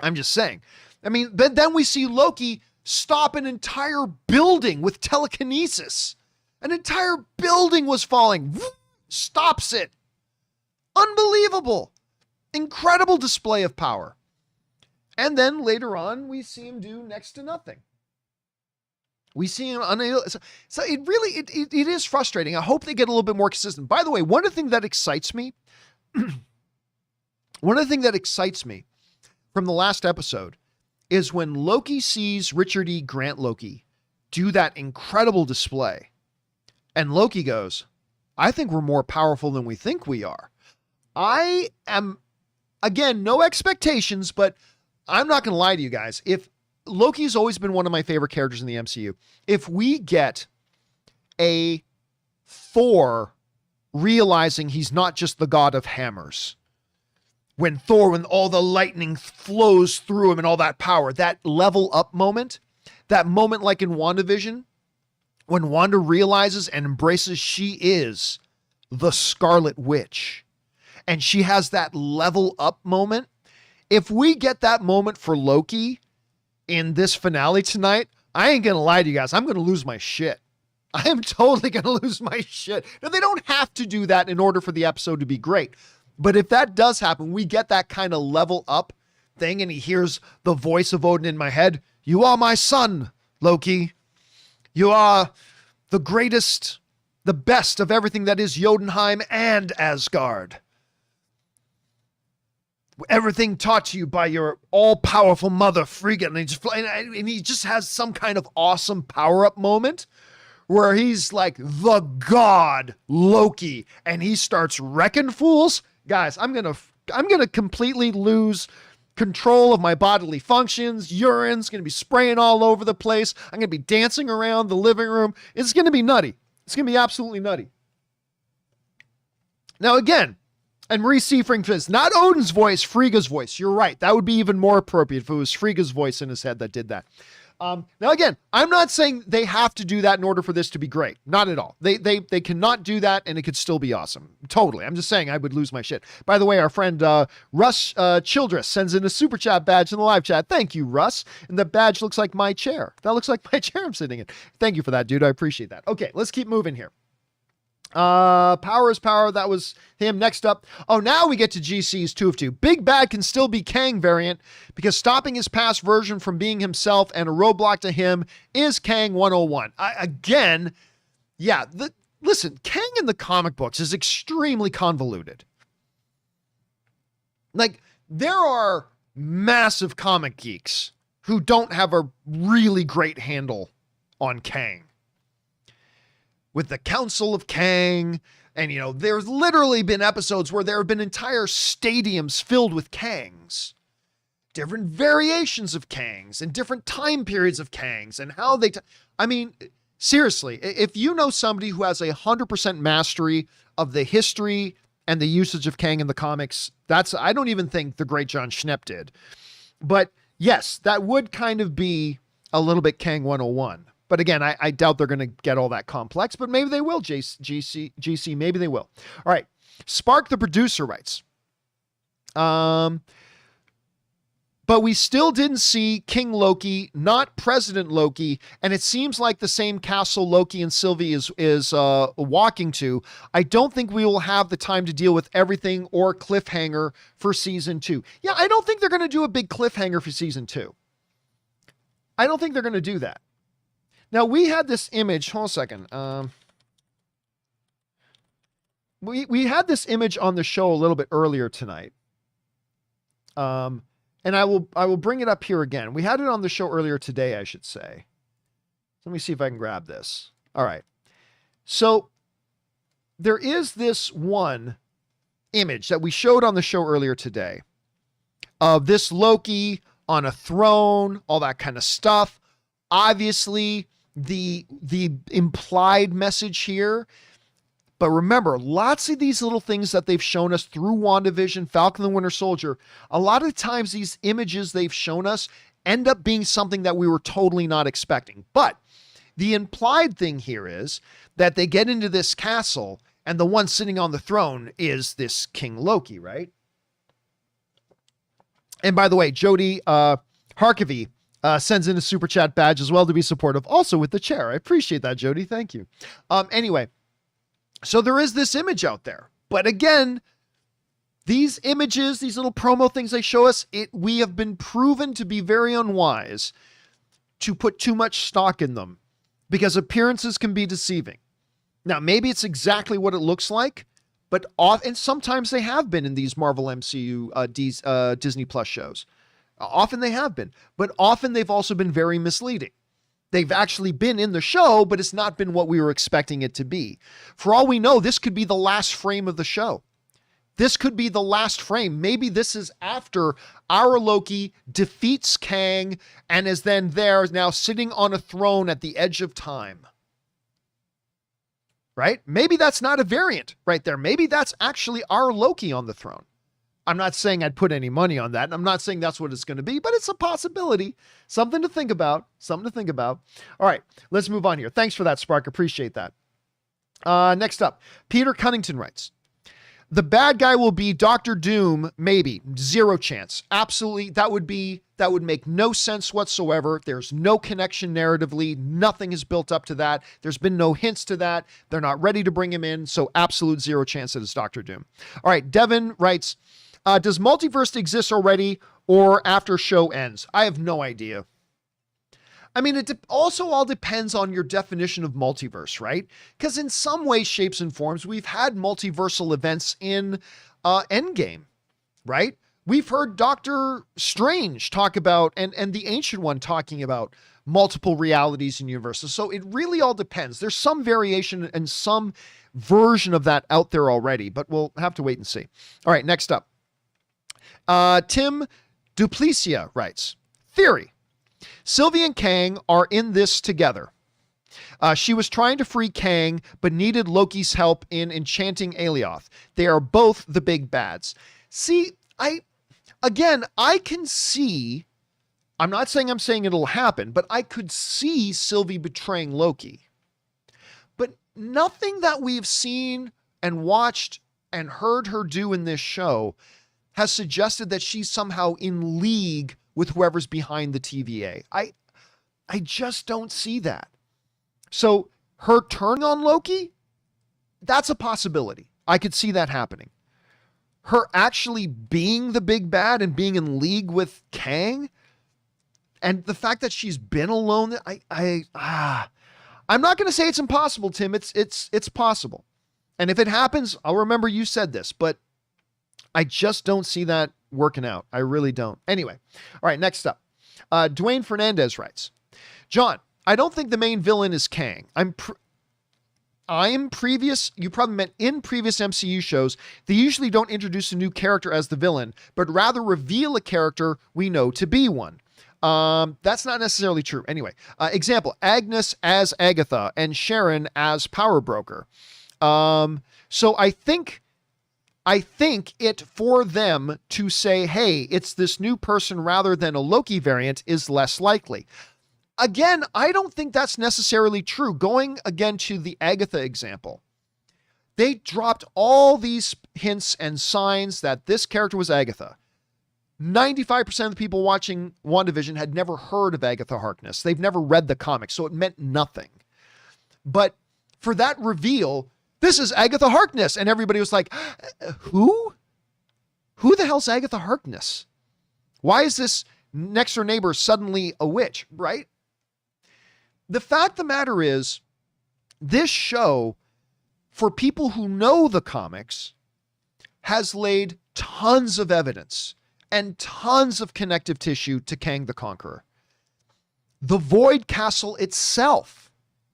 I'm just saying. I mean, then we see Loki stop an entire building with telekinesis. An entire building was falling. Stops it. Unbelievable. Incredible display of power. And then later on, we see him do next to nothing. We see him unable. So it really, it is frustrating. I hope they get a little bit more consistent. By the way, one of the things that excites me, from the last episode is when Loki sees Richard E. Grant Loki do that incredible display. And Loki goes, I think we're more powerful than we think we are. I am, again, no expectations, but I'm not going to lie to you guys. If Loki's always been one of my favorite characters in the MCU, if we get a Thor realizing he's not just the god of hammers, when all the lightning flows through him and all that power, that level up moment, that moment like in WandaVision, when Wanda realizes and embraces she is the Scarlet Witch, and she has that level up moment. If we get that moment for Loki in this finale tonight, I ain't going to lie to you guys. I'm going to lose my shit. I am totally going to lose my shit. Now, they don't have to do that in order for the episode to be great. But if that does happen, we get that kind of level up thing, and he hears the voice of Odin in my head. You are my son, Loki. You are the greatest, the best of everything that is Jotunheim and Asgard. Everything taught to you by your all-powerful mother, Frigga. And he just has some kind of awesome power-up moment where he's like the god Loki, and he starts wrecking fools. Guys, I'm gonna completely lose control of my bodily functions. Urine's gonna be spraying all over the place. I'm gonna be dancing around the living room. It's gonna be nutty. It's gonna be absolutely nutty. Now again, and Marie Seifring says, not Odin's voice, Frigga's voice. You're right. That would be even more appropriate if it was Frigga's voice in his head that did that. Now, again, I'm not saying they have to do that in order for this to be great. Not at all. They cannot do that, and it could still be awesome. Totally. I'm just saying I would lose my shit. By the way, our friend Russ Childress sends in a super chat badge in the live chat. Thank you, Russ. And the badge looks like my chair. That looks like my chair I'm sitting in. Thank you for that, dude. I appreciate that. Okay, let's keep moving here. Power is power. That was him. Next up. Oh, now we get to GC's 2 of 2. Big Bad can still be Kang variant because stopping his past version from being himself and a roadblock to him is Kang 101. Listen, Kang in the comic books is extremely convoluted. Like, there are massive comic geeks who don't have a really great handle on Kang. With the Council of Kang, and there's literally been episodes where there have been entire stadiums filled with Kangs, different variations of Kangs, and different time periods of Kangs, and how they, seriously, if you know somebody who has 100% mastery of the history and the usage of Kang in the comics, I don't even think the great John Schnepp did. But yes, that would kind of be a little bit Kang 101. But again, I doubt they're going to get all that complex, but maybe they will, GC, maybe they will. All right. Spark, the producer, writes, but we still didn't see King Loki, not President Loki, and it seems like the same castle Loki and Sylvie is walking to. I don't think we will have the time to deal with everything or cliffhanger for season 2. Yeah, I don't think they're going to do a big cliffhanger for season 2. I don't think they're going to do that. Now, we had this image, hold on a second. We had this image on the show a little bit earlier tonight. And I will bring it up here again. We had it on the show earlier today, I should say. Let me see if I can grab this. All right. So there is this one image that we showed on the show earlier today of this Loki on a throne, all that kind of stuff. Obviously, the implied message here. But remember, lots of these little things that they've shown us through WandaVision, Falcon and the Winter Soldier, a lot of times these images they've shown us end up being something that we were totally not expecting. But the implied thing here is that they get into this castle and the one sitting on the throne is this King Loki, right? And by the way, Jody Harkavy sends in a super chat badge as well to be supportive, also with the chair. I appreciate that, Jody. Thank you. Anyway, so there is this image out there. But again, these images, these little promo things they show us, we have been proven to be very unwise to put too much stock in them because appearances can be deceiving. Now, maybe it's exactly what it looks like, but and sometimes they have been in these Marvel MCU Disney Plus shows. Often they have been, but often they've also been very misleading. They've actually been in the show, but it's not been what we were expecting it to be. For all we know, this could be the last frame of the show. This could be the last frame. Maybe this is after our Loki defeats Kang and is then there now sitting on a throne at the edge of time. Right? Maybe that's not a variant right there. Maybe that's actually our Loki on the throne. I'm not saying I'd put any money on that. I'm not saying that's what it's going to be, but it's a possibility. Something to think about. Something to think about. All right, let's move on here. Thanks for that, Spark. Appreciate that. Next up, Peter Cunnington writes, the bad guy will be Dr. Doom, maybe. 0 chance. Absolutely. That would make no sense whatsoever. There's no connection narratively. Nothing is built up to that. There's been no hints to that. They're not ready to bring him in. So absolute 0 chance that it's Dr. Doom. All right. Devin writes, does multiverse exist already or after show ends? I have no idea. I mean, it also all depends on your definition of multiverse, right? Because in some ways, shapes, and forms, we've had multiversal events in Endgame, right? We've heard Doctor Strange talk about, and the Ancient One talking about multiple realities and universes. So it really all depends. There's some variation and some version of that out there already, but we'll have to wait and see. All right, next up. Tim Duplicia writes, theory. Sylvie and Kang are in this together. She was trying to free Kang, but needed Loki's help in enchanting Alioth. They are both the big bads. See, I can see I'm not saying I'm saying it'll happen, but I could see Sylvie betraying Loki. But nothing that we've seen and watched and heard her do in this show has suggested that she's somehow in league with whoever's behind the TVA. I just don't see that. So her turning on Loki, that's a possibility. I could see that happening. Her actually being the big bad and being in league with Kang, and the fact that she's been alone, I'm not going to say it's impossible, Tim. It's possible. And if it happens, I'll remember you said this, but I just don't see that working out. I really don't. Anyway. All right. Next up, Dwayne Fernandez writes, John, I don't think the main villain is Kang. You probably meant in previous MCU shows, they usually don't introduce a new character as the villain, but rather reveal a character we know to be one. That's not necessarily true. Anyway, example, Agnes as Agatha and Sharon as Power Broker. So I think it for them to say, hey, it's this new person rather than a Loki variant is less likely. Again, I don't think that's necessarily true. Going again to the Agatha example, they dropped all these hints and signs that this character was Agatha. 95% of the people watching WandaVision had never heard of Agatha Harkness. They've never read the comics, so it meant nothing. But for that reveal, this is Agatha Harkness, and everybody was like, who? Who the hell's Agatha Harkness? Why is this next door neighbor suddenly a witch, right? The fact of the matter is, this show, for people who know the comics, has laid tons of evidence and tons of connective tissue to Kang the Conqueror. The Void Castle itself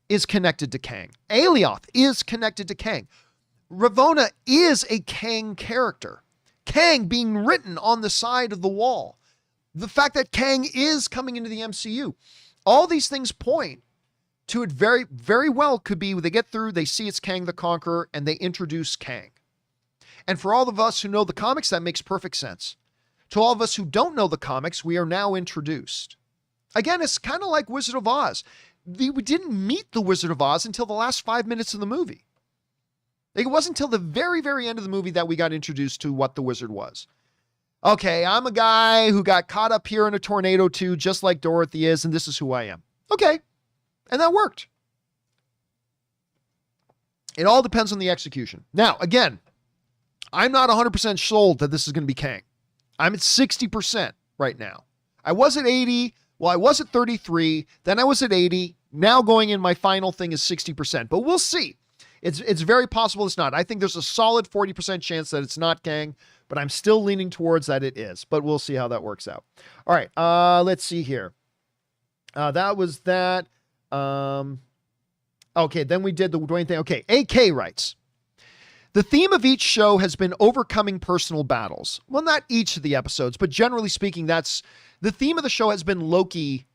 is connected to Kang. Alioth is connected to Kang. Ravonna is a Kang character. Kang being written on the side of the wall. The fact that Kang is coming into the MCU. All these things point to it very, very well could be when they get through, they see it's Kang the Conqueror, and they introduce Kang. And for all of us who know the comics, that makes perfect sense. To all of us who don't know the comics, we are now introduced. Again, it's kind of like Wizard of Oz. We didn't meet the Wizard of Oz until the last 5 minutes of the movie. It wasn't until the very, very end of the movie that we got introduced to what the wizard was. Okay, I'm a guy who got caught up here in a tornado too, just like Dorothy is, and this is who I am. Okay, and that worked. It all depends on the execution. Now, again, I'm not 100% sold that this is going to be Kang. I'm at 60% right now. I was at 80. Well, I was at 33. Then I was at 80. Now going in, my final thing is 60%. But we'll see. It's very possible it's not. I think there's a solid 40% chance that it's not Kang, but I'm still leaning towards that it is. But we'll see how that works out. All right. Let's see here. That was that. Okay, then we did the Dwayne thing. Okay, AK writes, the theme of each show has been overcoming personal battles. Well, not each of the episodes, but generally speaking, that's the theme of the show has been Loki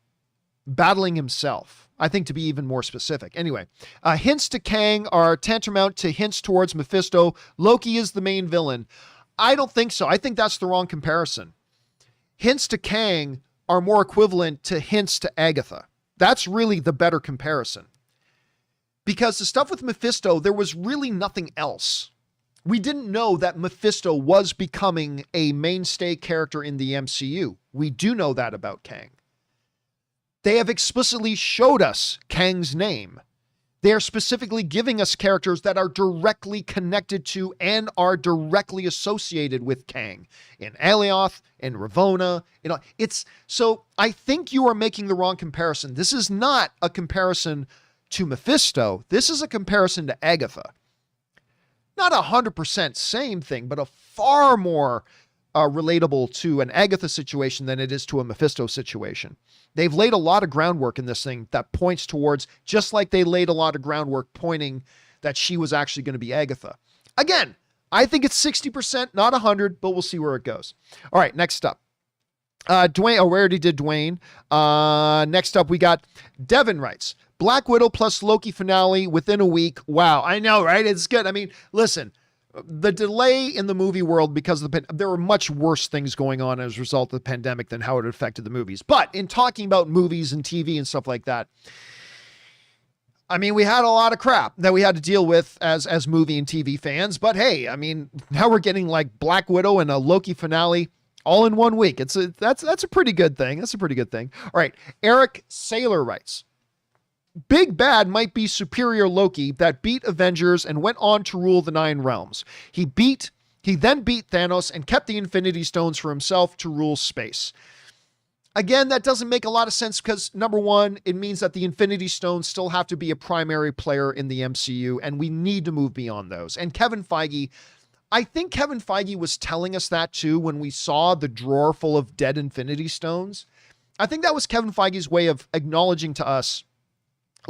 battling himself. I think to be even more specific. Anyway, hints to Kang are tantamount to hints towards Mephisto. Loki is the main villain. I don't think so. I think that's the wrong comparison. Hints to Kang are more equivalent to hints to Agatha. That's really the better comparison. Because the stuff with Mephisto, there was really nothing else. We didn't know that Mephisto was becoming a mainstay character in the MCU. We do know that about Kang. They have explicitly showed us Kang's name. They are specifically giving us characters that are directly connected to and are directly associated with Kang. In Alioth, in Ravonna, so I think you are making the wrong comparison. This is not a comparison to Mephisto. This is a comparison to Agatha. Not 100% same thing, but a far more relatable to an Agatha situation than it is to a Mephisto situation. They've laid a lot of groundwork in this thing that points towards, just like they laid a lot of groundwork pointing that she was actually going to be Agatha. Again, I think it's 60%, not 100, but we'll see where it goes. All right, next up. Dwayne, we already did Dwayne. Next up, we got Devin writes, Black Widow plus Loki finale within a week. Wow, I know, right? It's good. I mean, listen, the delay in the movie world because of there were much worse things going on as a result of the pandemic than how it affected the movies. But in talking about movies and TV and stuff like that, I mean, we had a lot of crap that we had to deal with as movie and TV fans. But hey, I mean, now we're getting like Black Widow and a Loki finale all in 1 week. That's a pretty good thing. That's a pretty good thing. All right. Eric Saylor writes, Big Bad might be superior Loki that beat Avengers and went on to rule the 9 realms. He then beat Thanos and kept the Infinity Stones for himself to rule space. Again, that doesn't make a lot of sense because, number one, it means that the Infinity Stones still have to be a primary player in the MCU, and we need to move beyond those. And Kevin Feige, I think Kevin Feige was telling us that too when we saw the drawer full of dead Infinity Stones. I think that was Kevin Feige's way of acknowledging to us,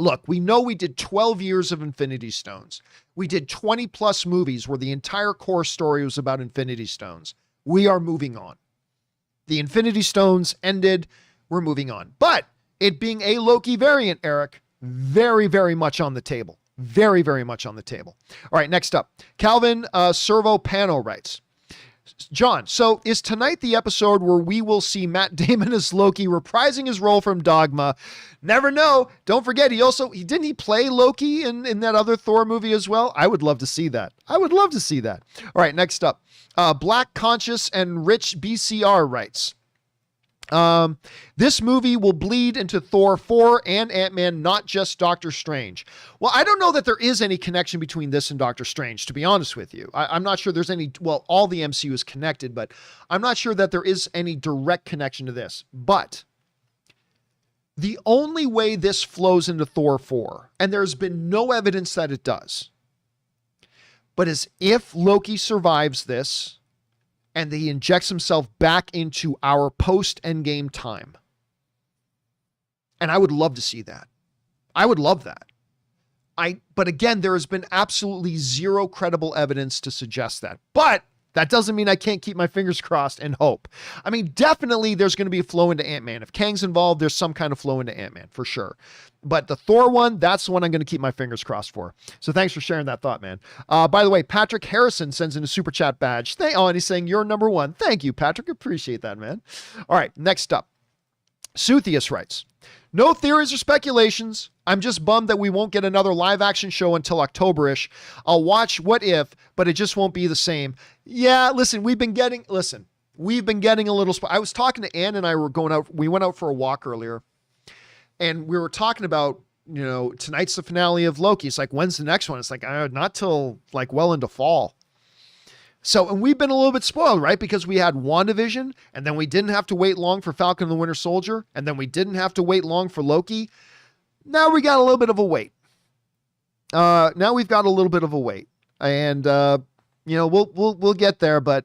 look, we know we did 12 years of Infinity Stones. We did 20 plus movies where the entire core story was about Infinity Stones. We are moving on. The Infinity Stones ended. We're moving on. But it being a Loki variant, Eric, very, very much on the table. Very, very much on the table. All right, next up. Calvin Servo Pano writes, John, so is tonight the episode where we will see Matt Damon as Loki reprising his role from Dogma? Never know. Don't forget, didn't he play Loki in that other Thor movie as well? I would love to see that. I would love to see that. All right, next up. Black Conscious and Rich BCR writes, this movie will bleed into Thor 4 and Ant-Man, not just Doctor Strange. Well, I don't know that there is any connection between this and Doctor Strange, to be honest with you. I'm not sure there's any, well, all the MCU is connected, but I'm not sure that there is any direct connection to this. But the only way this flows into Thor 4, and there's been no evidence that it does, but is if Loki survives this, and he injects himself back into our post-Endgame time. And I would love to see that. I would love that. But again, there has been absolutely zero credible evidence to suggest that. But that doesn't mean I can't keep my fingers crossed and hope. I mean, definitely there's going to be a flow into Ant-Man. If Kang's involved, there's some kind of flow into Ant-Man, for sure. But the Thor one, that's the one I'm going to keep my fingers crossed for. So thanks for sharing that thought, man. By the way, Patrick Harrison sends in a super chat badge. And he's saying, you're number one. Thank you, Patrick. Appreciate that, man. All right, next up. Suthius writes, no theories or speculations. I'm just bummed that we won't get another live action show until October-ish. I'll watch What If, but it just won't be the same. Yeah, listen, we've been getting a little, I was talking to Ann and I we went out for a walk earlier and we were talking about, tonight's the finale of Loki. It's like, when's the next one? It's like, not till like well into fall. So, and we've been a little bit spoiled, right? Because we had WandaVision and then we didn't have to wait long for Falcon and the Winter Soldier. And then we didn't have to wait long for Loki. Now we got a little bit of a wait. Now we've got a little bit of a wait and, we'll get there, but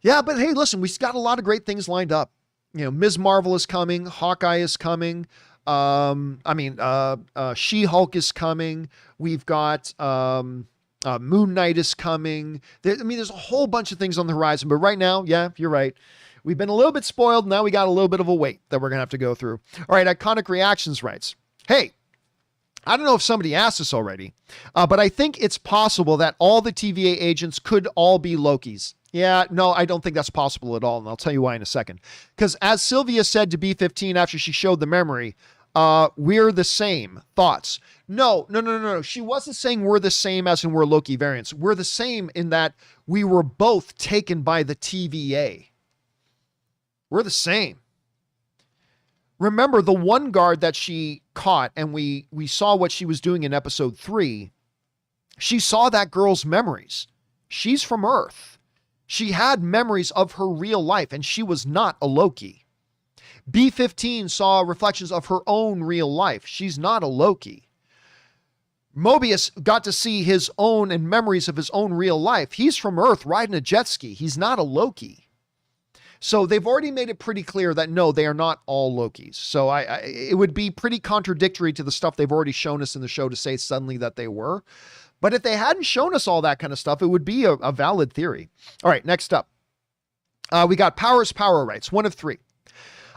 yeah, but hey, listen, we've got a lot of great things lined up. Ms. Marvel is coming. Hawkeye is coming. She-Hulk is coming. We've got, Moon Knight is coming. There's a whole bunch of things on the horizon, but right now, yeah, you're right. We've been a little bit spoiled. Now we got a little bit of a wait that we're going to have to go through. All right. Iconic Reactions writes, hey, I don't know if somebody asked this already, but I think it's possible that all the TVA agents could all be Lokis. Yeah, no, I don't think that's possible at all. And I'll tell you why in a second. Because as Sylvia said to B-15 after she showed the memory, we're the same. Thoughts? No. She wasn't saying we're the same as in we're Loki variants. We're the same in that we were both taken by the TVA. We're the same. Remember the one guard that she caught and we saw what she was doing in episode 3. She saw that girl's memories. She's from Earth. She had memories of her real life and she was not a Loki. B-15 saw reflections of her own real life. She's not a Loki. Mobius got to see his own and memories of his own real life. He's from Earth riding a jet ski. He's not a Loki. So they've already made it pretty clear that no, they are not all Lokis. So it would be pretty contradictory to the stuff they've already shown us in the show to say suddenly that they were. But if they hadn't shown us all that kind of stuff, it would be a valid theory. All right, next up. We got Powers Power writes, one of 3.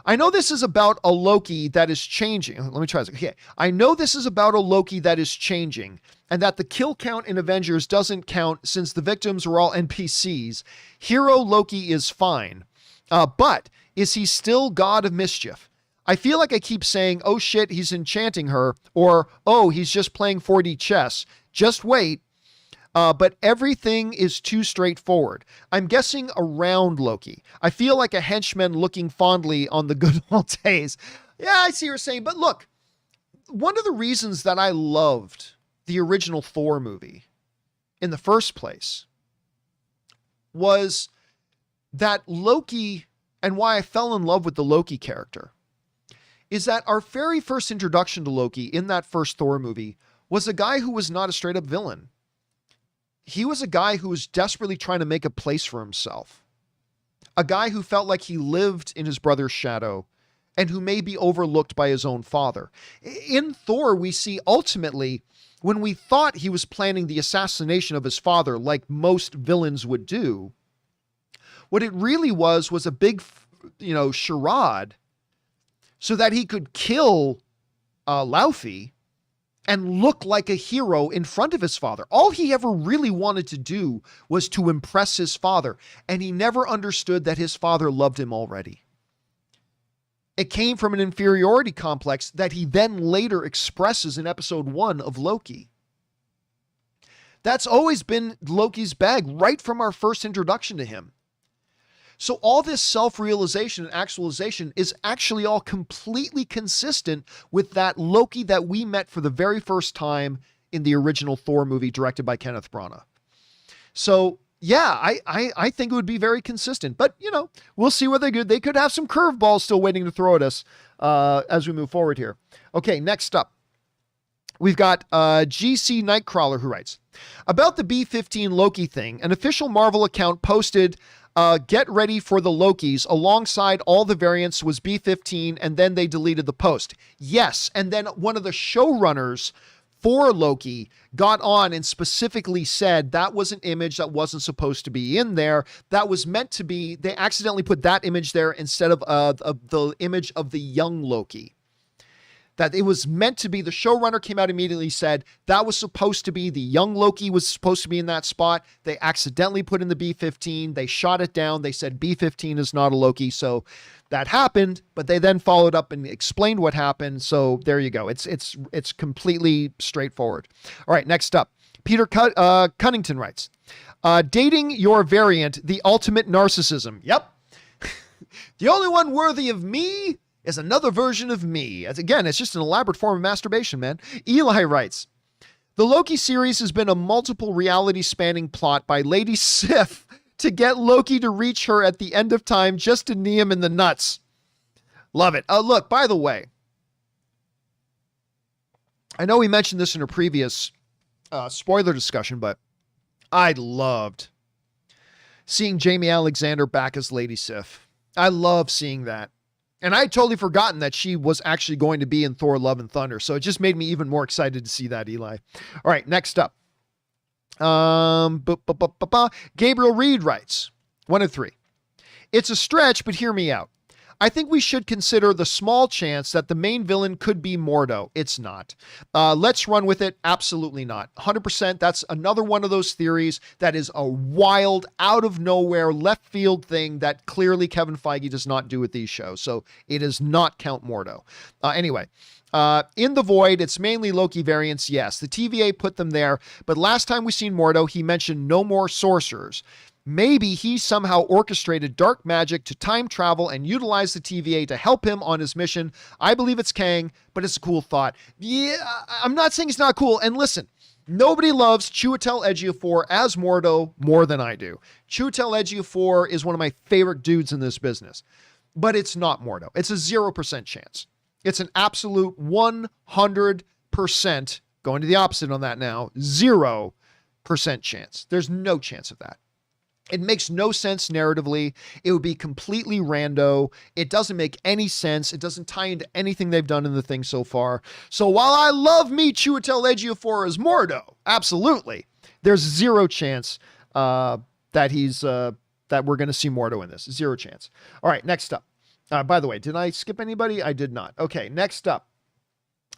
I know this is about a Loki that is changing. Let me try this. Okay. I know this is about a Loki that is changing, and that the kill count in Avengers doesn't count since the victims are all NPCs. Hero Loki is fine. But is he still God of Mischief? I feel like I keep saying, oh shit, he's enchanting her, or, oh, he's just playing 4D chess. Just wait. But everything is too straightforward. I'm guessing around Loki. I feel like a henchman looking fondly on the good old days. Yeah, I see what you're saying. But look, one of the reasons that I loved the original Thor movie in the first place was that Loki, and why I fell in love with the Loki character, is that our very first introduction to Loki in that first Thor movie was a guy who was not a straight up villain. He was a guy who was desperately trying to make a place for himself. A guy who felt like he lived in his brother's shadow and who may be overlooked by his own father. In Thor, we see ultimately, when we thought he was planning the assassination of his father, like most villains would do, what it really was a big, charade so that he could kill Laufey and look like a hero in front of his father. All he ever really wanted to do was to impress his father, and he never understood that his father loved him already. It came from an inferiority complex that he then later expresses in episode 1 of Loki. That's always been Loki's bag right from our first introduction to him. So all this self-realization and actualization is actually all completely consistent with that Loki that we met for the very first time in the original Thor movie directed by Kenneth Branagh. So yeah, I think it would be very consistent, but we'll see what they do. They could have some curveballs still waiting to throw at us as we move forward here. Okay, next up, we've got GC Nightcrawler who writes, about the B-15 Loki thing, an official Marvel account posted, get ready for the Lokis alongside all the variants was B-15, and then they deleted the post. Yes, and then one of the showrunners for Loki got on and specifically said that was an image that wasn't supposed to be in there. That was meant to be, they accidentally put that image there instead of the image of the young Loki. That it was meant to be, the showrunner came out immediately, said that was supposed to be, the young Loki was supposed to be in that spot. They accidentally put in the B-15. They shot it down. They said B-15 is not a Loki. So that happened, but they then followed up and explained what happened. So there you go. It's completely straightforward. All right, next up, Peter Cunnington writes, dating your variant, the ultimate narcissism. Yep. The only one worthy of me is another version of me. As again, it's just an elaborate form of masturbation, man. Eli writes, the Loki series has been a multiple reality spanning plot by Lady Sif to get Loki to reach her at the end of time just to knee him in the nuts. Love it. Look, by the way, I know we mentioned this in a previous spoiler discussion, but I loved seeing Jamie Alexander back as Lady Sif. I love seeing that. And I had totally forgotten that she was actually going to be in Thor Love and Thunder. So it just made me even more excited to see that, Eli. All right, next up. Gabriel Reed writes, 1 of 3. It's a stretch, but hear me out. I think we should consider the small chance that the main villain could be Mordo. It's not. Let's run with it. Absolutely not. 100%. That's another one of those theories that is a wild, out of nowhere, left field thing that clearly Kevin Feige does not do with these shows. So it is not Count Mordo. Anyway. In the Void, it's mainly Loki variants. Yes, the TVA put them there. But last time we seen Mordo, he mentioned no more sorcerers. Maybe he somehow orchestrated dark magic to time travel and utilize the TVA to help him on his mission. I believe it's Kang, but it's a cool thought. Yeah, I'm not saying it's not cool. And listen, nobody loves Chiwetel Ejiofor as Mordo more than I do. Chiwetel Ejiofor is one of my favorite dudes in this business. But it's not Mordo. It's a 0% chance. It's an absolute 100%, going to the opposite on that now, 0% chance. There's no chance of that. It makes no sense narratively. It would be completely rando. It doesn't make any sense. It doesn't tie into anything they've done in the thing so far. So while I love me Chiwetel Ejiofor as Mordo, absolutely, there's 0 chance that we're going to see Mordo in this. 0 chance. All right, next up. By the way, did I skip anybody? I did not. Okay, next up.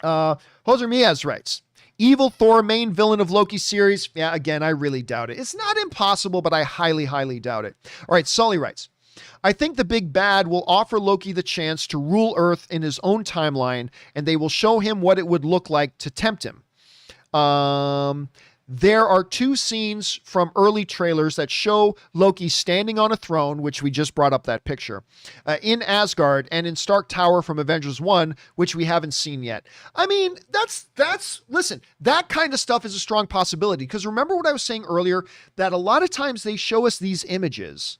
Hoser Miaz writes, evil Thor, main villain of Loki series. Yeah, again, I really doubt it. It's not impossible, but I highly, highly doubt it. All right, Sully writes, I think the big bad will offer Loki the chance to rule Earth in his own timeline, and they will show him what it would look like to tempt him. There are 2 scenes from early trailers that show Loki standing on a throne, which we just brought up that picture, in Asgard, and in Stark Tower from Avengers 1, which we haven't seen yet. I mean, listen, that kind of stuff is a strong possibility, because remember what I was saying earlier, that a lot of times they show us these images.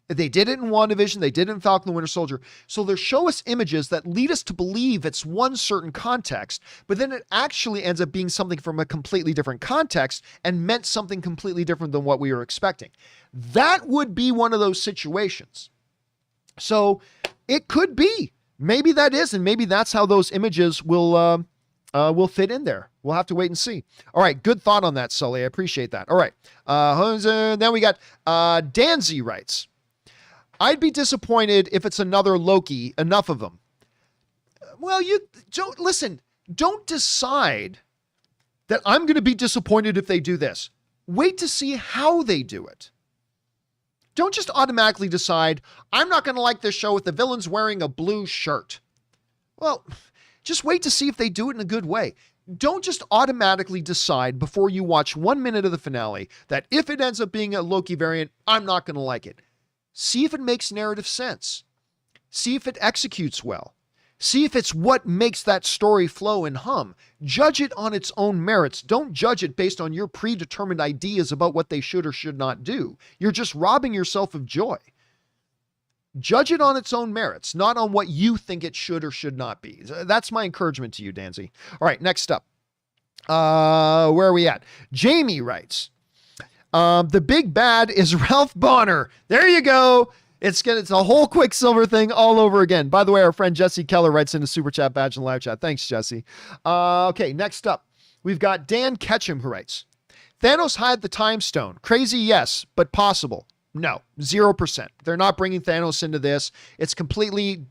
They did it in WandaVision. They did it in Falcon the Winter Soldier. So they show us images that lead us to believe it's one certain context, but then it actually ends up being something from a completely different context and meant something completely different than what we were expecting. That would be one of those situations. So it could be. Maybe that is, and maybe that's how those images will fit in there. We'll have to wait and see. All right, good thought on that, Sully. I appreciate that. All right. Then we got Danzy writes, I'd be disappointed if it's another Loki, enough of them. Well, you don't listen. Don't decide that I'm going to be disappointed if they do this. Wait to see how they do it. Don't just automatically decide, I'm not going to like this show if the villain's wearing a blue shirt. Well, just wait to see if they do it in a good way. Don't just automatically decide before you watch 1 minute of the finale that if it ends up being a Loki variant, I'm not going to like it. See if it makes narrative sense. See if it executes well. See if it's what makes that story flow and hum. Judge it on its own merits. Don't judge it based on your predetermined ideas about what they should or should not do. You're just robbing yourself of joy. Judge it on its own merits, not on what you think it should or should not be. That's my encouragement to you, Danzy. All right, next up. Where are we at? Jamie writes, the big bad is Ralph Bonner. There you go. It's a whole Quicksilver thing all over again. By the way, our friend Jesse Keller writes in a super chat badge and live chat. Thanks, Jesse. Okay, next up, we've got Dan Ketchum who writes, Thanos hide the time stone. Crazy, yes, but possible. No, 0%. They're not bringing Thanos into this. It's completely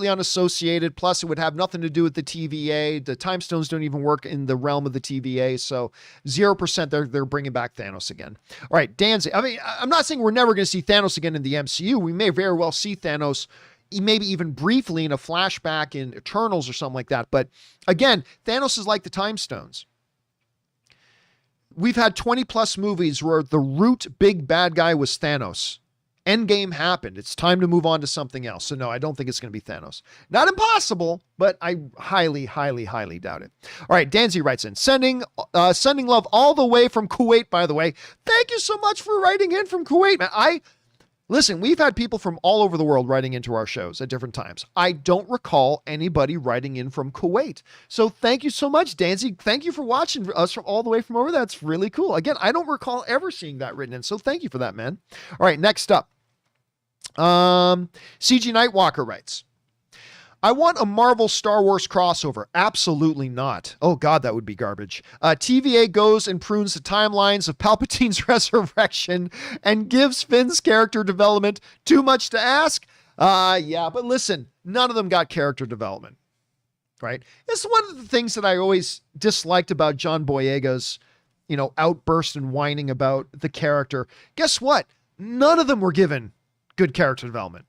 unassociated. Plus, it would have nothing to do with the TVA. The time stones don't even work in the realm of the TVA. So 0% they're bringing back Thanos again. All right, Danzig. I mean, I'm not saying we're never going to see Thanos again in the MCU. We may very well see Thanos maybe even briefly in a flashback in Eternals or something like that. But again, Thanos is like the time stones. We've had 20 plus movies where the root big bad guy was Thanos. Endgame happened. It's time to move on to something else. So no, I don't think it's going to be Thanos. Not impossible, but I highly, highly, highly doubt it. All right, Danzy writes in, sending love all the way from Kuwait, by the way. Thank you so much for writing in from Kuwait, man. Listen, we've had people from all over the world writing into our shows at different times. I don't recall anybody writing in from Kuwait. So thank you so much, Danzy. Thank you for watching us from all the way from over there. That's really cool. Again, I don't recall ever seeing that written in. So thank you for that, man. All right, next up. CG Nightwalker writes, I want a Marvel Star Wars crossover. Absolutely not. Oh God, that would be garbage. TVA goes and prunes the timelines of Palpatine's resurrection and gives Finn's character development. Too much to ask? Yeah, but listen, none of them got character development, right? It's one of the things that I always disliked about John Boyega's, outburst and whining about the character. Guess what? None of them were given good character development.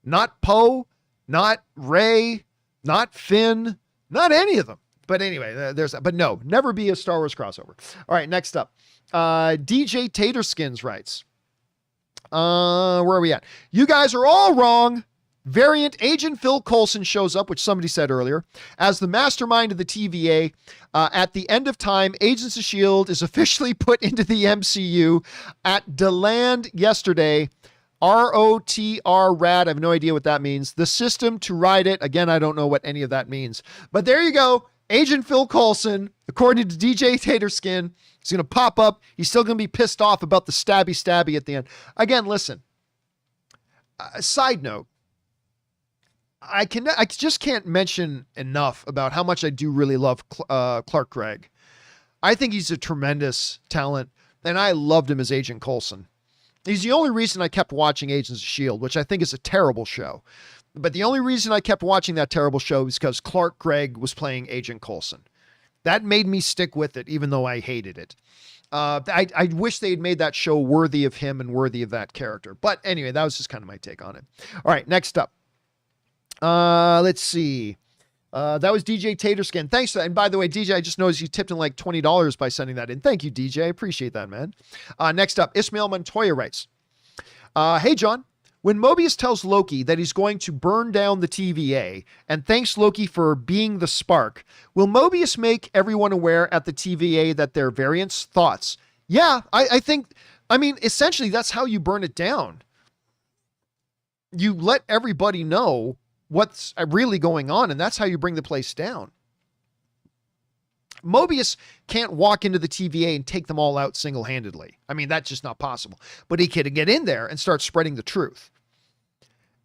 Not Poe, not Rey, not Finn, not any of them. But anyway, but no, never be a Star Wars crossover. All right, next up. DJ Taterskins writes, where are we at? You guys are all wrong. Variant Agent Phil Coulson shows up, which somebody said earlier, as the mastermind of the TVA. At the end of time, Agents of S.H.I.E.L.D. is officially put into the MCU at DeLand yesterday. ROTR rad. I have no idea what that means. The system to ride it. Again, I don't know what any of that means. But there you go. Agent Phil Coulson, according to DJ Taterskin, is going to pop up. He's still going to be pissed off about the stabby at the end. Again, listen. Side note. I just can't mention enough about how much I do really love Clark Gregg. I think he's a tremendous talent, and I loved him as Agent Coulson. He's the only reason I kept watching Agents of S.H.I.E.L.D., which I think is a terrible show. But the only reason I kept watching that terrible show is because Clark Gregg was playing Agent Coulson. That made me stick with it, even though I hated it. I wish they had made that show worthy of him and worthy of that character. But anyway, that was just kind of my take on it. All right, next up. Let's see. That was DJ Taterskin. Thanks for that. And by the way, DJ, I just noticed you tipped him like $20 by sending that in. Thank you, DJ. I appreciate that, man. Next up, Ismail Montoya writes, hey, John, when Mobius tells Loki that he's going to burn down the TVA and thanks Loki for being the spark, will Mobius make everyone aware at the TVA that they're variants? Thoughts? Yeah, I think, essentially that's how you burn it down. You let everybody know what's really going on, and that's how you bring the place down. Mobius can't walk into the TVA and take them all out single-handedly. That's just not possible. But he can get in there and start spreading the truth.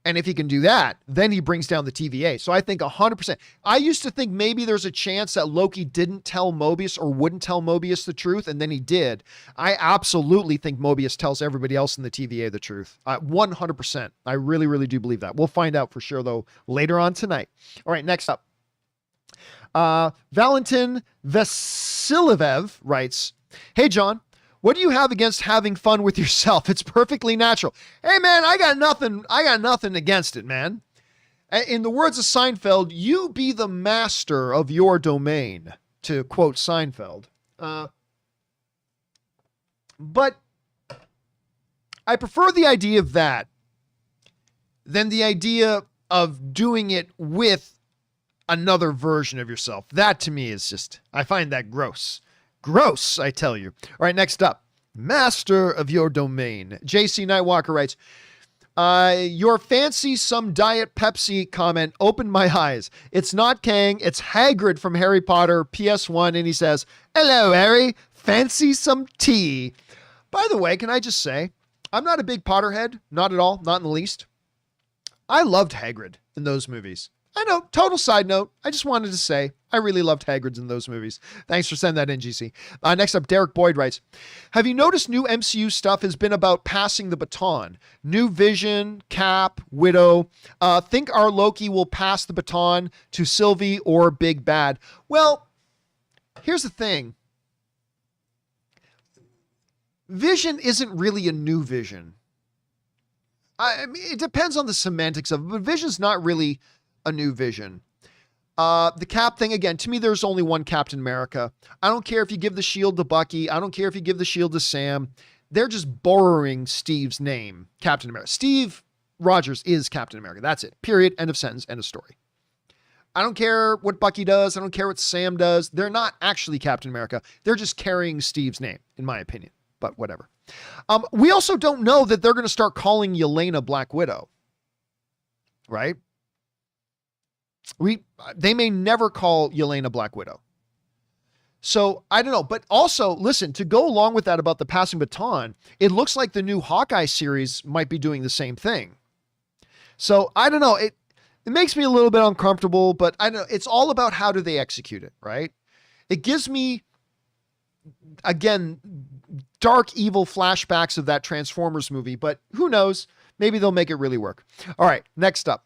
And if he can do that, then he brings down the TVA. So I think 100%. I used to think maybe there's a chance that Loki didn't tell Mobius or wouldn't tell Mobius the truth, and then he did. I absolutely think Mobius tells everybody else in the TVA the truth. 100%. I really, really do believe that. We'll find out for sure, though, later on tonight. All right, next up. Valentin Vasilivev writes, hey, John. What do you have against having fun with yourself? It's perfectly natural. Hey, man, I got nothing against it, man. In the words of Seinfeld, you be the master of your domain, to quote Seinfeld. But I prefer the idea of that than the idea of doing it with another version of yourself. That to me is just, I find that gross. Gross, I tell you. All right, next up. Master of your domain. JC Nightwalker writes, your fancy some Diet Pepsi comment opened my eyes. It's not Kang, it's Hagrid from Harry Potter, PS1, and he says, hello, Harry. Fancy some tea. By the way, can I just say, I'm not a big Potterhead. Not at all. Not in the least. I loved Hagrid in those movies. I know, total side note. I just wanted to say, I really loved Hagrid's in those movies. Thanks for sending that in, GC. Next up, Derek Boyd writes, have you noticed new MCU stuff has been about passing the baton? New Vision, Cap, Widow. Think our Loki will pass the baton to Sylvie or Big Bad? Well, here's the thing. Vision isn't really a new Vision. It depends on the semantics of it, but Vision's not really a new Vision. The Cap thing, again, to me, there's only one Captain America. I don't care if you give the shield to Bucky. I don't care if you give the shield to Sam. They're just borrowing Steve's name, Captain America. Steve Rogers is Captain America. That's it. Period. End of sentence. End of story. I don't care what Bucky does. I don't care what Sam does. They're not actually Captain America. They're just carrying Steve's name, in my opinion. But whatever. We also don't know that they're going to start calling Yelena Black Widow. Right? They may never call Yelena Black Widow. So I don't know, but also listen, to go along with that about the passing baton, it looks like the new Hawkeye series might be doing the same thing. So I don't know. It makes me a little bit uncomfortable, but I don't know. It's all about how do they execute it, right? It gives me, again, dark, evil flashbacks of that Transformers movie, but who knows? Maybe they'll make it really work. All right, next up.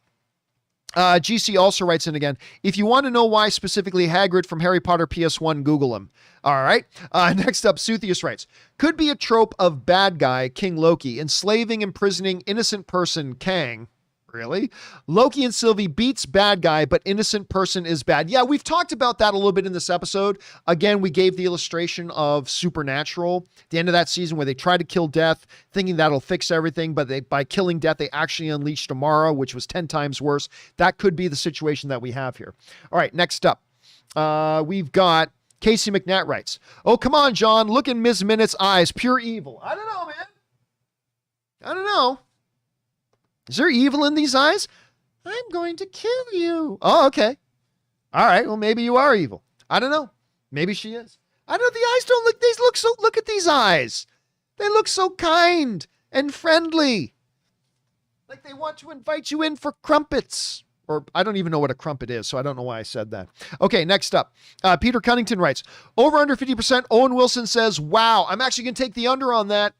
GC also writes in again, if you want to know why specifically Hagrid from Harry Potter PS1, Google him. All right. Next up, Suthius writes, could be a trope of bad guy, King Loki, enslaving, imprisoning innocent person, Kang. Really? Loki and Sylvie beats bad guy, but innocent person is bad. Yeah, we've talked about that a little bit in this episode. Again, we gave the illustration of Supernatural, the end of that season where they try to kill Death, thinking that'll fix everything, but by killing Death, they actually unleashed Amara, which was 10 times worse. That could be the situation that we have here. All right, next up, we've got Casey McNatt writes, oh, come on, John, look in Ms. Minute's eyes, pure evil. I don't know, man. I don't know. Is there evil in these eyes? I'm going to kill you. Oh, okay. All right. Well, maybe you are evil. I don't know. Maybe she is. I don't know. The eyes don't look, these look so, look at these eyes. They look so kind and friendly. Like they want to invite you in for crumpets. Or I don't even know what a crumpet is, so I don't know why I said that. Okay, next up. Peter Cunnington writes, over under 50%. Owen Wilson says, wow, I'm actually going to take the under on that.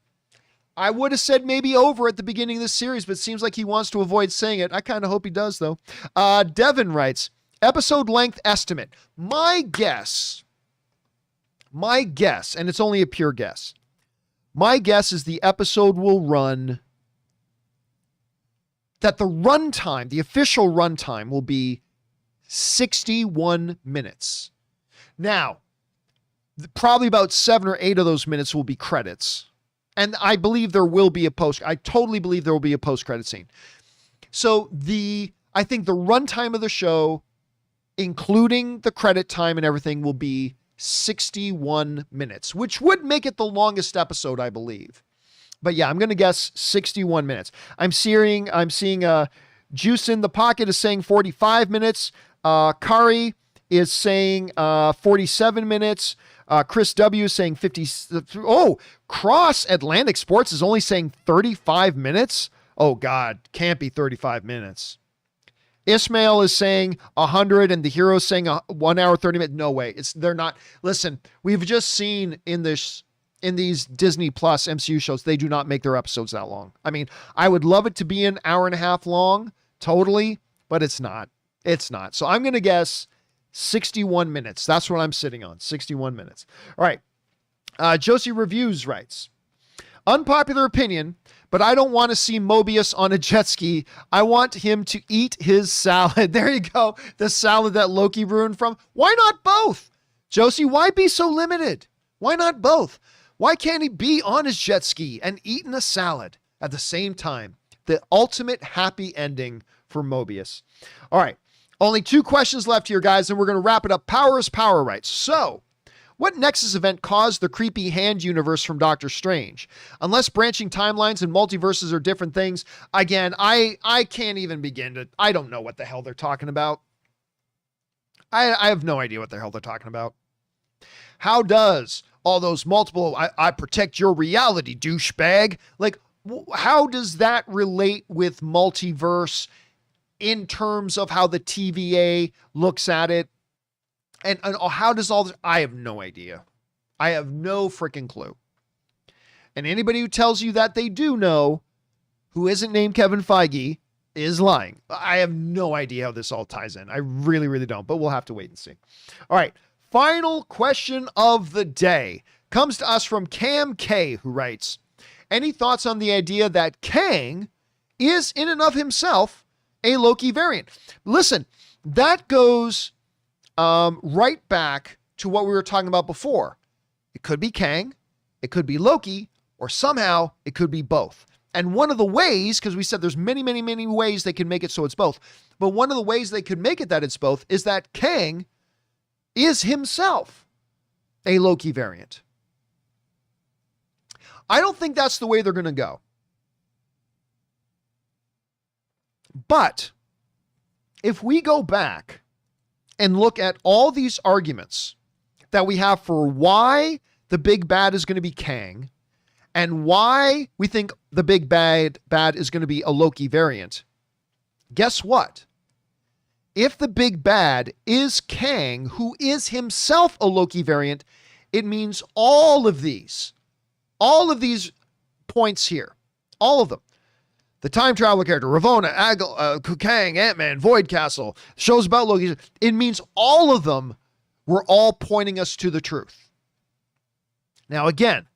I would have said maybe over at the beginning of this series, but it seems like he wants to avoid saying it. I kind of hope he does, though. Devin writes, episode length estimate. My guess, and it's only a pure guess, my guess is the episode will run, that the runtime, the official runtime will be 61 minutes. Now, probably about 7 or 8 of those minutes will be credits. And I believe there will be I totally believe there will be a post-credit scene. So I think the runtime of the show, including the credit time and everything, will be 61 minutes, which would make it the longest episode, I believe. But yeah, I'm going to guess 61 minutes. I'm seeing Juice in the Pocket is saying 45 minutes. Kari is saying 47 minutes. Chris W is saying 50. Oh, Cross Atlantic Sports is only saying 35 minutes. Oh God, can't be 35 minutes. Ismail is saying 100 and the Hero is saying 1 hour, 30 minutes. No way. They're not. Listen, we've just seen in these Disney Plus MCU shows, they do not make their episodes that long. I mean, I would love it to be an hour and a half long, totally, but it's not. It's not. So I'm going to guess 61 minutes. That's what I'm sitting on, 61 minutes. All right. Josie Reviews writes, unpopular opinion, but I don't want to see Mobius on a jet ski. I want him to eat his salad. There you go. The salad that Loki ruined from. Why not both? Josie, why be so limited? Why not both? Why can't he be on his jet ski and eating a salad at the same time? The ultimate happy ending for Mobius. All right. Only 2 questions left here, guys, and we're going to wrap it up. Power is power, right? So, what Nexus event caused the creepy hand universe from Doctor Strange? Unless branching timelines and multiverses are different things, again, I can't even begin to, I don't know what the hell they're talking about. I have no idea what the hell they're talking about. How does all those multiple, I protect your reality, douchebag? Like, how does that relate with multiverse in terms of how the TVA looks at it? And how does all this, I have no idea. I have no freaking clue. And anybody who tells you that they do know, who isn't named Kevin Feige, is lying. I have no idea how this all ties in. I really, really don't, but we'll have to wait and see. All right. Final question of the day comes to us from Cam K, who writes, any thoughts on the idea that Kang is in and of himself a Loki variant? Listen, that goes right back to what we were talking about before. It could be Kang, it could be Loki, or somehow it could be both. And one of the ways, because we said there's many, many, many ways they can make it so it's both, but one of the ways they could make it that it's both is that Kang is himself a Loki variant. I don't think that's the way they're going to go. But if we go back and look at all these arguments that we have for why the big bad is going to be Kang and why we think the big bad is going to be a Loki variant, guess what? If the big bad is Kang, who is himself a Loki variant, it means all of these points here, all of them, the time traveler character, Ravonna, Kang, Ant-Man, Void Castle, shows about Loki, it means all of them were all pointing us to the truth. Now, again,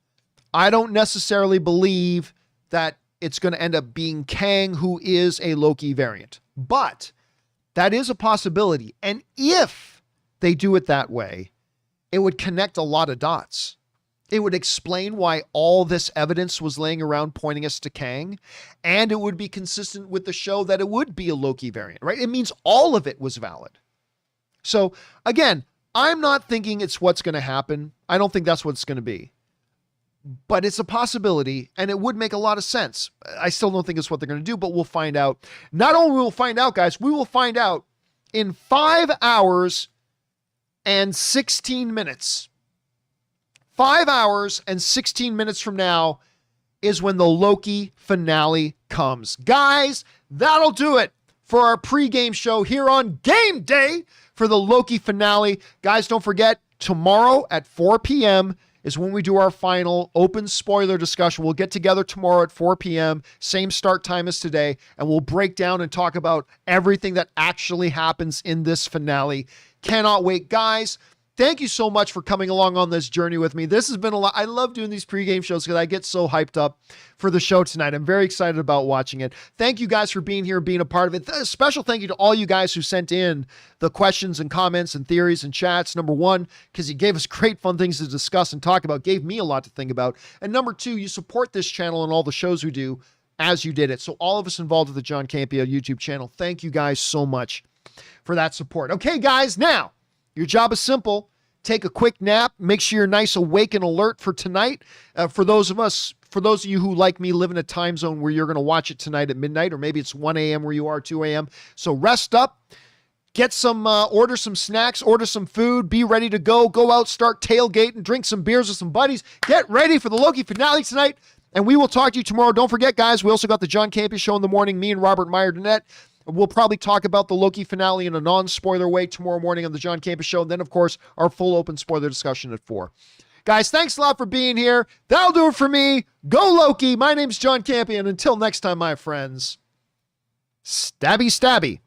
I don't necessarily believe that it's going to end up being Kang who is a Loki variant, but that is a possibility. And if they do it that way, it would connect a lot of dots. It would explain why all this evidence was laying around pointing us to Kang, and it would be consistent with the show that it would be a Loki variant, right? It means all of it was valid. So again, I'm not thinking it's what's going to happen. I don't think that's what it's going to be, but it's a possibility and it would make a lot of sense. I still don't think it's what they're going to do, but we'll find out. Not only will we find out, guys, we will find out in 5 hours and 16 minutes. 5 hours and 16 minutes from now is when the Loki finale comes. Guys, that'll do it for our pregame show here on Game Day for the Loki finale. Guys, don't forget, tomorrow at 4 p.m., is when we do our final open spoiler discussion. We'll get together tomorrow at 4 p.m., same start time as today, and we'll break down and talk about everything that actually happens in this finale. Cannot wait. Guys, thank you so much for coming along on this journey with me. This has been a lot. I love doing these pregame shows because I get so hyped up for the show tonight. I'm very excited about watching it. Thank you guys for being here and being a part of it. A special thank you to all you guys who sent in the questions and comments and theories and chats. Number one, because you gave us great fun things to discuss and talk about, gave me a lot to think about. And number two, you support this channel and all the shows we do as you did it. So all of us involved with the John Campea YouTube channel, thank you guys so much for that support. Okay, guys, now your job is simple. Take a quick nap. Make sure you're nice, awake, and alert for tonight. For those of you who, like me, live in a time zone where you're going to watch it tonight at midnight, or maybe it's 1 a.m. where you are, 2 a.m. So rest up, get some, order some snacks, order some food, be ready to go. Go out, start tailgating, drink some beers with some buddies. Get ready for the Loki finale tonight, and we will talk to you tomorrow. Don't forget, guys, we also got the John Campea Show in the morning. Me and Robert Meyer-Dennett. We'll probably talk about the Loki finale in a non-spoiler way tomorrow morning on the John Campea Show. And then, of course, our full open spoiler discussion at 4. Guys, thanks a lot for being here. That'll do it for me. Go Loki. My name's John Campea. And until next time, my friends, stabby, stabby.